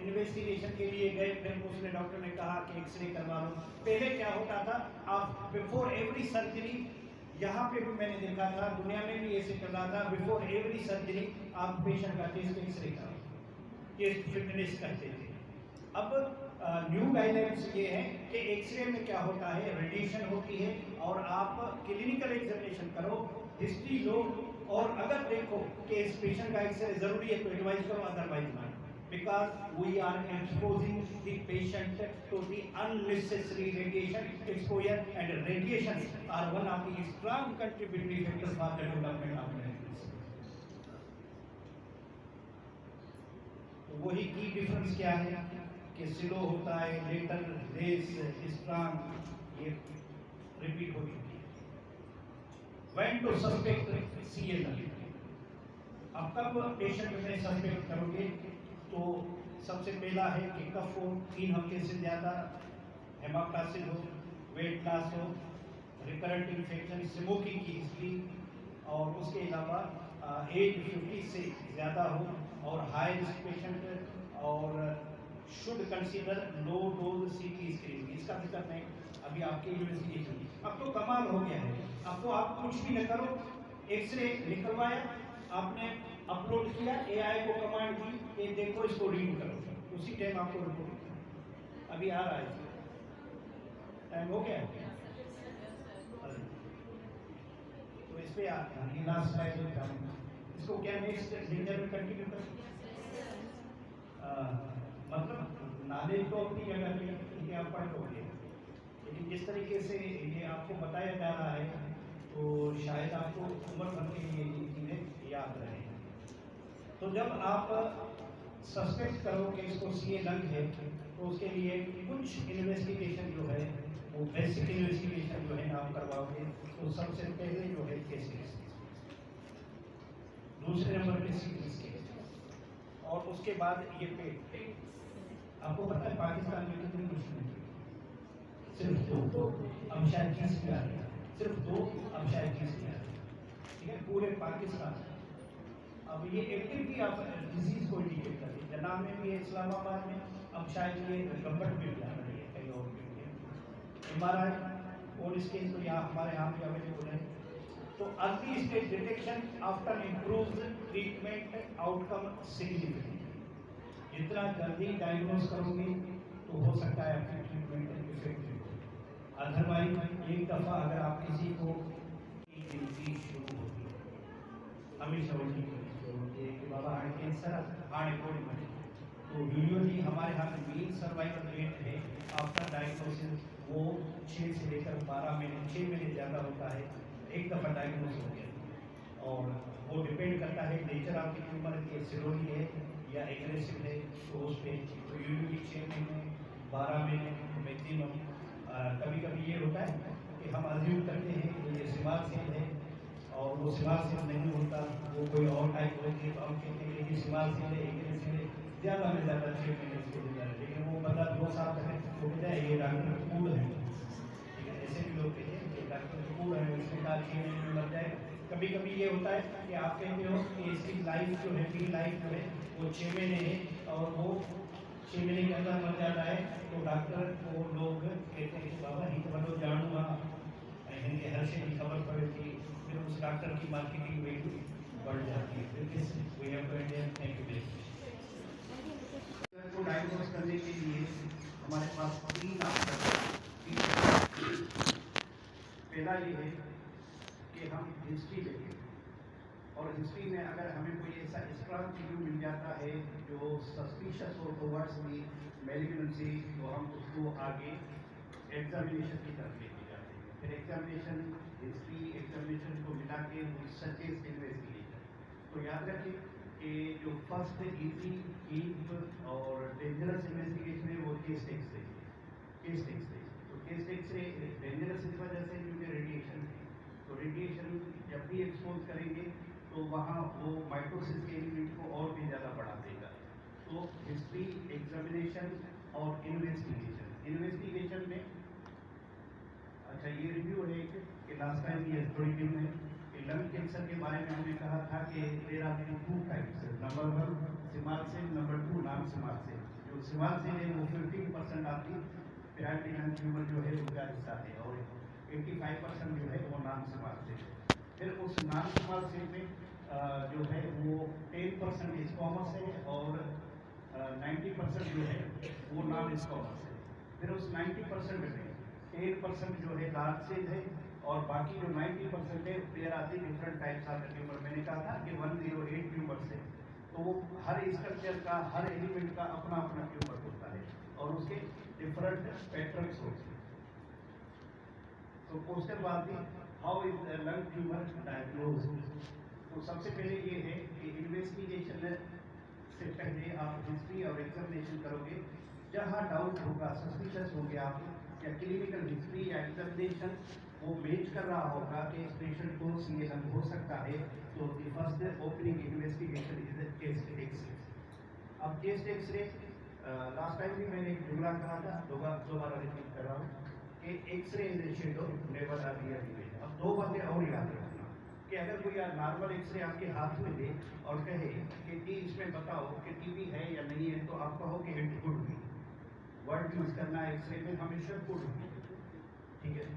इन्वेस्टिगेशन के लिए गए, फिर उसने डॉक्टर ने कहा कि एक्सरे करवा लो। पहले क्या होता था, आप बिफोर एवरी सर्जरी, यहाँ पे भी मैंने देखा था, दुनिया में भी ऐसे कर रहा था, बिफोर एवरी सर्जरी आप पेशेंट का चेस्ट एक्सरे कराओ, चेस्ट फिटनेस करते थे। अब न्यू गाइडलाइंस ये है कि एक्सरे में क्या होता है, रेडिएशन होती है और आप क्लिनिकल एग्जामिनेशन करो, हिस्ट्री लो और अगर देखो कि इस पेशेंट का एक्सरे जरूरी है तो एडवाइस करो, otherwise not, because we are exposing the patient to the unnecessary radiation exposure and radiation are one of the strong contributory factors for the development of malignancy. वही की डिफरेंस क्या है कि स्लो होता है, लेटर, लेस, स्ट्रॉन्ग, ये repeat हो चुकी है। व्हेन टू सस्पेक्ट CLL, अब कब पेशेंट में सस्पेक्ट करोगे, तो सबसे पहला है कि कफ हो 3 हफ्ते से ज़्यादा, हेमाप्टासिस हो, वेट लॉस हो, रिकरेंट इन्फेक्शन, स्मोकिंग की हिस्ट्री और उसके अलावा एज 50 से ज़्यादा हो और हाई रिस्क पेशेंट और should consider low dose CT screening. इसका जिक्र मैं अभी आपके इन्वेस्टिगेशन, अब तो कमाल हो गया है, अब तो आप कुछ भी न करो, एक्सरे निकलवाया आपने, अपलोड किया, AI को कमांड दी कि देखो इसको रीड करो, उसी टाइम आपको रिपोर्ट अभी आ रहा है, टाइम हो गया। तो इस पे लास्ट स्लाइड इसको क्या नेक्स्ट लेक्चर में कंटिन्यू कर, मतलब नॉलेज तो अपनी जगह पे ठीक है, आप पढ़ लोगे, लेकिन जिस तरीके से ये आपको बताया जा रहा है तो शायद आपको उम्र भर के लिए ये चीज़ें याद रहें। तो जब आप सस्पेक्ट करो कि इसको CLL है तो उसके लिए कुछ इन्वेस्टिगेशन जो है वो बेसिक इन्वेस्टिगेशन जो है आप करवाओगे। तो सबसे पहले जो है केसेस, दूसरे नंबर पे CT स्कैन और उसके बाद ये पेट। आपको पता है पाकिस्तान में कितनी मुश्किल है, सिर्फ 2, अब शायद 30 भी आ रही है, सिर्फ 2, अब शायद 30 भी आ रही है, ठीक है, पूरे पाकिस्तान। अब ये एक्टिविटी आप डिजीज को इंडिकेट करती है, जनाब में भी है, इस्लामाबाद में, अब शायद ये गंबट में भी आ रही है, कहीं और भी है। MRI और स्कैन तो यहाँ हमारे यहाँ भी अवेलेबल है। तो early stage detection after improve treatment outcome significant. जितना जल्दी डायग्नोज करोगे तो हो सकता है आपकी ट्रीटमेंट इफेक्टिव। अदरवाइज एक दफ़ा अगर आप किसी को शुरू होती है, हमेशा होती है कि बाबा हार्ट कैंसर कैंसर हार्ट में। तो यूजुअली हमारे यहाँ मेन सर्वाइवल रेट है आफ्टर डायग्नोसिस वो 6 से लेकर 12 महीने, 6 महीने ज़्यादा होता है एक दफ़ा डायग्नोस हो गया। और वो डिपेंड करता है नेचर आपकी ट्यूमर की सिरोनी है या एग्रेसिव है, तो उस पर तो यूजुअली 6 महीने 12 महीने मैक्सिमम। कभी कभी ये होता है कि हम अज्यूम करते हैं कि ये सिमार सेल है और वो सिमार सेल नहीं होता, वो कोई और टाइप होती है, तो हम कहते हैं कि सिमार सेल है, एग्रेसिव है, ज़्यादा में ज़्यादा 6 महीने इसको मिल जाए, लेकिन वो बंदा 2 साल तक छूट जाए, ये डॉक्टर कूल है। ठीक है, ऐसे भी लोग कहते हैं कि डॉक्टर कूल है, इसने कहा 6 महीने में मर जाए। कभी कभी ये होता है कि आप कहते हो कि इसकी लाइफ जो है, मेरी लाइफ जो है वो 6 महीने है और वो 6 महीने के अंदर मर जाता है, तो डॉक्टर को लोग कहते हैं कि बाबा ही तो जानूँगा इनके हर से की खबर पड़े थी, फिर उस डॉक्टर की मार्केटिंग वैल्यू बढ़ जाती है। फिर किस we have to Indian thank you को डायग्नोस करने के लिए हमारे पास 3 ऑप्शन हैं। पहला ये है कि हम हिस्ट्री लेंगे और हिस्ट्री में अगर हमें कोई ऐसा स्ट्रॉन्ग क्लू मिल जाता है जो सस्पिशियस हो टुवर्ड्स दी मैलिग्नेंसी, तो हम उसको आगे एग्जामिनेशन की तरफ लेके जाते हैं। फिर एग्जामिनेशन, हिस्ट्री, एग्जामिनेशन को मिला के सचेज इन्वेस्टिगेशन। तो याद रखिए कि जो फर्स्ट इजी डीप और डेंजरस इन्वेस्टिगेशन है वो केस एक्सरे। केस एक्सरे तो केस एक्सरे डेंजरस इस वजह से क्योंकि रेडिएशन है, तो रेडिएशन जब भी एक्सपोज करेंगे तो वहाँ वो माइक्रोसिस के एलिमेंट को और भी ज़्यादा बढ़ा देगा। तो हिस्ट्री, एग्जामिनेशन और इन्वेस्टिगेशन। इन्वेस्टिगेशन में अच्छा ये रिव्यू है कि लास्ट टाइम ये थोड़ी दिन में लंग कैंसर के बारे में हमने कहा था कि there are 2 types, number 1 small cell, number 2 non small cell. जो सिमार सेल है वो 15% आपकी पिरामिड लंग ट्यूमर जो है उनका हिस्सा है और 85% जो है वो नॉन सिमार सेल है। फिर उस नॉन सिमार सेल में जो है वो 10% स्क्वामस है और 90% जो है वो नॉन स्क्वामस है। फिर उस 90% में 10% जो है लार्ज सेल है और बाकी जो 90% है there are different types of tumour. मैंने कहा था कि 108 ट्यूमर्स है, तो वो हर स्ट्रक्चर का, हर एलिमेंट का अपना अपना ट्यूमर होता है और उसके डिफरेंट पैटर्न्स होते हैं। तो क्वेश्चन बात थी how is lung tumour diagnose. तो सबसे पहले ये है कि इन्वेस्टिगेशन से पहले आप हिस्ट्री और एग्जामिनेशन करोगे। जहाँ डाउट होगा, सस्पिशियस हो गया आप या क्लिनिकल हिस्ट्री या एग्जामिनेशन वो मैच कर रहा होगा कि इस पेशेंट को सीए लंग हो सकता है, तो the first opening investigation is chest X-ray. अब चेस्ट एक्सरे लास्ट टाइम भी मैंने एक जुमला कहा था, दोबारा रिपीट कर रहा हूँ कि X-ray is a shadow never a real image. अब 2 बातें और याद रखना कि अगर कोई नॉर्मल एक्सरे आपके हाथ में दे और कहे कि जी इसमें बताओ कि टीबी है या नहीं है, तो आप कहो कि it could B. Word use करना एक्सरे में हमेशा कुड बी, ठीक है।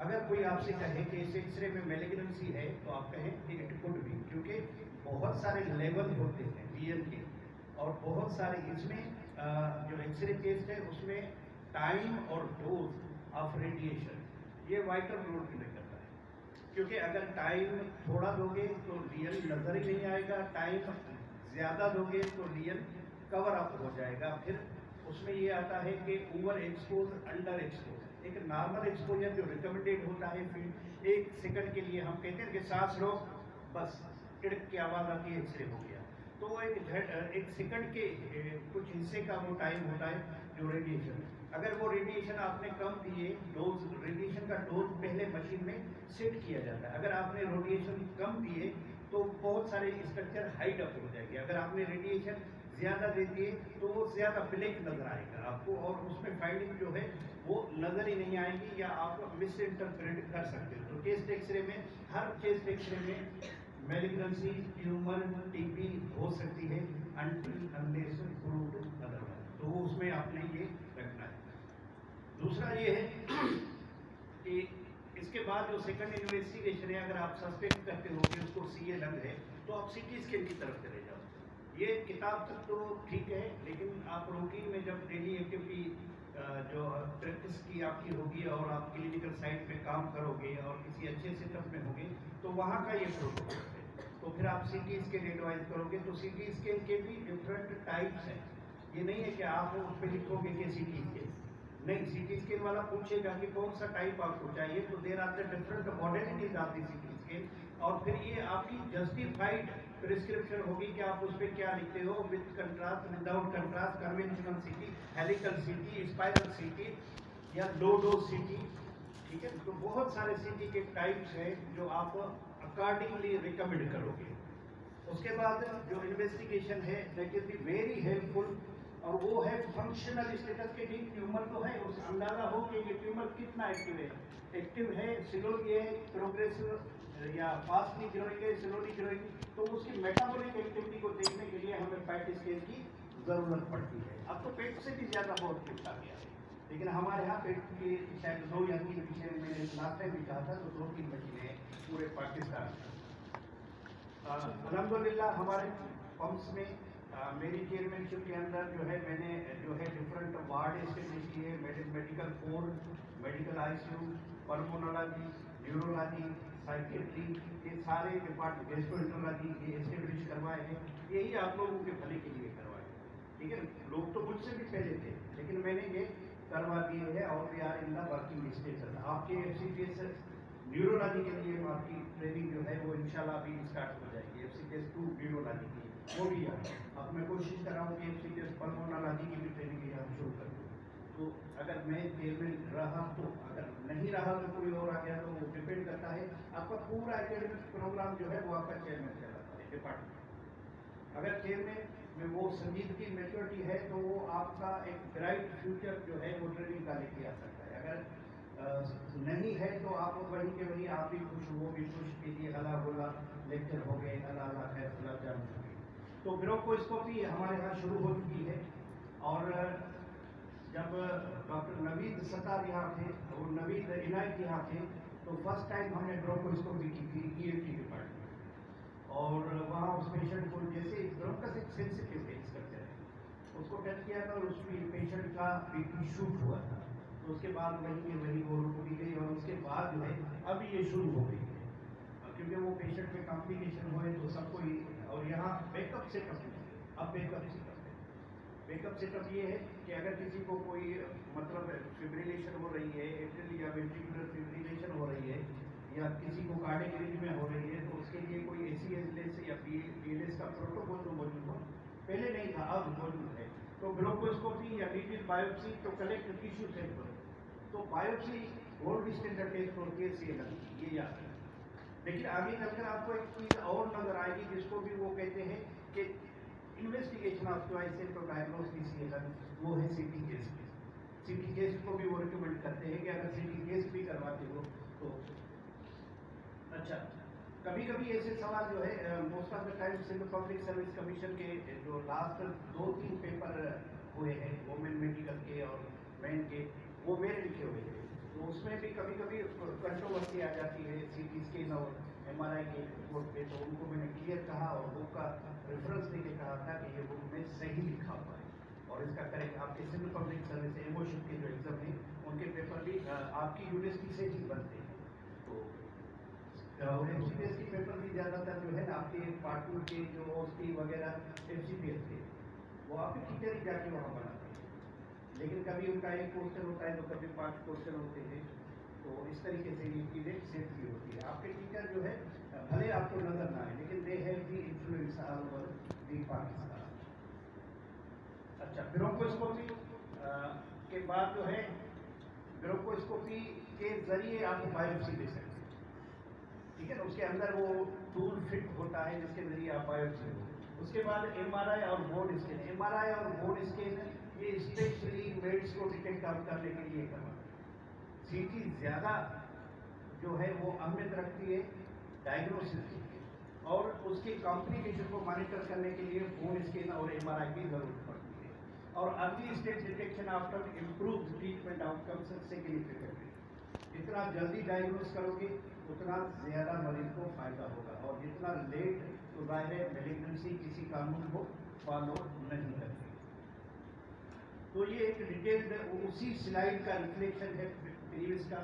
अगर कोई आपसे कहे कि इस एक्सरे में मैलिग्नेंसी है, तो आप कहें कि इट कुड बी, क्योंकि बहुत सारे लेवल होते हैं रियल के और बहुत सारे इसमें जो एक्सरे टेस्ट है उसमें टाइम और डोज ऑफ रेडिएशन ये वाइटल रोल प्ले करता है। क्योंकि अगर टाइम थोड़ा दोगे तो रियल नजर ही नहीं आएगा, टाइम ज़्यादा दोगे तो रियल कवर अप हो जाएगा। फिर उसमें ये आता है कि ओवर एक्सपोज, अंडर एक्सपोज। एक नॉर्मल एक्सपोजर जो रिकमेंडेड होता है, फिर 1 सेकंड के लिए हम कहते हैं कि सांस लो, बस टिड़क की आवाज़ आती है, एक्सरे हो गया। तो वो एक सेकंड के कुछ हिस्से का वो टाइम होता है जो रेडिएशन। अगर वो रेडिएशन आपने कम दिए, डोज रेडिएशन का डोज पहले मशीन में सेट किया जाता है। अगर आपने रेडिएशन कम दिए तो बहुत सारे स्ट्रक्चर हाइड अप हो जाएंगे। अगर आपने रेडिएशन ज़्यादा दे दिए तो वो ज़्यादा ब्लैक नजर आएगा आपको और उसमें फाइंडिंग जो है वो नजर ही नहीं आएगी या आप मिस इंटरप्रेट कर सकते हो। तो चेस्ट एक्सरे में, हर चेस्ट एक्सरे में मैलिग्नेंसी, ट्यूमर, टीबी हो सकती है अनटिल अनलेस प्रूव्ड अदरवाइज। तो उसमें आपने ये रखना है। दूसरा ये है कि इसके बाद जो सेकंड इन्वेस्टिगेशन है, अगर आप सस्पेक्ट करते हो कि उसको सीए लंग है, तो आप सीटी स्कैन की तरफ चले जाओ। ये किताब तक तो ठीक है, लेकिन आप रूटीन में जब डेली एक्टिविटी जो प्रैक्टिस की आपकी होगी और आप क्लिनिकल साइट पे काम करोगे और किसी अच्छे सेटअप में होगे, तो वहाँ का ये प्रोटोकॉल है। तो फिर आप सीटी स्कैन एडवाइज करोगे। तो सीटी स्कैन के भी डिफरेंट टाइप्स हैं। ये नहीं है कि आप उस पर लिखोगे कि सीटी स्कैन, नहीं, सीटी स्कैन वाला पूछेगा कि कौन सा टाइप आपको चाहिए, तो there are the different modalities of the CT scan, और फिर ये आपकी जस्टिफाइड प्रिस्क्रिप्शन होगी कि आप उस पर क्या लिखते हो, with contrast, without contrast, conventional सीटी, हेलिकल सीटी, स्पाइरल सीटी या लो डोज सीटी। ठीक है, तो बहुत सारे सीटी के टाइप्स हैं जो आप अकॉर्डिंगली रिकमेंड करोगे। उसके बाद जो इन्वेस्टिगेशन है दैट इज वेरी हेल्पफुल, और वो है फंक्शनल स्टेटस के ठीक ट्यूमर तो है, उस अंदाजा हो कि ये ट्यूमर कितना एक्टिव है, स्लोली है, प्रोग्रेसिव या फास्टली ग्रोइंग है, स्लोली ग्रोइंग, तो उसकी मेटाबॉलिक एक्टिविटी को देखने के लिए हमें पैट स्कैन की जरूरत पड़ती है। अब तो पेट से भी ज्यादा बहुत कुछ आ गया है, लेकिन हमारे यहाँ पेट के शायद 2 या 3 मशीनें, मैंने लास्ट टाइम भी कहा था, तो 2-3 मशीनें पूरे पाकिस्तान में। अल्हम्दुलिल्लाह हमारे पंप्स में मेरी चेयरमैनशिप के अंदर जो है मैंने जो है डिफरेंट वार्ड एस्टेब्लिश किए, medical corps, medical ICU, pulmonology, neurology, psychiatry, ये सारे डिपार्टमेंट, गैस्ट्रोएंटरोलॉजी, ये एस्टेब्लिश करवाए हैं। यही आप लोगों के भले के लिए करवाए, ठीक है। लोग तो मुझसे भी पहले थे, लेकिन मैंने ये करवा दिए हैं, और we are in the working stage. आपके FCPS न्यूरोलॉजी के लिए आपकी ट्रेनिंग जो है वो इंशाल्लाह अभी स्टार्ट हो जाएगी। FCPS 2 न्यूरोलॉजी की वो भी है। अब मैं कोशिश कर रहा हूँ कि FCPS पल्मोनोलॉजी की भी ट्रेनिंग यहाँ शुरू कर दूँ। तो अगर मैं चेयरमैन रहा तो, अगर नहीं रहा तो कोई और आ गया, तो वो डिपेंड करता है। आपका पूरा एकेडमिक प्रोग्राम जो है वो आपका चेयरमैन चलाता है डिपार्टमेंट। अगर चेयरमैन में वो संजीदगी मैच्योरिटी है तो वो आपका एक ब्राइट फ्यूचर जो है वो ट्रेनिंग का लेके आ सकता है। अगर नहीं है तो आप वहीं के वहीं आप भी खुश, वो भी खुश, कीजिए, हला बोला लेक्चर हो गए, अल्लाह अल्लाह खैर सलाह जान चुकी। तो ब्रोंकोस्कोपी हमारे यहाँ शुरू हो चुकी है, और जब डॉक्टर नवीद सत्तार यहाँ थे, वो नवीद इनायत यहाँ थे, तो फर्स्ट टाइम हमने ब्रोंकोस्कोपी की थी ENT डिपार्टमेंट, और वहाँ उस पेशेंट को जैसे ब्रोंकस एक सेंसिटिव है स्ट्रक्चर है, उसको टच किया था और उसमें पेशेंट का BP शूट हुआ था। तो उसके बाद वही वो रुक भी गई, और उसके बाद जो है अब ये शुरू हो गई है, क्योंकि वो पेशेंट में कॉम्प्लिकेशन हुए तो सबको ही। और यहाँ बैकअप सेटअप है, अब बैकअप सेटअप है। बैकअप सेटअप ये है कि अगर किसी को कोई मतलब फिब्रिलेशन हो रही है, एट्रियल या वेंट्रिकुलर फिब्रिलेशन हो रही है, या किसी को कार्डियक अरेंजमेंट हो रही है, तो उसके लिए कोई ACLS या BLS का प्रोटोकॉल तो मौजूद हो, पहले नहीं था, अब मौजूद है। तो ब्रोंकोस्कोपी या लीनियल बायोप्सी तो कलेक्ट टिश्यू सैंपल, तो बायोप्सी गोल्ड स्टैंडर्ड टेस्ट होती है CLL, ये याद है। लेकिन आगे चलकर आपको एक चीज और नजर आएगी जिसको भी वो कहते हैं कि investigation of choice to diagnose the CLL, वो है CT टेस्ट। CT टेस्ट को भी वो रिकमेंड करते हैं कि अगर CT टेस्ट भी करवाते हो तो अच्छा। कभी कभी ऐसे सवाल जो है most of the time civil public service commission के जो लास्ट 2-3 पेपर हुए हैं वोमेन मेडिकल के और मैन के, वो मेरे लिखे हुए थे, तो उसमें भी कभी कभी कंट्रोवर्सी आ जाती है CT स्कैन और MRI के रिपोर्ट पे। तो उनको मैंने क्लियर कहा और बुक का रेफरेंस देके कहा था कि ये बुक में सही लिखा हुआ है, और इसका करेक्ट आपके सिविल पब्लिक सर्विस एमओशिप के जो एग्जाम है उनके पेपर भी आपकी यूनिवर्सिटी से ही बनते हैं। तो FCPS के पेपर भी ज़्यादातर जो है ना आपके पार्टनर के जो OST वगैरह FCPS के, वो आपके टीचर ही जाके वहाँ बनाते हैं, लेकिन कभी उनका एक क्वेश्चन होता है तो कभी 5 क्वेश्चन होते हैं। तो इस तरीके से ये चीज़ें सेफ भी होती है। आपके टीचर जो है भले आपको नजर ना आए, लेकिन they have the influence all over the Pakistan. अच्छा, ब्रोंकोस्कोपी के बाद जो है ब्रोंकोस्कोपी के जरिए आप बायोप्सी दे सकते हैं, ठीक है ना। उसके अंदर वो टूल फिट होता है जिसके जरिए आप बायोप्सी हो। उसके बाद MRI और बोर्ड स्कैन। MRI और बोर्ड स्कैन ये स्पेशली मेड्स को डिटेक्ट आउट करने के लिए करवाते हैं। CT ज़्यादा जो है वो अहमियत रखती है डायग्नोसिस के लिए, और उसके कॉम्प्लिकेशन को मॉनिटर करने के लिए बोर्ड स्कैन और MRI की जरूरत पड़ती है। और early stage detection after improve treatment outcomes significantly. जितना जल्दी डायग्नोस करोगे उतना ज़्यादा मरीज को फायदा होगा, और जितना लेट तो जाहिर है मेलिग्नेंसी किसी कानून को फॉलो नहीं करती। तो ये एक डिटेल्ड उसी स्लाइड का रिफ्लेक्शन है प्रीवियस का,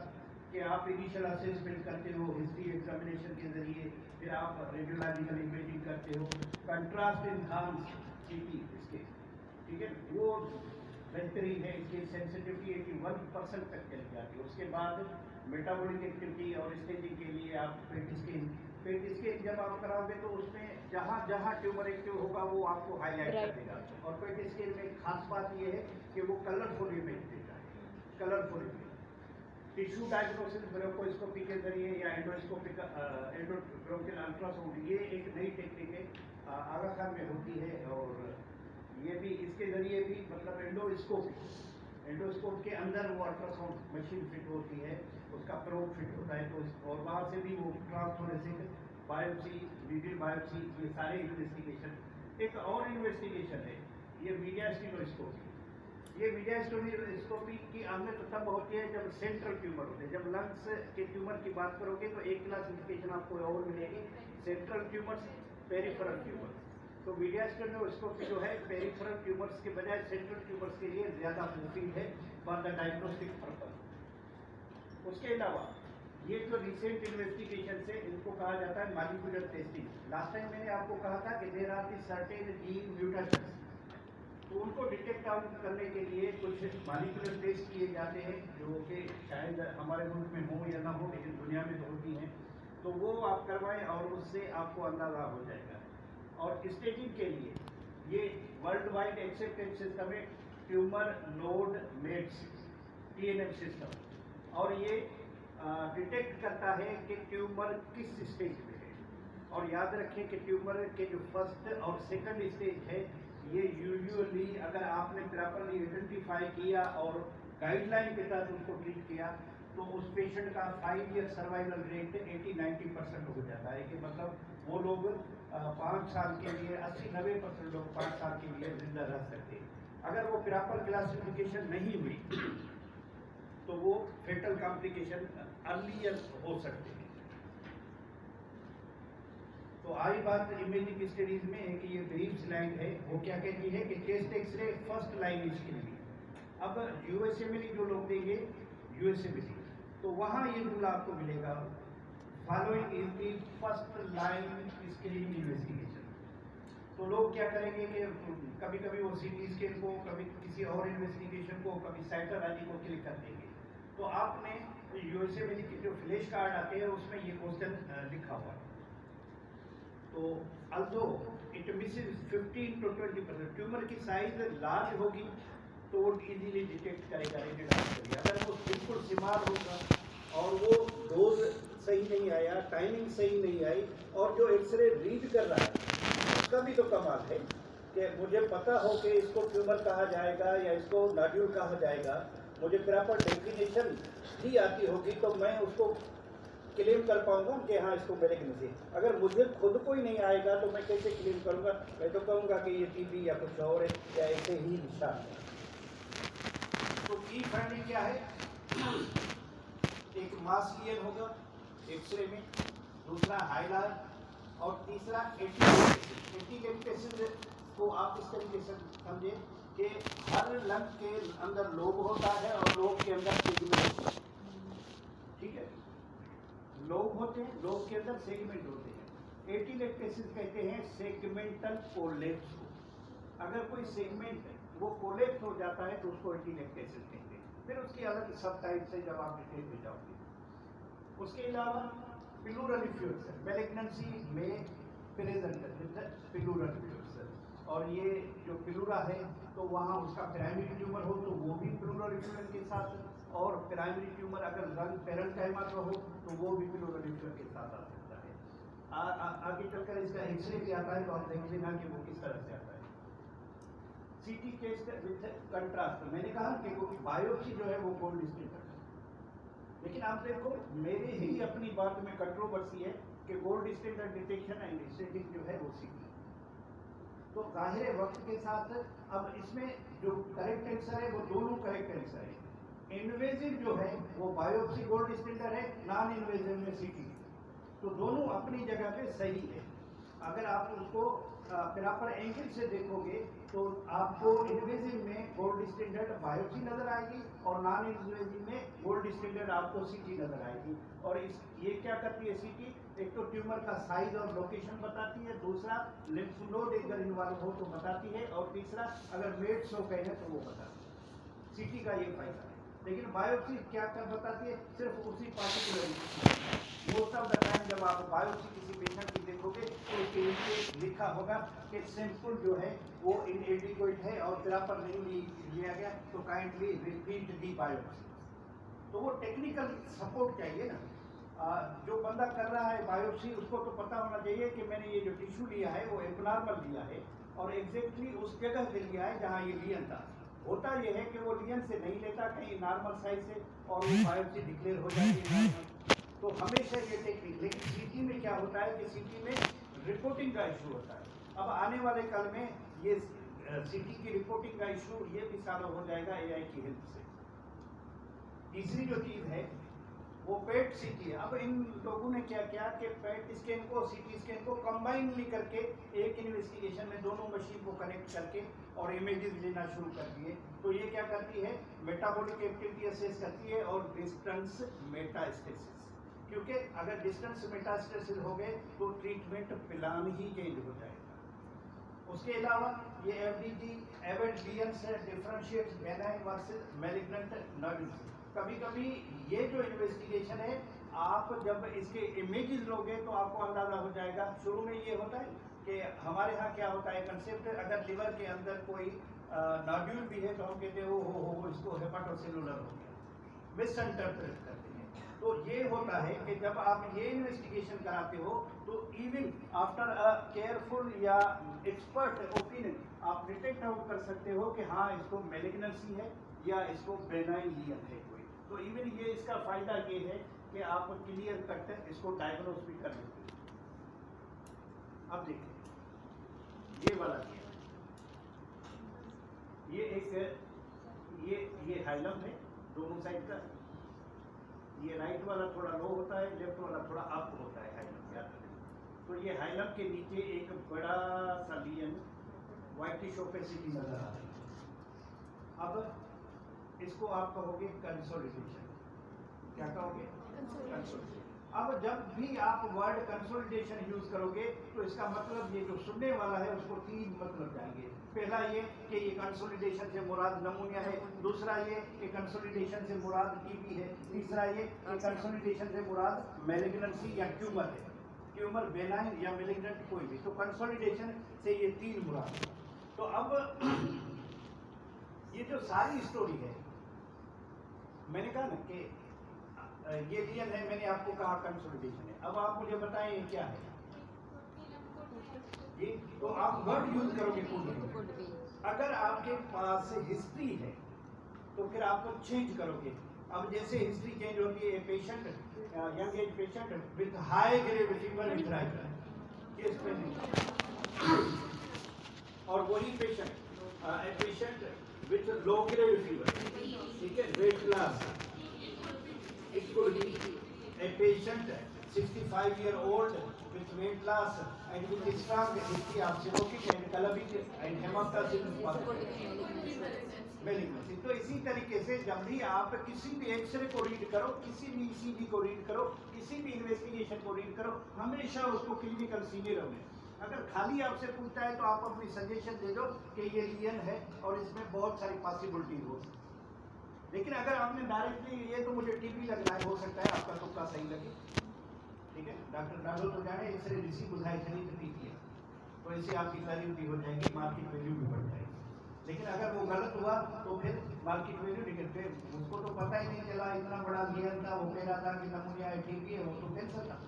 कि आप इनिशियल असेसमेंट करते हो, हिस्ट्री एग्जामिनेशन इल्यूमिनेशन के जरिए, फिर आप रेडियोलॉजिकल इमेजिंग करते हो, कंट्रास्ट इनहांस सीटी इसके, ठीक है, वो बेहतरीन है, इसकी सेंसिटिविटी 81% तक चली जाती है। उसके बाद मेटाबॉलिक एक्टिविटी और स्टेजिंग के लिए आप पेट स्कैन जब आप कराओगे तो उसमें जहाँ जहाँ ट्यूमर एक्टिव होगा वो आपको हाईलाइट कर देगा। और पेट स्कैन में खास बात ये है कि वो कलरफुल इमेज देता है, colourful image. Tissue diagnosis bronchoscopy के जरिए या एंडोस्कोपिक एंडोब्रोंकियल अल्ट्रासाउंड, ये एक नई टेक्निक है, आगा खान में होती है। और ये भी इसके जरिए भी मतलब एंडोस्कोप के अंदर वो अल्ट्रासाउंड मशीन फिट होती है, उसका प्रोब फिट होता है, तो और वहाँ से भी वो ट्रांसफोरेंसिक बायोप्सी, वीडियो बायोप्सी, ये सारे इन्वेस्टिगेशन। एक और इन्वेस्टिगेशन है ये मीडियास्टिनोस्कोपी। ये मीडियास्टिनोस्कोपी की अहमियत तब होती है जब सेंट्रल ट्यूमर होते हैं। जब लंग्स के ट्यूमर की बात करोगे तो एक क्लासिफिकेशन आपको और मिलेगी, सेंट्रल ट्यूमर्स, पेरिफेरल ट्यूमर। तो मीडियास्टिनोस्कोपी जो है पेरिफेरल ट्यूमर्स के बजाय सेंट्रल ट्यूमर्स के लिए ज़्यादा मुफीद है फॉर द डायग्नोस्टिक पर्पज। उसके अलावा ये जो रिसेंट इन्वेस्टिगेशन से इनको कहा जाता है मॉलिक्यूलर टेस्टिंग। लास्ट टाइम मैंने आपको कहा था कि there are the certain gene mutations, तो उनको डिटेक्ट आउट करने के लिए कुछ मॉलिक्यूलर टेस्ट किए जाते हैं जो कि शायद हमारे मुल्क में हो या ना हो, लेकिन दुनिया में तो होती हैं। तो वो आप करवाएं और उससे आपको अंदाज़ा हो जाएगा। और स्टेजिंग के लिए ये वर्ल्ड वाइड एक्सेप्टेड सिस्टम है, tumour load mets TNM system, और ये डिटेक्ट करता है कि ट्यूमर किस स्टेज में है। और याद रखें कि ट्यूमर के जो फर्स्ट और सेकंड स्टेज है ये यूजुअली अगर आपने प्रॉपरली आइडेंटिफाई किया और गाइडलाइन के तहत उनको ट्रीट किया तो उस पेशेंट का 5 ईयर सर्वाइवल रेट 80-90% हो जाता है, कि मतलब वो लोग 5 साल के लिए 80-90% लोग 5 साल के लिए जिंदा रह सकते हैं। अगर वो प्रॉपर क्लासिफिकेशन नहीं हुई तो वो फेटल कॉम्प्लिकेशन अर्लियर हो सकते हैं। तो आई बात इमेजिंग स्टडीज में है कि ये ब्रीफ स्लाइड है, वो क्या कहती है कि चेस्ट एक्सरे फर्स्ट लाइन इसके लिए। अब यूएसए में जो लोग देंगे यूएसए में, तो वहाँ ये रूल आपको मिलेगा, following is the first line screening investigation. तो लोग क्या करेंगे कि कभी कभी वो CT स्कैन को, कभी किसी और इन्वेस्टिगेशन को, कभी साइटोलॉजी को क्लिक कर देंगे। तो आपने यूएसए में जो फ्लैश कार्ड आते हैं उसमें ये क्वेश्चन लिखा हुआ है। तो although it Mrs 15 to 20%, tumour की साइज लार्ज होगी तो वो इजीली डिटेक्ट करेगा रेडियोलॉजिकली। अगर वो बिल्कुल सिमार होगा और वो डोज सही नहीं आया, टाइमिंग सही नहीं आई, और जो एक्सरे रीड कर रहा है उसका भी तो कमाल है कि मुझे पता हो कि इसको ट्यूमर कहा जाएगा या इसको नोड्यूल कहा जाएगा, मुझे प्रॉपर डेफिनेशन ही आती होगी तो मैं उसको क्लेम कर पाऊंगा कि हाँ इसको मैलिग्नेंसी। अगर मुझे खुद को ही नहीं आएगा तो मैं कैसे क्लेम करूंगा? मैं तो कहूंगा कि ये TB या कुछ और है या ऐसे ही निशान है। तो की फाइंडिंग क्या है? एक मास लियर होगा एक्सरे में, दूसरा हाइलार, और तीसरा एटीलेक्टेसिस को आप इस तरीके से समझे कि हर लंग के अंदर लोब होता है और लोब के अंदर सेगमेंट, ठीक है, लोब होते हैं, लोब के अंदर सेगमेंट होते हैं। एटीलेक्टेसिस कहते हैं सेगमेंटल कोलैप्स को। अगर कोई सेगमेंट वो कोलैप्स हो जाता है तो उसको एटीलेक्टेसिस कहते हैं। फिर उसकी अलग सब टाइप से जब आप डिटेल में जाओगे। उसके अलावा पिलुरल इफ्यूजन, मैलिग्नेंसी में प्रेजेंट विद पिलुरल इफ्यूजन, और ये जो पिलुरा है तो वहाँ उसका प्राइमरी ट्यूमर हो तो वो भी पिलुरल इफ्यूजन के साथ, और प्राइमरी ट्यूमर अगर लंग पेरेंकाइमा का हो तो वो भी पिलुरल इफ्यूजन के साथ आ सकता है। आगे चलकर इसका एक्सरे भी आता है तो आप देख लेना कि वो किस तरह से आता है। CT टेस्ट विद कंट्रास्ट, मैंने कहा कि बायोप्सी जो है वो गोल्ड स्टैंडर्ड है, लेकिन आप देखो मेरे ही अपनी बात में कंट्रोवर्सी है कि गोल्ड स्टैंडर्ड डिटेक्शन एंड स्टेटिंग जो है वो CT। तो जाहिर है वक्त के साथ अब इसमें जो करेक्ट आंसर है वो दोनों करेक्ट आंसर है। इन्वेजिव जो है वो बायोप्सी गोल्ड स्टैंडर्ड है, नॉन इन्वेजिव में CT, तो दोनों अपनी जगह पे सही है। अगर आप उसको प्रॉपर एंगल से देखोगे तो आपको इन्वेजिव में गोल्ड स्टैंडर्ड बायोप्सी नजर आएगी और नॉन इन्वेजिव में गोल्ड स्टैंडर्ड आपको सीटी नजर आएगी। और ये क्या करती है सीटी, एक तो ट्यूमर का साइज और लोकेशन बताती है, दूसरा लिम्फ नोड अगर इन्वॉल्व हो तो बताती है, और तीसरा अगर मेड्स हो गए हैं तो वो बताती है। सीटी का ये फायदा है। लेकिन बायोप्सी क्या कर बताती है, सिर्फ उसी particular most of the time जब आप बायोप्सी किसी पेशेंट की देखोगे तो उसके नीचे लिखा होगा कि सैंपल जो है वो इनएडिक्वेट है और प्रॉपर नहीं लिया गया, तो काइंडली रिपीट दी बायोप्सी। तो वो टेक्निकल सपोर्ट चाहिए ना। जो बंदा कर रहा है बायोप्सी उसको तो पता होना चाहिए कि मैंने ये जो टिश्यू लिया है वो एबनॉर्मल लिया है और एग्जैक्टली उस जगह से लिया है जहाँ ये लियन था। होता ये है कि वो लियन से नहीं लेता, कहीं नॉर्मल साइज से, और वो बायोप्सी डिक्लेयर हो जाती है। तो हमेशा ये टेक्निक। लेकिन सीटी में क्या होता है कि सीटी में रिपोर्टिंग का इशू होता है। अब आने वाले कल में ये सीटी की रिपोर्टिंग का इशू ये भी सॉल्व हो जाएगा एआई की हेल्प से। तीसरी जो चीज है वो पेट सीटी। अब इन लोगों ने क्या किया कि पेट स्कैन को सीटी स्कैन को कंबाइनली करके एक इन्वेस्टिगेशन में दोनों मशीन को कनेक्ट करके और इमेजेस लेना शुरू कर दिए। तो ये क्या करती है, मेटाबॉलिक एक्टिविटी असेस करती है और डिस्टेंस मेटास्टेसिस। क्योंकि अगर डिस्टेंस मेटास्टेसिस हो गए तो ट्रीटमेंट प्लान ही चेंज हो जाएगा। उसके अलावा ये FDG avid lesions differentiates benign versus malignant nodules. कभी कभी ये जो इन्वेस्टिगेशन है आप जब इसके इमेजेस लोगे तो आपको अंदाजा हो जाएगा। शुरू में ये होता है कि हमारे यहाँ क्या होता है कंसेप्ट, अगर लिवर के अंदर कोई नोड्यूल भी है तो हम कहते हैं हो इसको हेपाटोसेलुलर हो गया, मिसइंटरप्रेट करते हैं। तो ये होता है कि जब आप ये इन्वेस्टिगेशन कराते हो तो इवन आफ्टर अ केयरफुल या एक्सपर्ट ओपिनियन आप डिटेक्ट आउट कर सकते हो कि हाँ इसको मैलिग्नेंसी है या इसको बेनाइन लियन है कोई। तो इवन ये इसका फायदा ये है कि आप क्लियर कट इसको डायग्नोस भी कर लेते हैं। अब देखिए ये वाला ये एक ये हाइलम है दोनों साइड का। ये राइट वाला थोड़ा लो होता है, लेफ्ट वाला थोड़ा अप होता है हाइलम, याद रखें। तो ये हाइलम के नीचे एक बड़ा सा लियन व्हाइटिश ओपेसिटी नजर आ रही है। अब इसको आप कहोगे कंसोलिडेशन। क्या कहोगे? कंसोलिडेशन। अब जब भी आप वर्ड कंसोलिडेशन यूज करोगे तो इसका मतलब ये जो सुनने वाला है उसको तीन मतलब जाएंगे। पहला ये कि ये कंसोलिडेशन से मुराद नमूनिया है, दूसरा ये कि कंसोलिडेशन से मुराद टीबी है, तीसरा ये कि कंसोलिडेशन से मुराद मैलिग्नेंसी या ट्यूमर है, ट्यूमर बेनाइन या मैलिग्नेंट कोई भी। तो कंसोलिडेशन से ये तीन मुराद। तो अब ये जो सारी स्टोरी है, मैंने कहा ना कि ये लियन है, मैंने आपको कहा कंसोलिडेशन है। अब आप मुझे बताएं ये क्या है? ये तो आप वर्ड यूज करोगे कुड बी। अगर आपके पास हिस्ट्री है तो फिर आप चेंज करोगे। अब जैसे हिस्ट्री चेंज होती है, patient young age patient with high grade fever with case present, और वही patient with low grade fever, ठीक है, weight loss. It could be a patient 65 year old with weight loss and with strong history of cirrhotic and chalabic and hemoptysis malignancy। तो इसी तरीके से जब भी आप किसी भी एक्सरे को रीड करो, किसी भी ईसीजी को रीड करो, किसी भी इन्वेस्टिगेशन को रीड करो, हमेशा उसको क्लिनिकल सीनियर में अगर खाली आपसे पूछता है तो आप अपनी सजेशन दे दो कि ये लियन है और इसमें बहुत सारी पॉसिबिलिटी हो। लेकिन अगर आपने डायरेक्टली ये तो मुझे टीबी लग रहा है, हो सकता है आपका तुक्का सही लगे, ठीक है। डॉक्टर डालो तो जाने इससे ऋषि बुझाई चली तो टीबी है, तो इससे आपकी वैल्यू भी हो जाएगी, मार्केट वैल्यू भी बढ़ जाएगी। लेकिन अगर वो गलत हुआ तो फिर मार्केट वैल्यू निकलते, उसको तो पता ही नहीं चला, इतना बड़ा लियन था, वो कह रहा था कि नमूनिया है, टीबी है, वो तो कैंसर था,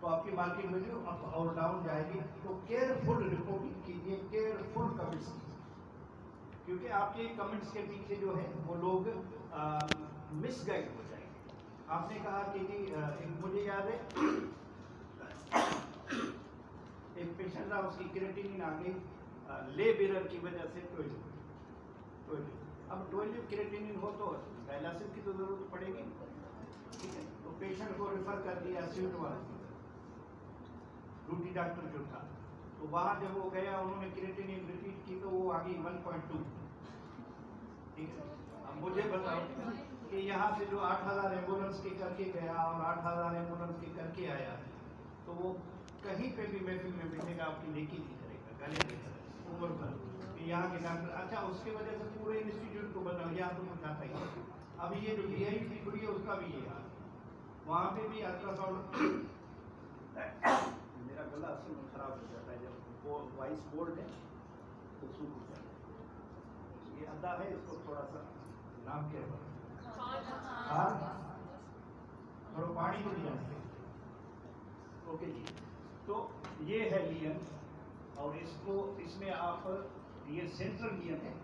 तो आपकी मार्केट वैल्यू अप और डाउन जाएगी। तो केयरफुल रिपोर्टिंग कीजिए, केयरफुल कमेंट्स कीजिए, क्योंकि आपके कमेंट्स के पीछे जो है वो लोग मिसगाइड हो जाएंगे। आपने कहा कि एक मुझे याद है एक पेशेंट था, उसकी क्रिएटिनिन आ गई ले बेरर की वजह से 12। अब 12 क्रिएटिनिन हो तो डायलिसिस की तो जरूरत पड़ेगी, ठीक है। तो पेशेंट को रेफर कर दिया स्वीट वाला। ड्यूटी डॉक्टर जो था, तो वहाँ जब वो गया उन्होंने क्रिएटिनिन रिपीट की तो वो आ गई 1.2। ठीक है, अब मुझे बताओ कि यहाँ से जो 8,000 एम्बुलेंस के करके गया और 8,000 एम्बुलेंस के करके आया, तो वो कहीं पे भी महफिल में मिलेगा आपकी नेकी नहीं करेगा, गले नहीं करेगा उम्र भर कि यहाँ के डॉक्टर। अच्छा, उसकी वजह से पूरे इंस्टीट्यूट को बताओ, यहाँ तो कुछ आता ही है। अब ये जो DIP खुली है उसका भी ये हाल, वहाँ पे भी अल्ट्रासाउंड मेरा गला असल में खराब हो जाता है जब वो वॉइस बोल्ड है तो सूख हो जाता है। ये अदा है, इसको थोड़ा सा नाम क्या है, हाँ थोड़ा पानी भी दिया। ओके जी, तो ये है लियन, और इसको इसमें आप ये सेंट्रल लियन है,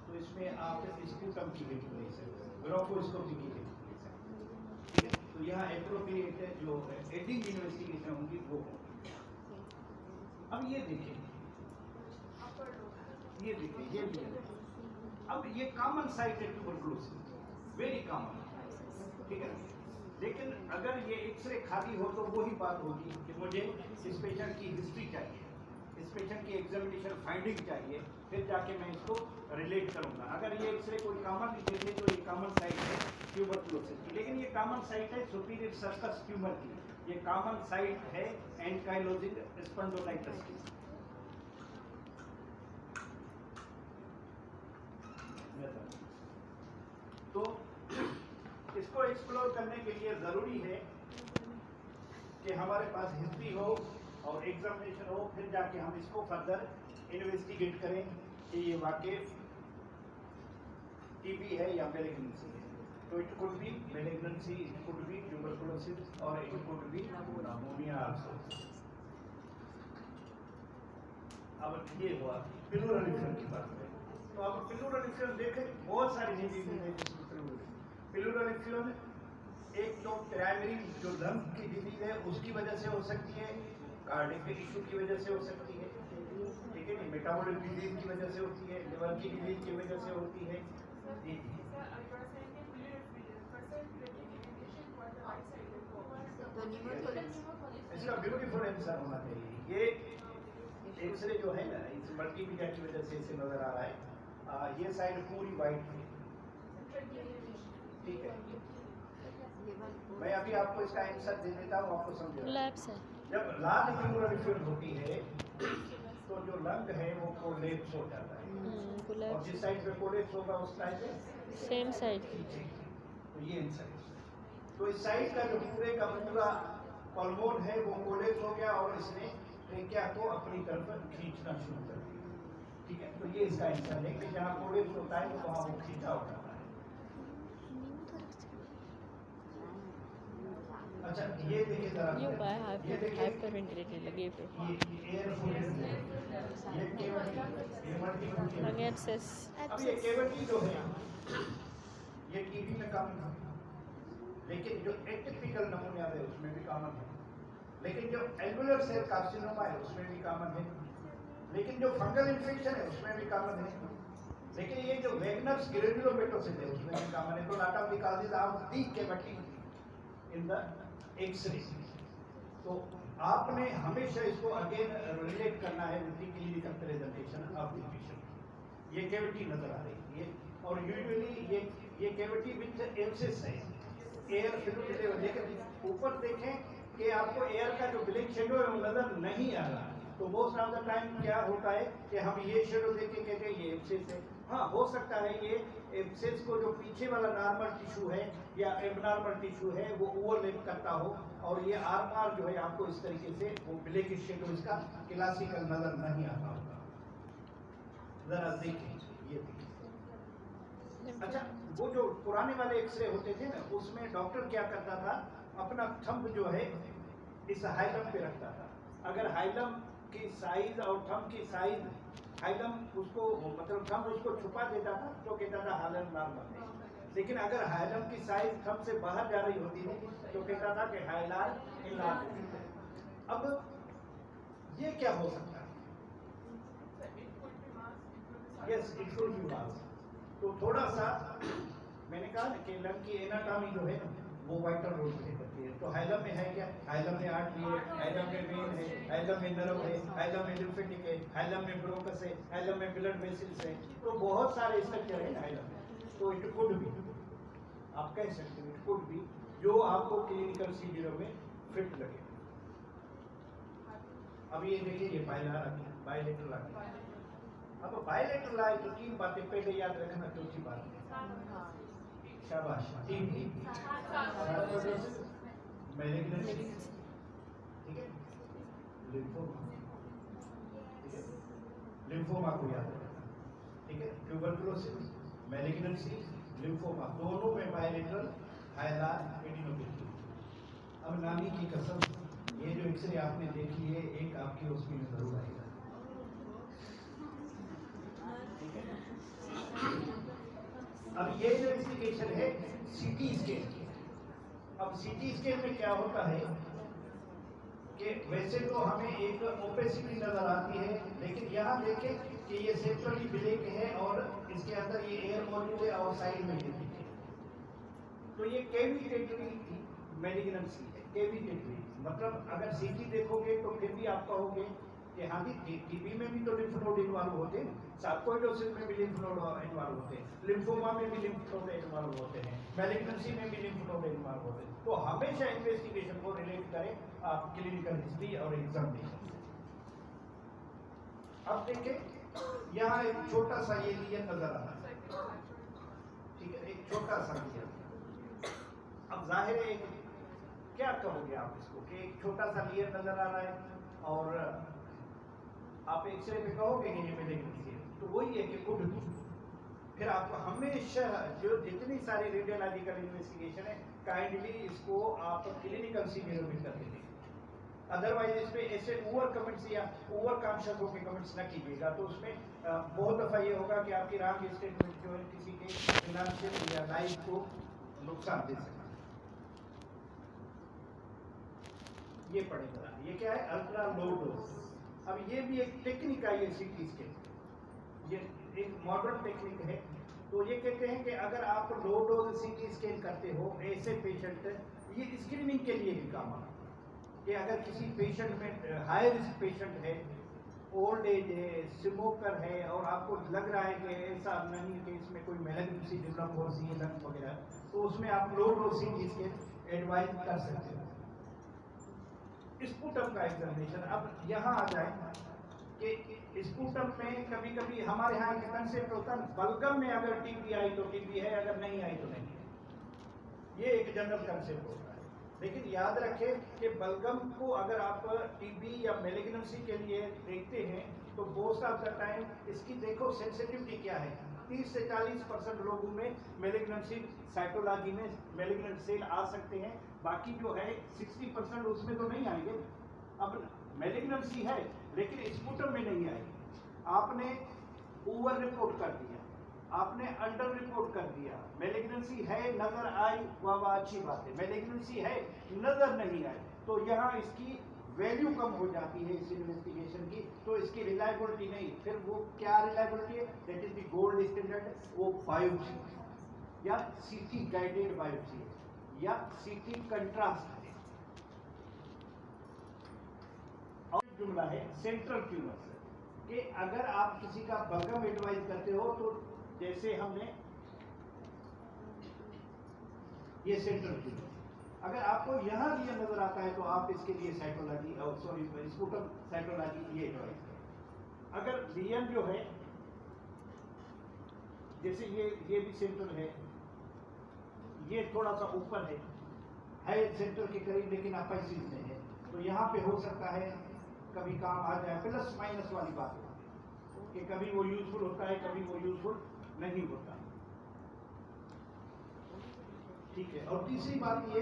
तो इसमें आप स्पूटम की वेट ले सकते हैं, ब्रोंकोस्कोपी की वेट ले सकते हैं। ठीक है, तो यहाँ एप्रोप्रिएट है जो एडिंग इन्वेस्टिगेशन होंगी वो होगी। अब ये देखिए ये लियन है। अब ये कॉमन साइट है ट्यूबरकुलोसिस, वेरी कॉमन, ठीक है। लेकिन अगर ये एक्सरे खाली हो तो वही बात होगी कि मुझे इस पेशेंट की हिस्ट्री चाहिए, इस पेशेंट की एग्जामिनेशन फाइंडिंग चाहिए, फिर जाके मैं इसको रिलेट करूंगा। अगर ये एक्सरे कोई कॉमन देखे तो ये कॉमन साइट है ट्यूबरकुलोसिस की, लेकिन ये कॉमन साइट है सुपीरियर सर्कस ट्यूमर की, ये कॉमन साइट है एंकाइलोजिक स्पॉन्डिलोलाइटिस की। तो इसको एक्सप्लोर करने के लिए जरूरी है कि हमारे पास हिस्ट्री हो और एग्जामिनेशन हो, फिर जाके हम इसको फर्दर इन्वेस्टिगेट करें कि ये वाकई टीबी है या मैलिग्नेंसी है। तो it could be malignancy, it could be tuberculosis और it could be pneumonia also. अब ये हुआ प्लूरल इन्फेक्शन की बात है। तो अब प्लूरल इन्फेक्शन देखें, बहुत सारी डिजीज है जिसमें प्लूरल इन्फेक्शन एक तो प्राइमरी जो लंग की डिजीज है उसकी वजह से हो सकती है, कार्डियक इशू की वजह से हो सकती है, ठीक है, मेटाबॉलिक डिजीज की वजह से होती है, लिवर की डिजीज की वजह से होती है। इसका ब्यूटीफुल आंसर होना चाहिए। ये एक्सरे जो है ना, इस मल्टीमीडिया की वजह से इसे नजर आ रहा है, ये साइड पूरी वाइट है, ठीक है। मैं अभी आपको इसका आंसर दे देता हूँ, आपको समझेगा। जब लार्ज प्लूरल इन्फेक्शन होती है तो जो लंग है वो कोलैप्स हो जाता है, और जिस साइड पे कोलैप्स होगा उस साइड पे सेम साइड, तो ये इनसाइड, तो इस साइड का जो पूरे का पूरा पल्मोन है वो कोलैप्स हो गया और इसने ट्रेकिया को अपनी तरफ खींचना शुरू कर दिया, ठीक है। तो ये इसका आंसर है कि जहाँ कोलैप्स होता है तो वहाँ वो खींचा होता है। अच्छा, ये देखिए जरा, ये देखिए हाइपरवेंटिलेटर लगे पे ये एयरफुल है, ये केवटी, ये मल्टीपल लगे एक्सेस। अब ये केवटी जो है ये टीबी में कॉमन है, लेकिन जो एटिपिकल नमूनिया है उसमें भी कॉमन है, लेकिन जो एल्वुलर सेल कार्सिनोमा है उसमें भी कॉमन है, लेकिन जो फंगल इन्फेक्शन है उसमें भी कॉमन है, लेकिन ये जो वैगनर्स ग्रेनुलोमेटोसिस है उसमें भी कॉमन है। तो lot of the causes of the cavity in the X-ray. तो आपने हमेशा इसको अगेन रिलेट करना है with the clinical presentation of the patient. ये कैविटी नजर आ रही है, और यूजुअली ये कैविटी विद एब्सेस है, एयर फ्लूइड लेवल, लेकिन ऊपर देखें कि आपको एयर का जो ब्लैक शेडो है वो नजर नहीं आ रहा। तो मोस्ट ऑफ द टाइम क्या होता है कि हम ये शेडो देख के कहते हैं ये एब्सेस है। हाँ, हो सकता है ये एब्सेस को जो पीछे वाला नॉर्मल टिश्यू है या एबनॉर्मल टिश्यू है वो ओवरलैप करता हो, और ये आर जो है आपको इस तरीके से वो ब्लैक शेडो इसका क्लासिकल नजर नहीं आता होगा। जरा देखिए, ये देखिए। अच्छा, वो जो पुराने वाले एक्सरे होते थे ना, उसमें डॉक्टर क्या करता था, अपना थंब जो है इस हाइलम पे रखता था। अगर हाइलम की साइज और थंब की साइज, हाइलम उसको मतलब थंब उसको छुपा देता था तो कहता था हाइलम नॉर्मल है, लेकिन अगर हाइलम की साइज थंब से बाहर जा रही होती है तो कहता था कि हाइलार इनलार्ज है। अब ये क्या हो सकता है? यस, इट शुड बी मास। तो थोड़ा सा मैंने कहा ना कि लंग की एनाटॉमी जो है वो वाइटल रोल प्ले करती है। है। तो हाइलम में है क्या? हाइलम में आर्टरी है, हाइलम में वेन है, हाइलम में नर्व है, हाइलम में लिम्फेटिक है, हाइलम में ब्रोंकस है, हाइलम में ब्लड वेसल्स है। तो बहुत सारे स्ट्रक्चर है हाइलम में। तो इट कुड भी, आप कह सकते हो इट कुड भी, जो आपको क्लिनिकल सीजर में फिट लगे। अब ये देखिए, ये बायलेटरल आ गया। अब बायलेटरल आए तो 3 बातें पहले याद रखना। चौथी बात, शाबाश, टीबी, मैलिग्नेंसी, ठीक है, लिम्फोमा, ठीक है, लिम्फोमा को याद रखना, ठीक है, ट्यूबरकुलोसिस, मैलिग्नेंसी, लिम्फोमा, दोनों में बायलेटरल हाइलार एडिनोपैथी। अब नानी की कसम, ये जो एक्सरे आपने देखी है, एक आपकी उसमें जरूर आएगा, ठीक है। अब ये जो इन्वेस्टिगेशन है सीटी स्कैन। अब सीटी स्कैन में क्या होता है कि वैसे तो हमें एक ओपेसिटी नजर आती है, लेकिन यहाँ देखें कि ये सेंट्रली ब्लैक है और इसके अंदर ये एयर मौजूद है और साइड में ये दिखे। तो ये कैविटेटरी मैलिग्नेंसी है। कैविटेटरी मतलब अगर सीटी देखोगे तो फिर भी आप कहोगे कि हाँ जी, टीबी में भी तो लिम्फ नोड इन्वॉल्व होते हैं, सार्कोइडोसिस में भी लिम्फ नोड इन्वॉल्व होते हैं, लिम्फोमा में भी लिम्फ नोड इन्वॉल्व होते हैं, मैलिग्नेंसी में भी लिम्फ नोड इन्वॉल्व होते हैं। तो हमेशा इन्वेस्टिगेशन को रिलेट करें आप क्लिनिकल हिस्ट्री और एग्जामिनेशन। अब देखें, यहाँ एक छोटा सा ये लेयर नजर आ रहा है, ठीक है, एक छोटा सा लेयर। अब जाहिर है क्या कहोगे आप इसको कि एक छोटा सा लेयर नजर आ रहा है और आप एक्सरे पे कहोगे कि ये मैलिग्नेंसी है, तो वही है कि कुड भी। फिर आपको हमेशा जो जितनी सारी रेडियोलॉजिकल इन्वेस्टिगेशन है, काइंडली इसको आप क्लिनिकल सीनियर में कर देंगे। अदरवाइज इस पे ऐसे ओवर कमेंट्स या ओवर कॉन्शियस होकर कमेंट्स न कीजिएगा, तो उसमें बहुत दफा ये होगा कि आपकी रॉन्ग स्टेटमेंट जो है किसी के फिनेंशियल या लाइफ को नुकसान दे सकता है। ये पड़ेगा, ये क्या है? Ultra low dose. अब ये भी एक टेक्निक है, ये सीटी स्कैन, ये एक मॉडर्न टेक्निक है। तो ये कहते हैं कि अगर आप लो डोज सीटी स्कैन करते हो ऐसे पेशेंट, ये स्क्रीनिंग के लिए भी काम आता है कि अगर किसी पेशेंट में हाई रिस्क पेशेंट है, ओल्ड एज है, स्मोकर है और आपको लग रहा है कि ऐसा नहीं कि इसमें कोई मैलिग्नेंसी डेवलप हो रही है लंग वगैरह, तो उसमें आप low dose CT scan advise कर सकते हो। स्पूटम का एग्जामिनेशन, अब यहाँ आ जाए कि स्पूटम में कभी कभी हमारे यहाँ एक कंसेप्ट होता है, बलगम में अगर टीबी आई तो टीबी है, अगर नहीं आई तो नहीं है। ये एक जनरल कंसेप्ट होता है। लेकिन याद रखें कि बलगम को अगर आप टीबी या मैलिग्नेंसी के लिए देखते हैं तो मोस्ट ऑफ द टाइम इसकी देखो सेंसिटिविटी क्या है। 30 से 40% लोगों में मैलिग्नेंसी साइटोलॉजी में मैलिग्नेंट सेल आ सकते हैं, बाकी जो है 60% उसमें तो नहीं आएंगे। अब मैलिग्नेंसी है लेकिन स्पूटम में नहीं आएगी। आपने ओवर रिपोर्ट कर दिया, आपने अंडर रिपोर्ट कर दिया, मैलिग्नेंसी है नजर आई, वाह अच्छी बात है, मैलिग्नेंसी है नजर नहीं आई, तो यहाँ इसकी वैल्यू कम हो जाती है इस इन्वेस्टिगेशन की, तो इसकी रिलायबिलिटी नहीं। फिर वो क्या रिलायबिलिटी है? That is the gold standard, वो बायोप्सी या सीटी गाइडेड बायोप्सी है या सीटी कंट्रास्ट है। और जुमला है सेंट्रल ट्यूमर कि अगर आप किसी का बलगम एडवाइज करते हो तो जैसे हमने ये सेंट्रल ट्यूमर, अगर आपको यहाँ भी नजर आता है तो आप इसके लिए साइटोलॉजी स्पूटम साइटोलॉजी ये एडवाइज करें। अगर बीएम जो है, जैसे ये भी सेंटर है, ये थोड़ा सा ऊपर है सेंटर के करीब लेकिन अपाइसिस में है, तो यहाँ पे हो सकता है कभी काम आ जाए। प्लस माइनस वाली बात है कि कभी वो यूजफुल होता है, कभी वो यूजफुल नहीं होता, ठीक है। और तीसरी बात ये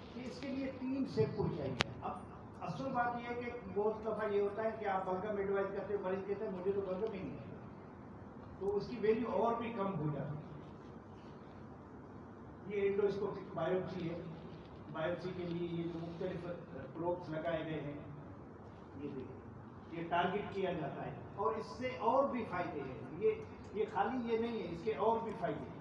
कि इसके लिए 3 सैंपल चाहिए। अब असल बात यह है कि बहुत दफा ये होता है कि आप बलगम एडवाइज करते हो, मरीज कहते हैं मुझे तो बलगम ही नहीं है, तो उसकी वैल्यू और भी कम हो जाती है। ये एंडोस्कोपिक बायोप्सी है, बायोप्सी के लिए ये जो मुख्तलिफ प्रोब्स लगाए गए हैं, ये देखिए ये टारगेट किया जाता है और इससे और भी फायदे हैं। ये खाली ये नहीं है, इसके और भी फायदे हैं।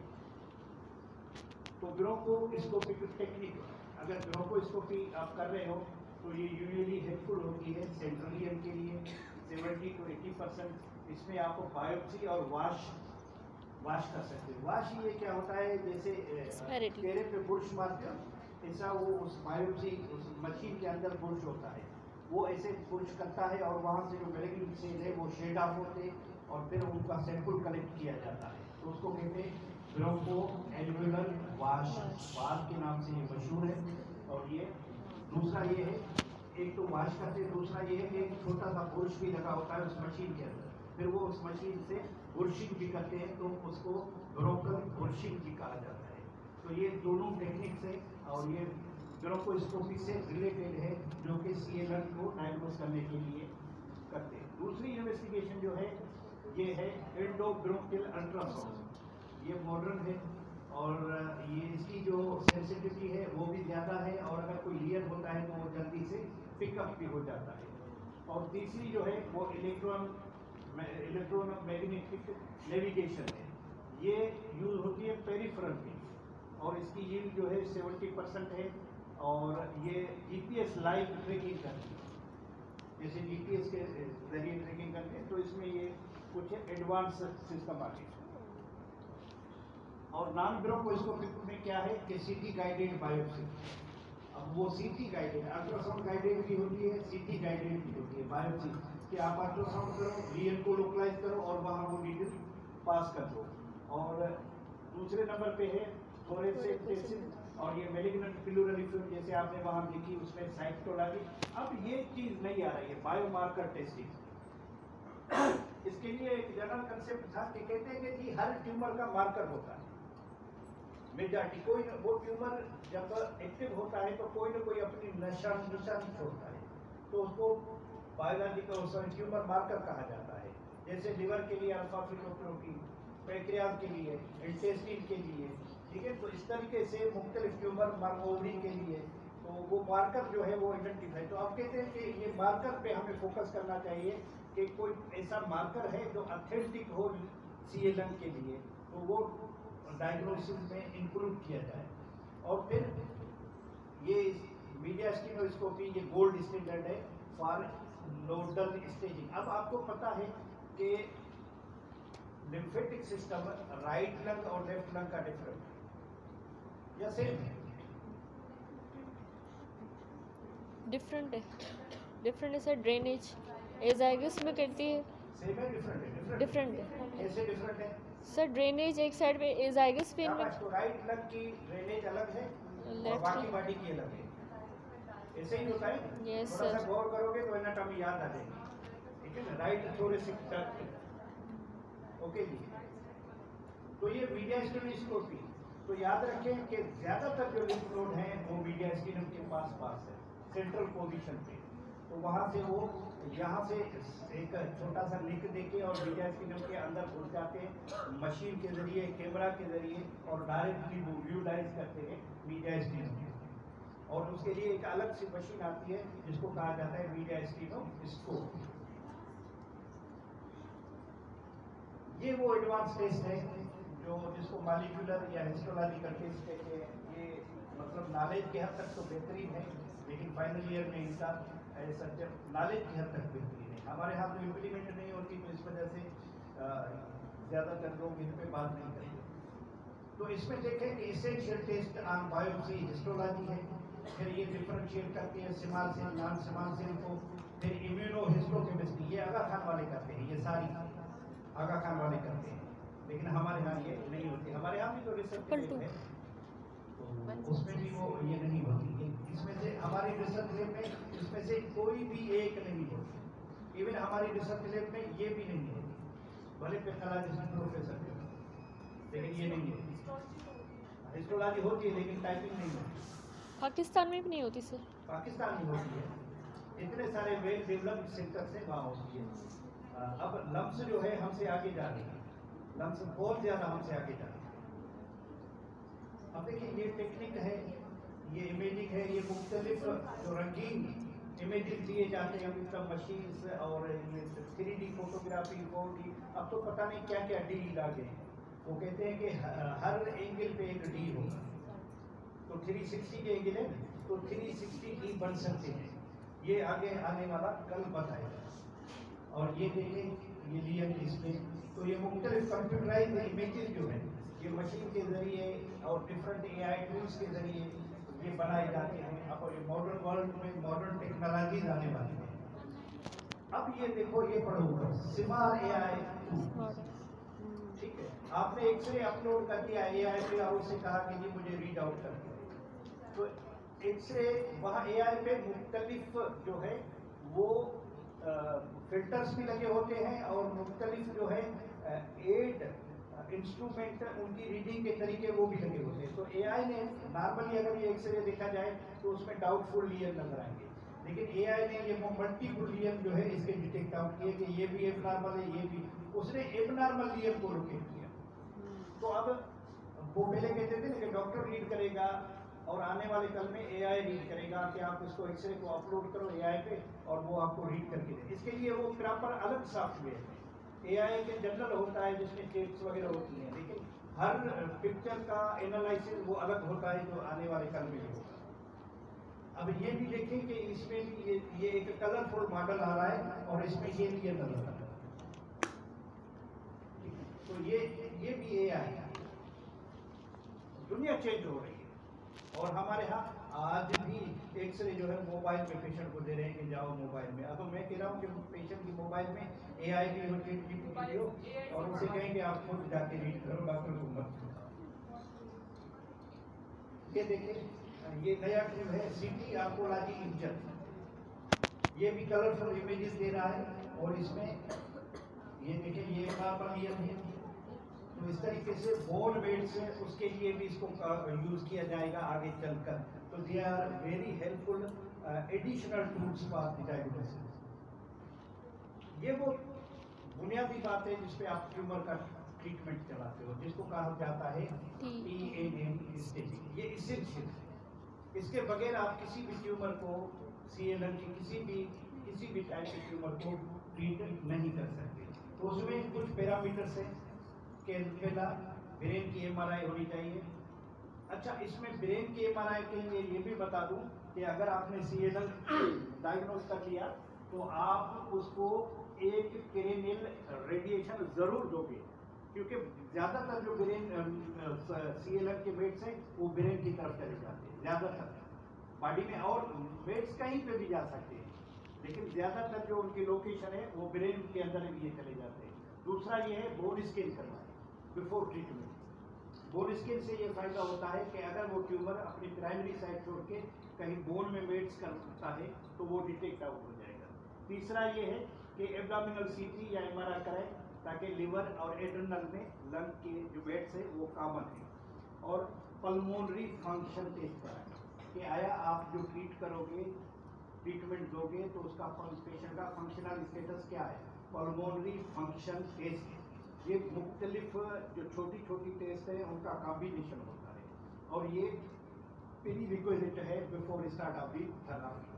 तो ब्रोंकोस्कोपिक टेक्निक अगर ब्रोंकोस्कोपी आप कर रहे हो तो ये यूजुअली हेल्पफुल होती है सेंट्रल ईयर के लिए 70 to 80%। इसमें आपको बायोप्सी और वाश कर सकते हो। वाश ये क्या होता है, जैसे Disparity. चेहरे पे बुर्श मारते हो ऐसा वो उस बायोप्सी उस मशीन के अंदर बुर्श होता है, वो ऐसे बुर्श करता है और वहाँ से जो मेलेग्नेंट सेल है वो शेड ऑफ होते हैं और फिर उनका सैंपल कलेक्ट किया जाता है, तो उसको कहते हैं ब्रोंको एल्वियोलर वाश के नाम से ये मशहूर है। और ये दूसरा ये है, एक तो वाश करते हैं, दूसरा ये है कि एक छोटा सा बुर्श भी लगा होता है उस मशीन के अंदर, फिर वो उस मशीन से बुर्शिंग भी करते हैं तो उसको ब्रोंकल बुर्शिंग भी कहा जाता है। तो ये दोनों टेक्निक्स है और ये ब्रोंकोस्कोपी से रिलेटेड है जो कि CLN को डायग्नोस करने के लिए करते हैं। दूसरी इन्वेस्टिगेशन जो है ये है एंडोब्रोंकियल अल्ट्रासाउंड। ये मॉडर्न है और ये इसकी जो सेंसिटिविटी है वो भी ज़्यादा है और अगर कोई लीयर होता है तो वो जल्दी से पिकअप भी हो जाता है। और तीसरी जो है वो इलेक्ट्रोमैग्नेटिक नेविगेशन है, ये यूज होती है पेरिफेरल में और इसकी यील्ड जो है 70% है और ये GPS लाइव ट्रैकिंग करती है, जैसे GPS के जरिए ट्रैकिंग करते हैं, तो इसमें ये कुछ एडवांस सिस्टम आ गए। और नॉन ब्रोंकोस्कोपिक में क्या है कि CT गाइडेड बायोप्सी। अब वो CT गाइडेड, अल्ट्रासाउंड गाइडेड भी होती है, CT गाइडेड भी होती है बायोप्सी, कि आप अल्ट्रासाउंड करो, लीयर को लोकलाइज करो और वहाँ वो डिटेल पास कर दो। और दूसरे नंबर पे है फ्लोरेसेंट टेस्टिंग और ये मेलिग्नेंट प्लूरल इफ्यूजन जैसे आपने वहाँ देखी उसमें साइटोलॉजी। अब ये चीज़ नहीं आ रही है बायोमार्कर टेस्टिंग। इसके लिए एक जनरल कंसेप्ट था कि कहते हैं कि हर ट्यूमर का मार्कर होता है, मेजॉरिटी कोई वो ट्यूमर जब एक्टिव होता है तो कोई ना कोई अपनी निशान छोड़ता है, तो उसको बायोलॉजिकल ट्यूमर मार्कर कहा जाता है। जैसे लिवर के लिए अल्फा फिटोप्रोटीन, पैंक्रियाज के लिए, इंटेस्टाइन के लिए, ठीक है। तो इस तरीके से मुख्तलिफ ट्यूमर ओवरी के लिए तो वो मार्कर जो है वो आइडेंटिफाई। तो आप कहते हैं कि ये मार्कर पे हमें फोकस करना चाहिए कि कोई ऐसा मार्कर है जो ऑथेंटिक हो CLN के लिए, तो वो डायग्नोसिस में इंक्लूड किया जाए। और फिर ये मीडिया स्टेनोस्कोपी ये गोल्ड स्टैंडर्ड है फॉर नोडल स्टेजिंग। अब आपको पता है कि लिम्फेटिक सिस्टम राइट लंग और लेफ्ट लंग का डिफरेंट या सेम है? डिफरेंट है सर। ड्रेनेज एजाइगस में करती है, सेम है डिफरेंट है? डिफरेंट है कैसे डिफरेंट है सर। ड्रेनेज एक साइड में एजाइगस पेन में, तो राइट लंग की ड्रेनेज अलग है और लेफ्ट बाकी बॉडी की अलग है, ऐसे ही होता है। Yes, थोड़ा सा sir. गौर करोगे तो एनाटॉमी याद आ जाएगी, ठीक है ना। राइट थोड़े से ओके जी। तो ये मीडिया स्टेनोस्कोपी, तो याद रखें कि ज्यादातर जो लिम्फ नोड हैं वो मीडिया स्टेनम के पास है, सेंट्रल पोजीशन पे। तो वहाँ से वो यहाँ से एक छोटा सा लिंक देके और मीडिया स्टेनम के अंदर घुस जाते हैं मशीन के जरिए, कैमरा के जरिए, और डायरेक्टली वो विजुलाइज करते हैं मीडिया स्टेनम। और उसके लिए एक अलग सी मशीन आती है जिसको कहा जाता है मीडिया स्टेनोस्कोप। ये वो एडवांस टेस्ट है जो जिसको मॉलिक्यूलर या हिस्टोलॉजिकल टेस्ट कहते हैं। ये मतलब नॉलेज के हद तक तो बेहतरीन है, लेकिन फाइनल ईयर में इसका सब्जेक्ट नॉलेज की हद तक बेहतरीन है। हमारे यहाँ तो इम्प्लीमेंट नहीं होती, तो इस वजह से ज़्यादातर लोग इन पर बात नहीं करते। तो इसमें देखें कि essential test on biopsy histology है, फिर ये डिफरेंशिएट करती है small cell non small cell को, फिर इम्यूनोहिस्टोकेमिस्ट्री ये आगा खान वाले करते हैं, ये सारी आगा खान वाले करते हैं, लेकिन हमारे यहाँ ये नहीं होती। हमारे यहाँ भी तो रिसर्च है तो उसमें भी वो ये नहीं होती। इसमें से हमारी रिसर्च लैब में इसमें से कोई भी एक नहीं होती। इवन हमारी रिसर्च लैब में ये भी नहीं होती, भले पैथोलॉजिस्ट प्रोफेसर के, लेकिन ये नहीं होती। हिस्टोलॉजी होती है लेकिन टाइपिंग नहीं होती। पाकिस्तान में भी नहीं होती सर? पाकिस्तान में होती है, इतने सारे वेल डेवलप्ड सेक्टर से वहाँ होती है। अब लम्स जो है हमसे आगे जा रही है, लम्स बहुत ज़्यादा हमसे आगे जा रही है। अब देखिए ये टेक्निक है, ये इमेजिंग है, ये मुख्तलिफ जो रंगीन इमेजेस दिए जाते हैं सब मशीन्स और 3D फोटोग्राफी 4D। अब तो पता नहीं क्या क्या डी लगा गए। वो कहते हैं कि हर एंगल पे एक डी होगा, तो 360 के अगेंस्ट तो 360 ही बन सकते हैं। ये आगे आने वाला कल बताएगा। और ये देखें ये लिया डिस्प्ले, तो ये मुख्तलिफ कंप्यूटराइज इमेजेस जो है ये मशीन के जरिए और डिफरेंट AI टूल्स के जरिए ये बनाए जाते हैं। अब ये मॉडर्न वर्ल्ड में मॉडर्न टेक्नोलॉजीज आने वाली है। अब ये देखो ये पढ़ो ऊपर सिमार AI टूल, ठीक है। आपने एक्सरे अपलोड कर दिया AI पे और उससे कहा कि जी मुझे रीड आउट कर दो, तो एक्सरे वहाँ AI पे मुख्तलिफ जो है वो फिल्टर्स भी लगे होते हैं और मुख्तलिफ जो है एड इंस्ट्रूमेंट उनकी रीडिंग के तरीके वो भी लगे होते हैं। तो AI ने नॉर्मली अगर ये एक्सरे देखा जाए तो उसमें डाउटफुल लीजन नजर आएंगे, लेकिन AI ने ये मल्टीपल लीजन जो है इसके डिटेक्ट आउट किए कि ये भी एबनॉर्मल है, ये भी, उसने एबनॉर्मल लीजन को लोकेट किया। तो अब वो पहले कहते थे ना कि डॉक्टर रीड करेगा और आने वाले कल में AI रीड करेगा कि आप इसको एक्सरे को अपलोड करो AI पे और वो आपको रीड करके दे। इसके लिए वो प्रॉपर अलग सॉफ्टवेयर है। AI के जनरल होता है जिसमें टेप्स वगैरह होती हैं, लेकिन हर पिक्चर का एनालिसिस वो अलग होता है जो आने वाले कल में होगा। अब ये भी देखें कि इसमें भी ये एक कलरफुल मॉडल आ रहा है और इसमें ये भी नजर आ रहा है। तो ये भी AI है। दुनिया चेंज हो रही है और हमारे यहाँ आज भी एक्सरे जो है मोबाइल में पेशेंट को दे रहे हैं कि जाओ मोबाइल में। अब मैं कह रहा हूँ कि पेशेंट की मोबाइल में AI भी हो, ChatGPT हो और उसे कहें कि आप खुद जाके रीड करो, डॉक्टर को मत। ये देखिए ये नया टूल है CT ऑन्कोलॉजी इंजन, ये भी कलरफुल इमेजेस दे रहा है और इसमें ये देखिए ये कार्बनियम है। तो इस तरीके से बोन वेट्स है उसके लिए भी इसको यूज किया जाएगा आगे चलकर। तो they are very helpful additional tools for diagnosis. ये वो बुनियादी बात है जिसपे आप ट्यूमर का ट्रीटमेंट चलाते हो, जिसको कहा जाता है TAM स्टेजिंग। ये इसेंशियल है, इसके बगैर आप किसी भी ट्यूमर को CLN की किसी भी टाइप के ट्यूमर को ट्रीट नहीं कर सकते। तो उसमें कुछ पैरामीटर्स हैं कि पहला ब्रेन की MRI होनी चाहिए। अच्छा, इसमें ब्रेन की MRI के लिए ये भी बता दूं कि अगर आपने CLN डायग्नोज कर लिया तो आप उसको एक क्रेनियल रेडिएशन जरूर दोगे, क्योंकि ज्यादातर जो ब्रेन CLN के वेट्स हैं वो ब्रेन की तरफ चले जाते हैं ज्यादातर बॉडी में, और वेट्स कहीं पे भी जा सकते हैं, लेकिन ज्यादातर जो उनकी लोकेशन है वो ब्रेन के अंदर ये चले जाते हैं। दूसरा ये है बोन स्कैन करना बिफोर ट्रीटमेंट। बोन स्कैन से ये फायदा होता है कि अगर वो ट्यूमर अपनी प्राइमरी साइड छोड़ के कहीं बोन में वेट्स करता है तो वो डिटेक्ट आउट हो जाएगा। तीसरा ये है कि एब्डोमिनल CT या MRI कराएं ताकि लिवर और एड्रेनल में लंग के जो वेट्स है वो कॉमन है। और पल्मोनरी फंक्शन टेस्ट कराएं कि आया आप जो ट्रीटमेंट दोगे तो उसका पेशेंट का फंक्शनल स्टेटस क्या है। पल्मोनरी फंक्शन टेस्ट ये मुख्तलिफ जो छोटी छोटी टेस्ट है उनका कॉम्बिनेशन होता है और ये प्री रिक्विजिट है before start of the therapy.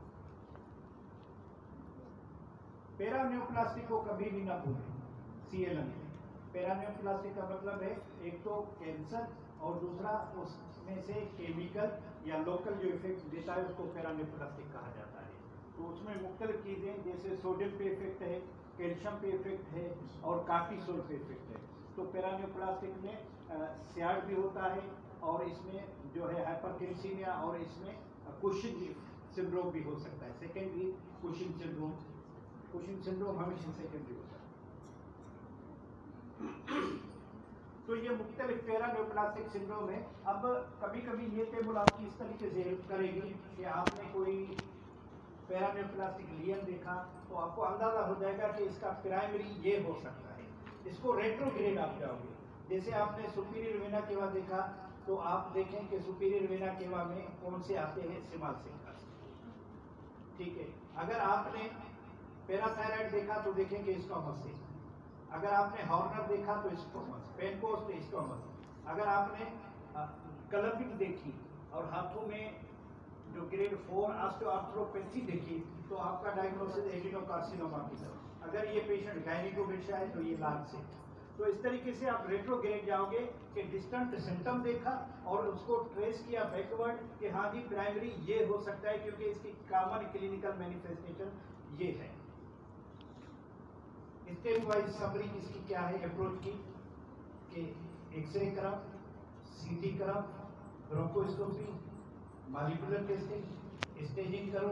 पेरान्यूप्लास्टी को कभी भी ना भूलें। CLN पेरान्यूप्लास्टी का मतलब है एक तो कैंसर और दूसरा उसमें से केमिकल या लोकल जो इफेक्ट देता है उसको पेरान्यूप्लास्टिक कहा जाता है। तो उसमें मुख्तलिफ चीज़ें जैसे सोडियम पे इफेक्ट है, कैल्शियम पे इफेक्ट है और कार्टिसोल पे इफेक्ट है। तो पेरान्यूप्लास्टिक में स्याड भी होता है और इसमें जो है हाइपरकेल्सीमिया और इसमें कुशिंग सिंड्रोम भी हो सकता है, secondary Cushing syndrome. Cushing syndrome हमेशा सेकेंडरी होता है। तो ये मुख्तलिफ पेरान्यूप्लास्टिक सिंड्रोम है। अब कभी कभी ये टेबल आपकी इस तरीके से हेल्प करेगी कि आपने कोई पेरान्यूप्लास्टिक लीजन देखा तो आपको अंदाजा हो जाएगा कि इसका प्राइमरी ये हो सकता है। इसको रेट्रोग्रेड आप जाओगे, जैसे आपने सुपीरियर वेना केवा देखा तो आप देखें कि सुपीरियर वेना केवा में कौन से आते हैं, स्मॉल सिंगल्स, ठीक है। अगर आपने पैराथायराइड देखा तो देखें कि स्क्वामस है। अगर आपने हॉर्नर देखा तो स्क्वामस, पेनकोस तो स्क्वामस। अगर आपने क्लबिंग देखी और हाथों में जो ग्रेड 4 ऑस्टियोआर्थ्रोपैथी देखी तो आपका डायग्नोसिस एडिनोकार्सिनोमा की तरफ। अगर ये पेशेंट गायनिकोमेशिया है तो ये लाल से। तो इस तरीके से आप रेट्रोग्रेड जाओगे कि डिस्टेंट सिम्टम देखा और उसको ट्रेस किया बैकवर्ड कि हाँ जी प्राइमरी ये हो सकता है क्योंकि इसकी कॉमन क्लिनिकल मैनिफेस्टेशन ये है। स्टेप वाइज समरी इसकी क्या है अप्रोच की कि एक्सरे कराओ, सीटी कराओ, ब्रोंकोस्कोपी, मॉलिक्यूलर टेस्टिंग, स्टेजिंग करो,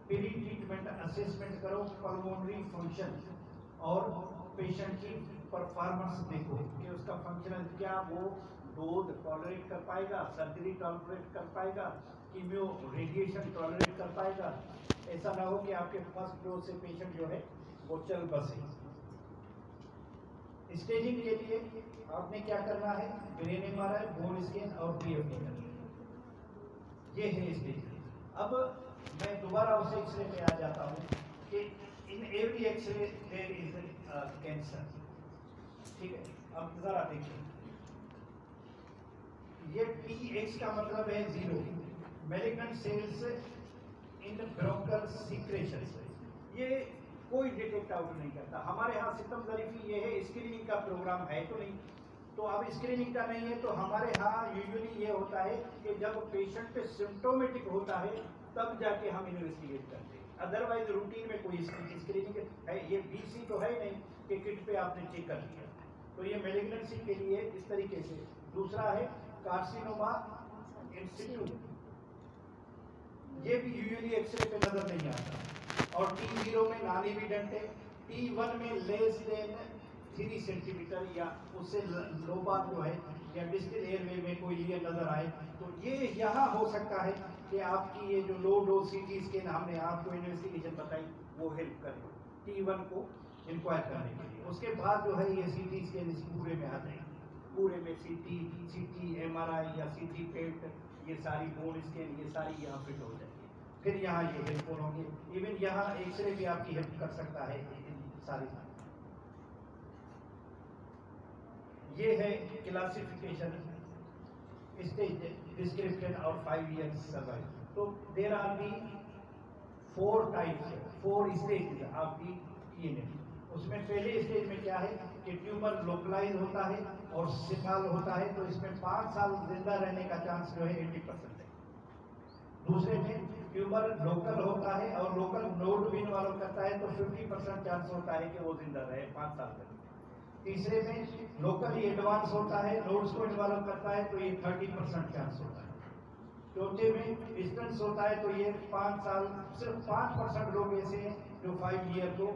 प्री ट्रीटमेंट असेसमेंट करो, पल्मोनरी फंक्शन और पेशेंट की परफॉर्मेंस देखो कि उसका फंक्शनल क्या वो डोज टॉलरेट कर पाएगा, सर्जरी टॉलरेट कर पाएगा, कीमियो रेडिएशन टॉलरेट कर पाएगा। ऐसा ना हो कि आपके फर्स्ट डोज से पेशेंट जो है वो चल बसे। स्टेजिंग के लिए आपने क्या करना है, ब्रेन एमआरआई, बोन स्कैन और पीएफटी करनी है। ये है स्टेजिंग। अब मैं दोबारा उस एक्सरे पे आ जाता हूँ कि in every X-ray there is cancer. ठीक है, अब जरा देखिए, ये TX का मतलब है जीरो, मैलिग्नेंट सेल्स इन ब्रोंकल सीक्रेशंस। ये कोई डिटेक्ट आउट नहीं करता। हमारे यहाँ सिस्टम जरीफी ये है, स्क्रीनिंग का प्रोग्राम है तो नहीं, तो अब स्क्रीनिंग का नहीं है तो हमारे यहाँ यूजुअली ये होता है कि जब पेशेंट सिम्टोमेटिक होता है तब जाके हम इन्वेस्टिगेट करते हैं। अदरवाइज रूटीन में कोई स्क्रीनिंग है, ये BC तो है ही नहीं कि किट पे आपने चेक कर लिया। तो ये मैलिग्नेंसी के लिए इस तरीके से। दूसरा है कार्सिनोमा इन सिटू, ये भी यूजुअली एक्सरे पे नजर नहीं आता। और T0 में नॉन एविडेंट है, T1 में लेस देन 3 सेंटीमीटर या उससे लो बार जो है या डिस्टल एयरवे में कोई लीयर नजर आए तो ये यहाँ हो सकता है कि आपकी ये जो लो डोज CT स्कैन हमने आपको इन्वेस्टिगेशन बताई वो हेल्प करे T1 को इंक्वायर करने के लिए। उसके बाद जो है ये CT स्कैन इस पूरे में आ जाएगी, पूरे में CT MRI या CT पेट, ये सारी बोन स्कैन, ये सारी यहाँ फिट हो जाएगी। फिर यहाँ ये हेल्पफुल होंगे। इवन यहाँ एक्सरे भी आपकी हेल्प कर सकता है इन सारी। ये है क्लासिफिकेशन, स्टेज डिस्क्रिप्शन और 5 years सर्वाइवल। तो there are the 4 types, 4 stage of the TNM। उसमें पहले स्टेज में क्या है कि ट्यूमर लोकलाइज होता है और सिफाल होता है, तो इसमें 5 साल जिंदा रहने का चांस जो है 80% है। दूसरे में ट्यूमर लोकल होता है और लोकल नोड भी इन्वॉल्व करता है तो 50% चांस होता है कि वो जिंदा रहे 5 साल तक। तीसरे में लोकली एडवांस होता है, नोड्स को इन्वॉल्व करता है तो ये 30% चांस होता है। चौथे में डिस्टेंस होता है तो ये 5 साल, सिर्फ 5% लोग ऐसे हैं जो 5 year को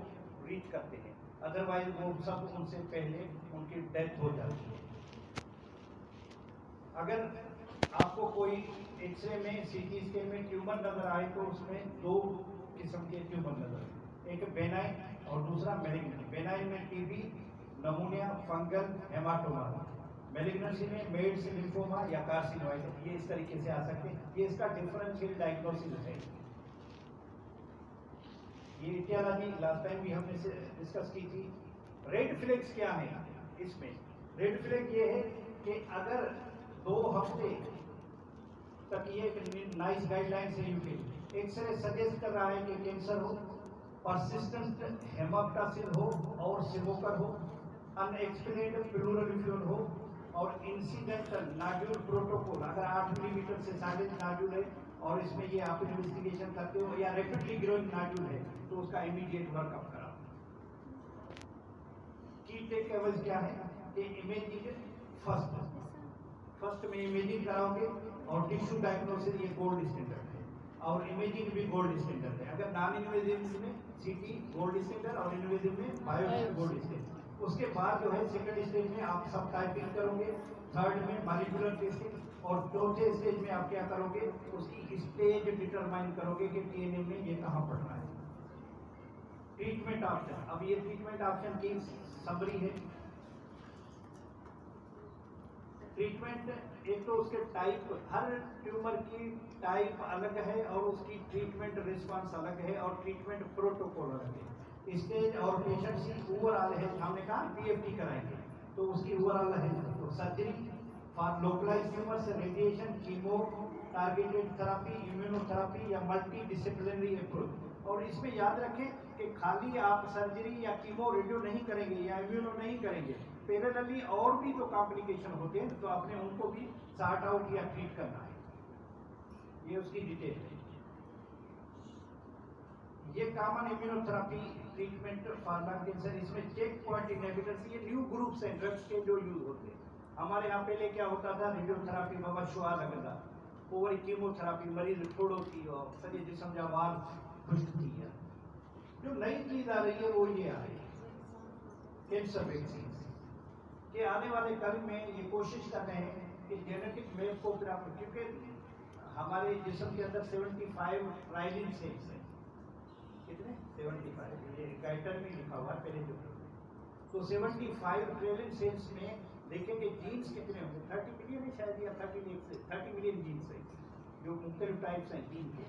रीच करते हैं, अदरवाइज वो सब उनसे पहले उनकी डेथ हो जाती है। अगर आपको कोई एक्सरे में CT स्कैन में ट्यूमर नजर आए तो उसमें 2 किस्म के ट्यूमर नजर आए, एक बेनाइन और दूसरा मैलिग्नेंट। बेनाइन में TB, नमूनिया, फंगल, हेमाटोमा। मैलिग्नेंसी में मेड्स लिम्फोमा या कार्सिनोइड, ये इस तरीके से आ सकते हैं। ये इसका डिफरेंशियल डायग्नोसिस है। ये इटियोलॉजी लास्ट टाइम भी हमने डिस्कस की थी। रेड फ्लैग्स क्या है इसमें? रेड फ्लैग ये है कि अगर 2 हफ्ते तक ये नाइस गाइडलाइन है यूके, एक्सरे सजेस्ट कर रहा है कि कैंसर हो, परसिस्टेंट हेमाप्टासिस हो और स्मोकर हो, अनएक्सप्लेन्ड प्लूरल फ्यूल हो और इंसिडेंटल नाड्यूल प्रोटोकॉल, अगर 8 मिलीमीटर से साइलेंट नाड्यूल है और इसमें ये आप इन्वेस्टिगेशन करते हो या रैपिडली ग्रोइंग नाड्यूल है तो उसका इमीडिएट वर्कअप कराओ। की टेक अवेज क्या है कि इमेजिंग फर्स्ट में इमेजिंग कराओगे और टिश्यू डायग्नोसिस ये गोल्ड स्टैंडर्ड है और इमेजिंग भी गोल्ड स्टैंडर्ड है। अगर नॉन इन्वेजिव में CT गोल्ड स्टैंडर्ड और इन्वेजिव में बायोप्सी गोल्ड स्टैंडर्ड। उसके बाद जो है सेकंड स्टेज में आप सब टाइपिंग करोगे, थर्ड में मॉलिक्यूलर टेस्टिंग और चौथे स्टेज में आप क्या करोगे, उसकी स्टेज डिटरमाइन करोगे कि TNM में ये कहाँ पड़ रहा है। ट्रीटमेंट ऑप्शन, अब ये ट्रीटमेंट ऑप्शन की समरी है। ट्रीटमेंट एक तो उसके टाइप, हर ट्यूमर की टाइप अलग है और उसकी ट्रीटमेंट रिस्पांस अलग है और ट्रीटमेंट प्रोटोकॉल अलग है। स्टेज और पेशेंट की ओवरऑल है, हमने कहा PFT कराएंगे तो उसकी ओवरऑल है तो surgery for localised tumours, radiation, chemo, targeted therapy, immunotherapy या मल्टी डिसिप्लिनरी अप्रोच। और इसमें याद रखें कि खाली आप सर्जरी या कीमो रेडियो नहीं करेंगे या इम्यूनो नहीं करेंगे, पैरेलली और भी जो कॉम्प्लिकेशन होते हैं तो आपने उनको भी सॉर्ट आउट या ट्रीट करना है। ये उसकी डिटेल है। ये common immunotherapy treatment for lung cancer, इसमें चेक पॉइंट इनहिबिटर्स, ये न्यू ग्रुप्स हैं ड्रग्स के जो यूज होते हैं। हमारे यहाँ पहले क्या होता था, रेडियोथेरेपी बाबा शुआ लगता, ओवर कीमोथेरेपी मरीज थोड़ो थी और सॼे जिस्म जा वार खुश्क थी है। जो नई चीज आ रही है वो ये आ रही है कैंसर वैक्सीन के आने वाले कल में ये कोशिश कर रहे हैं कि जेनेटिक मैप को प्राप्त, क्योंकि हमारे जिस्म के अंदर 75 ट्राइलिन सेल्स है। कितने? 75। ये गाइटर में लिखा हुआ है पहले जो, तो 75 ट्रिलियन सेल्स में देखेंगे जीन्स कितने होंगे, 30 मिलियन है शायद, या 30 मिलियन जीन्स है जो मुख्तलिफ टाइप्स हैं जीन के।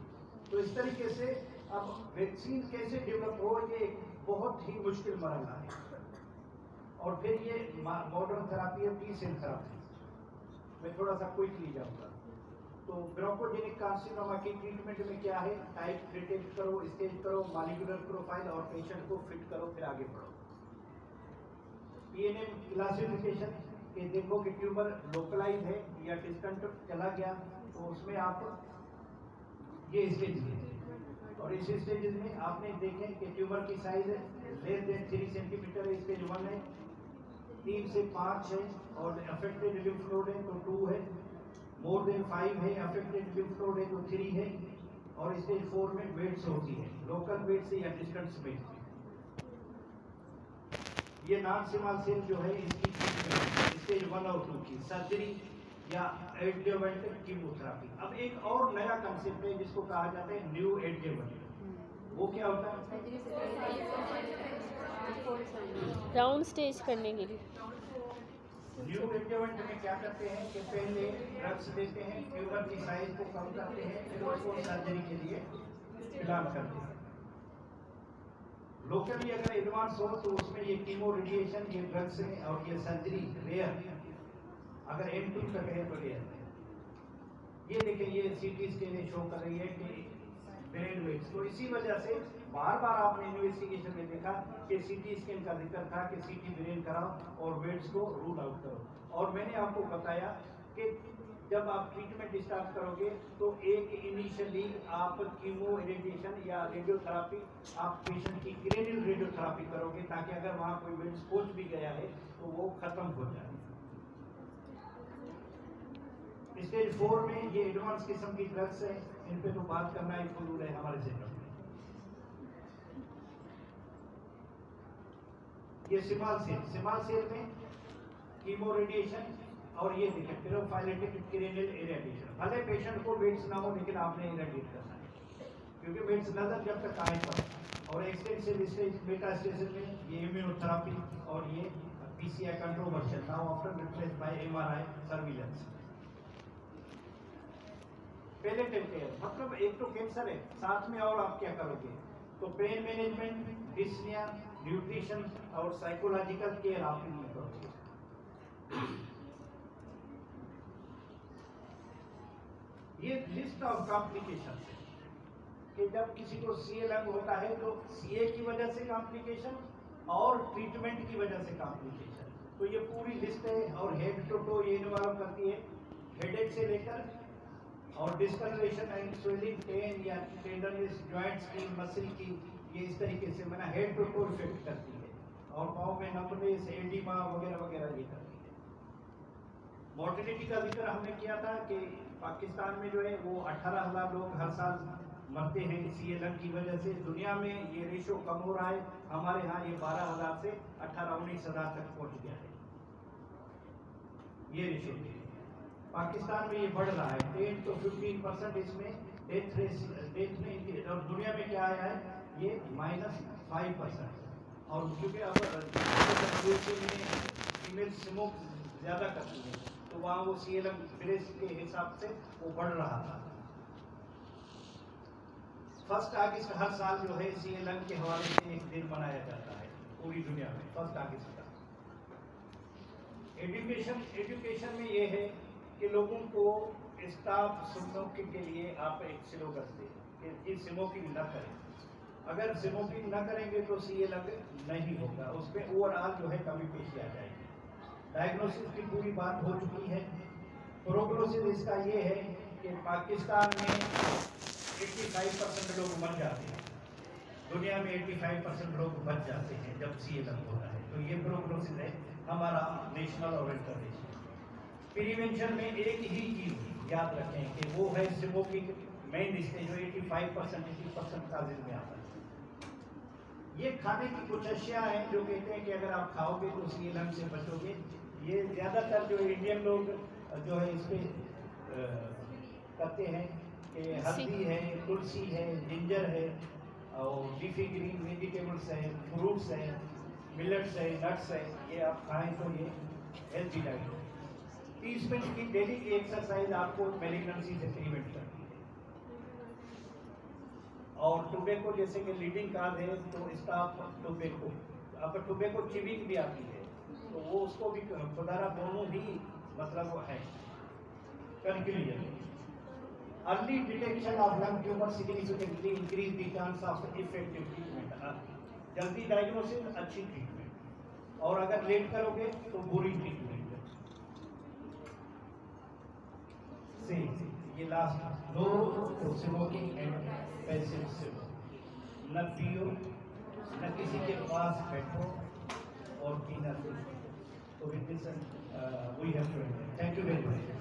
तो इस तरीके से अब वैक्सीन कैसे डेवलप हो, ये बहुत ही मुश्किल मरहला है। और फिर ये मॉडर्न थेरापी है टी सेल थेरापी। मैं थोड़ा सा क्विकली जाऊंगा। तो ब्रोंकोजेनिक कार्सिनोमा की ट्रीटमेंट में क्या है, टाइप डिटेक्ट करो, स्टेज करो, मॉलिक्यूलर प्रोफाइल और पेशेंट को फिट करो, फिर आगे बढ़ो। पीएनएम क्लासिफिकेशन के देखो कि ट्यूमर लोकलाइज है या डिस्टेंट चला गया, तो उसमें आप ये स्टेज है और इस स्टेज में आपने देखें कि ट्यूमर की साइज लेस देन 3 सेंटीमीटर है, स्टेज 1 है, 3 से 5 है और अफेक्टेड लिम्फ नोड है तो 2 है, मोर देन 5 है, अफेक्टेड लिम्फ नोड है तो 3 है, और स्टेज 4 में वेट्स होती है, लोकल वेट्स या डिस्टेंस वेट्स। ये नॉन स्मॉल सेल जो है इसकी स्टेज 1 और 2 की सर्जरी या एडजुवेंट कीमोथेरेपी। अब एक और नया कंसेप्ट है जिसको कहा जाता है न्यू एडजुवेंट। वो क्या होता है? राउंड स्टेज करने के लिए। न्यू एडजुवेंट में क्या करते हैं कि पहले ड्रग्स देते हैं, ट्यूमर की साइज को कम करते हैं, फिर उसको सर्जरी के लिए प्लान करते हैं। लोकली अगर एडवांस हो तो उसमें ये कीमो रेडिएशन, ये ड्रग्स हैं और ये सर्जरी रेयर, अगर M2 तक है तो रेयर है। ये देखिए ये सीटी स्कैन शो कर रही है कि ब्रेन वेट्स, तो इसी वजह से बार बार आपने इन्वेस्टिगेशन में देखा कि सीटी स्कैन का जिक्र था कि सीटी ब्रेन कराओ और वेट्स को रूल आउट करो। और मैंने आपको बताया कि जब आप ट्रीटमेंट स्टार्ट करोगे तो एक इनिशियली आप कीमो रेडिएशन या रेडियोथेरेपी, आप पेशेंट की क्रेनियल रेडियोथेरेपी करोगे ताकि अगर वहाँ कोई वेट्स पहुंच भी गया है तो वो खत्म हो जाए। स्टेज 4 में ये एडवांस किस्म की ड्रग्स है, इन पे तो बात करना ही फजूल है हमारे सेटअप में। ये स्मॉल सेल में कीमो रेडिएशन और ये देखें प्रोफाइलेटिक क्रेनियल इरेडिएशन। भले पेशेंट को वेट्स ना हो लेकिन आपने इरेडिएट करना है क्योंकि वेट्स नजर जब तक आए पर। और एक्सटेंसिव स्टेज बेटा स्टेशन में ये इम्यूनोथेरेपी और ये PCI controversial now after replaced by MRI surveillance. Palliative care मतलब एक तो कैंसर है, साथ में और आप क्या करोगे, तो पेन मैनेजमेंट, डिस्निया, न्यूट्रिशन और साइकोलॉजिकल केयर आप नहीं करोगे। ये लिस्ट ऑफ कॉम्प्लिकेशन है कि जब किसी को सीए लंग होता है तो सीए की वजह से कॉम्प्लिकेशन और ट्रीटमेंट की वजह से कॉम्प्लिकेशन, तो ये पूरी लिस्ट है। और हेड टू टो ये इन्वॉल्व करती है, हेडेक से लेकर और डिस्कलरेशन एंड स्वेलिंग, पेन या टेंडरनेस, जॉइंट्स की, मसल की, ये इस तरीके से मैंने हेड टू टो इफेक्ट करती है। और पाँव में नंबनेस, एडिमा वगैरह वगैरह ये करती है। मोर्टेलिटी का जिक्र हमने किया था कि पाकिस्तान में जो है वो 18,000 लोग हर साल मरते हैं सीए लंग की वजह से। दुनिया में ये रेशो कम हो रहा है, हमारे यहाँ ये 12,000 से 18-19,000 तक पहुँच गया है ये रेशो। पाकिस्तान में ये बढ़ रहा है 10 to 15% इसमें डेथ में, और दुनिया में क्या आया है ये -5%। और क्योंकि अब फीमेल स्मोक ज़्यादा करती है तो वहाँ वो सीएलएम ब्रेस के हिसाब से वो बढ़ रहा था। 1 अगस्त हर साल जो है सीएलएम के हवाले से एक दिन मनाया जाता है पूरी दुनिया में 1 अगस्त का। एजुकेशन में ये है कि लोगों को स्टॉप स्मोकिंग के लिए आप एक स्लोगन दें कि स्मोकिंग न करें। अगर स्मोकिंग न करेंगे तो सीए लंग नहीं होगा, उसमें ओवरऑल जो है कमी पेशी आ जाएगी। डायग्नोसिस की पूरी बात हो चुकी है। प्रोग्नोसिस इसका ये है कि पाकिस्तान में 85% लोग मर जाते हैं, दुनिया में 85% लोग बच जाते हैं जब सीए लंग होता है। तो ये प्रोग्नोसिस है हमारा नेशनल और इंटरनेशनल। प्रिवेंशन में एक ही चीज याद रखें कि वो है स्मोकिंग मेन स्टेज, जो 85% 80% काजिल में आता है। ये खाने की कुछ अशिया हैं जो कहते हैं कि अगर आप खाओगे तो सीए लंग से बचोगे। ये ज़्यादातर जो इंडियन लोग जो है इस पे करते हैं कि हल्दी है, तुलसी है, जिंजर है और लीफी ग्रीन वेजिटेबल्स है, फ्रूट्स है, मिलेट्स है, नट्स है, ये आप खाएं तो ये हेल्थी डाइट है। 30 मिनट की डेली की एक्सरसाइज आपको मैलिग्नेंसी से प्रिवेंट करती है। और टोबैको जैसे कि लीडिंग काज है तो स्टाफ टोबैको, आपका टोबैको चिविंग भी आती है तो वो उसको भी खुदारा दोनों ही मतलब है। Conclusion, early detection of lung tumour significantly increase the chance of effective treatment. जल्दी डायग्नोसिस अच्छी ट्रीटमेंट, और अगर लेट करोगे तो बुरी ट्रीटमेंट। से ये last no to smoking and passive smoking. न पियो, न किसी के पास बैठो और पीना। तो with this we have to end. Thank you very much.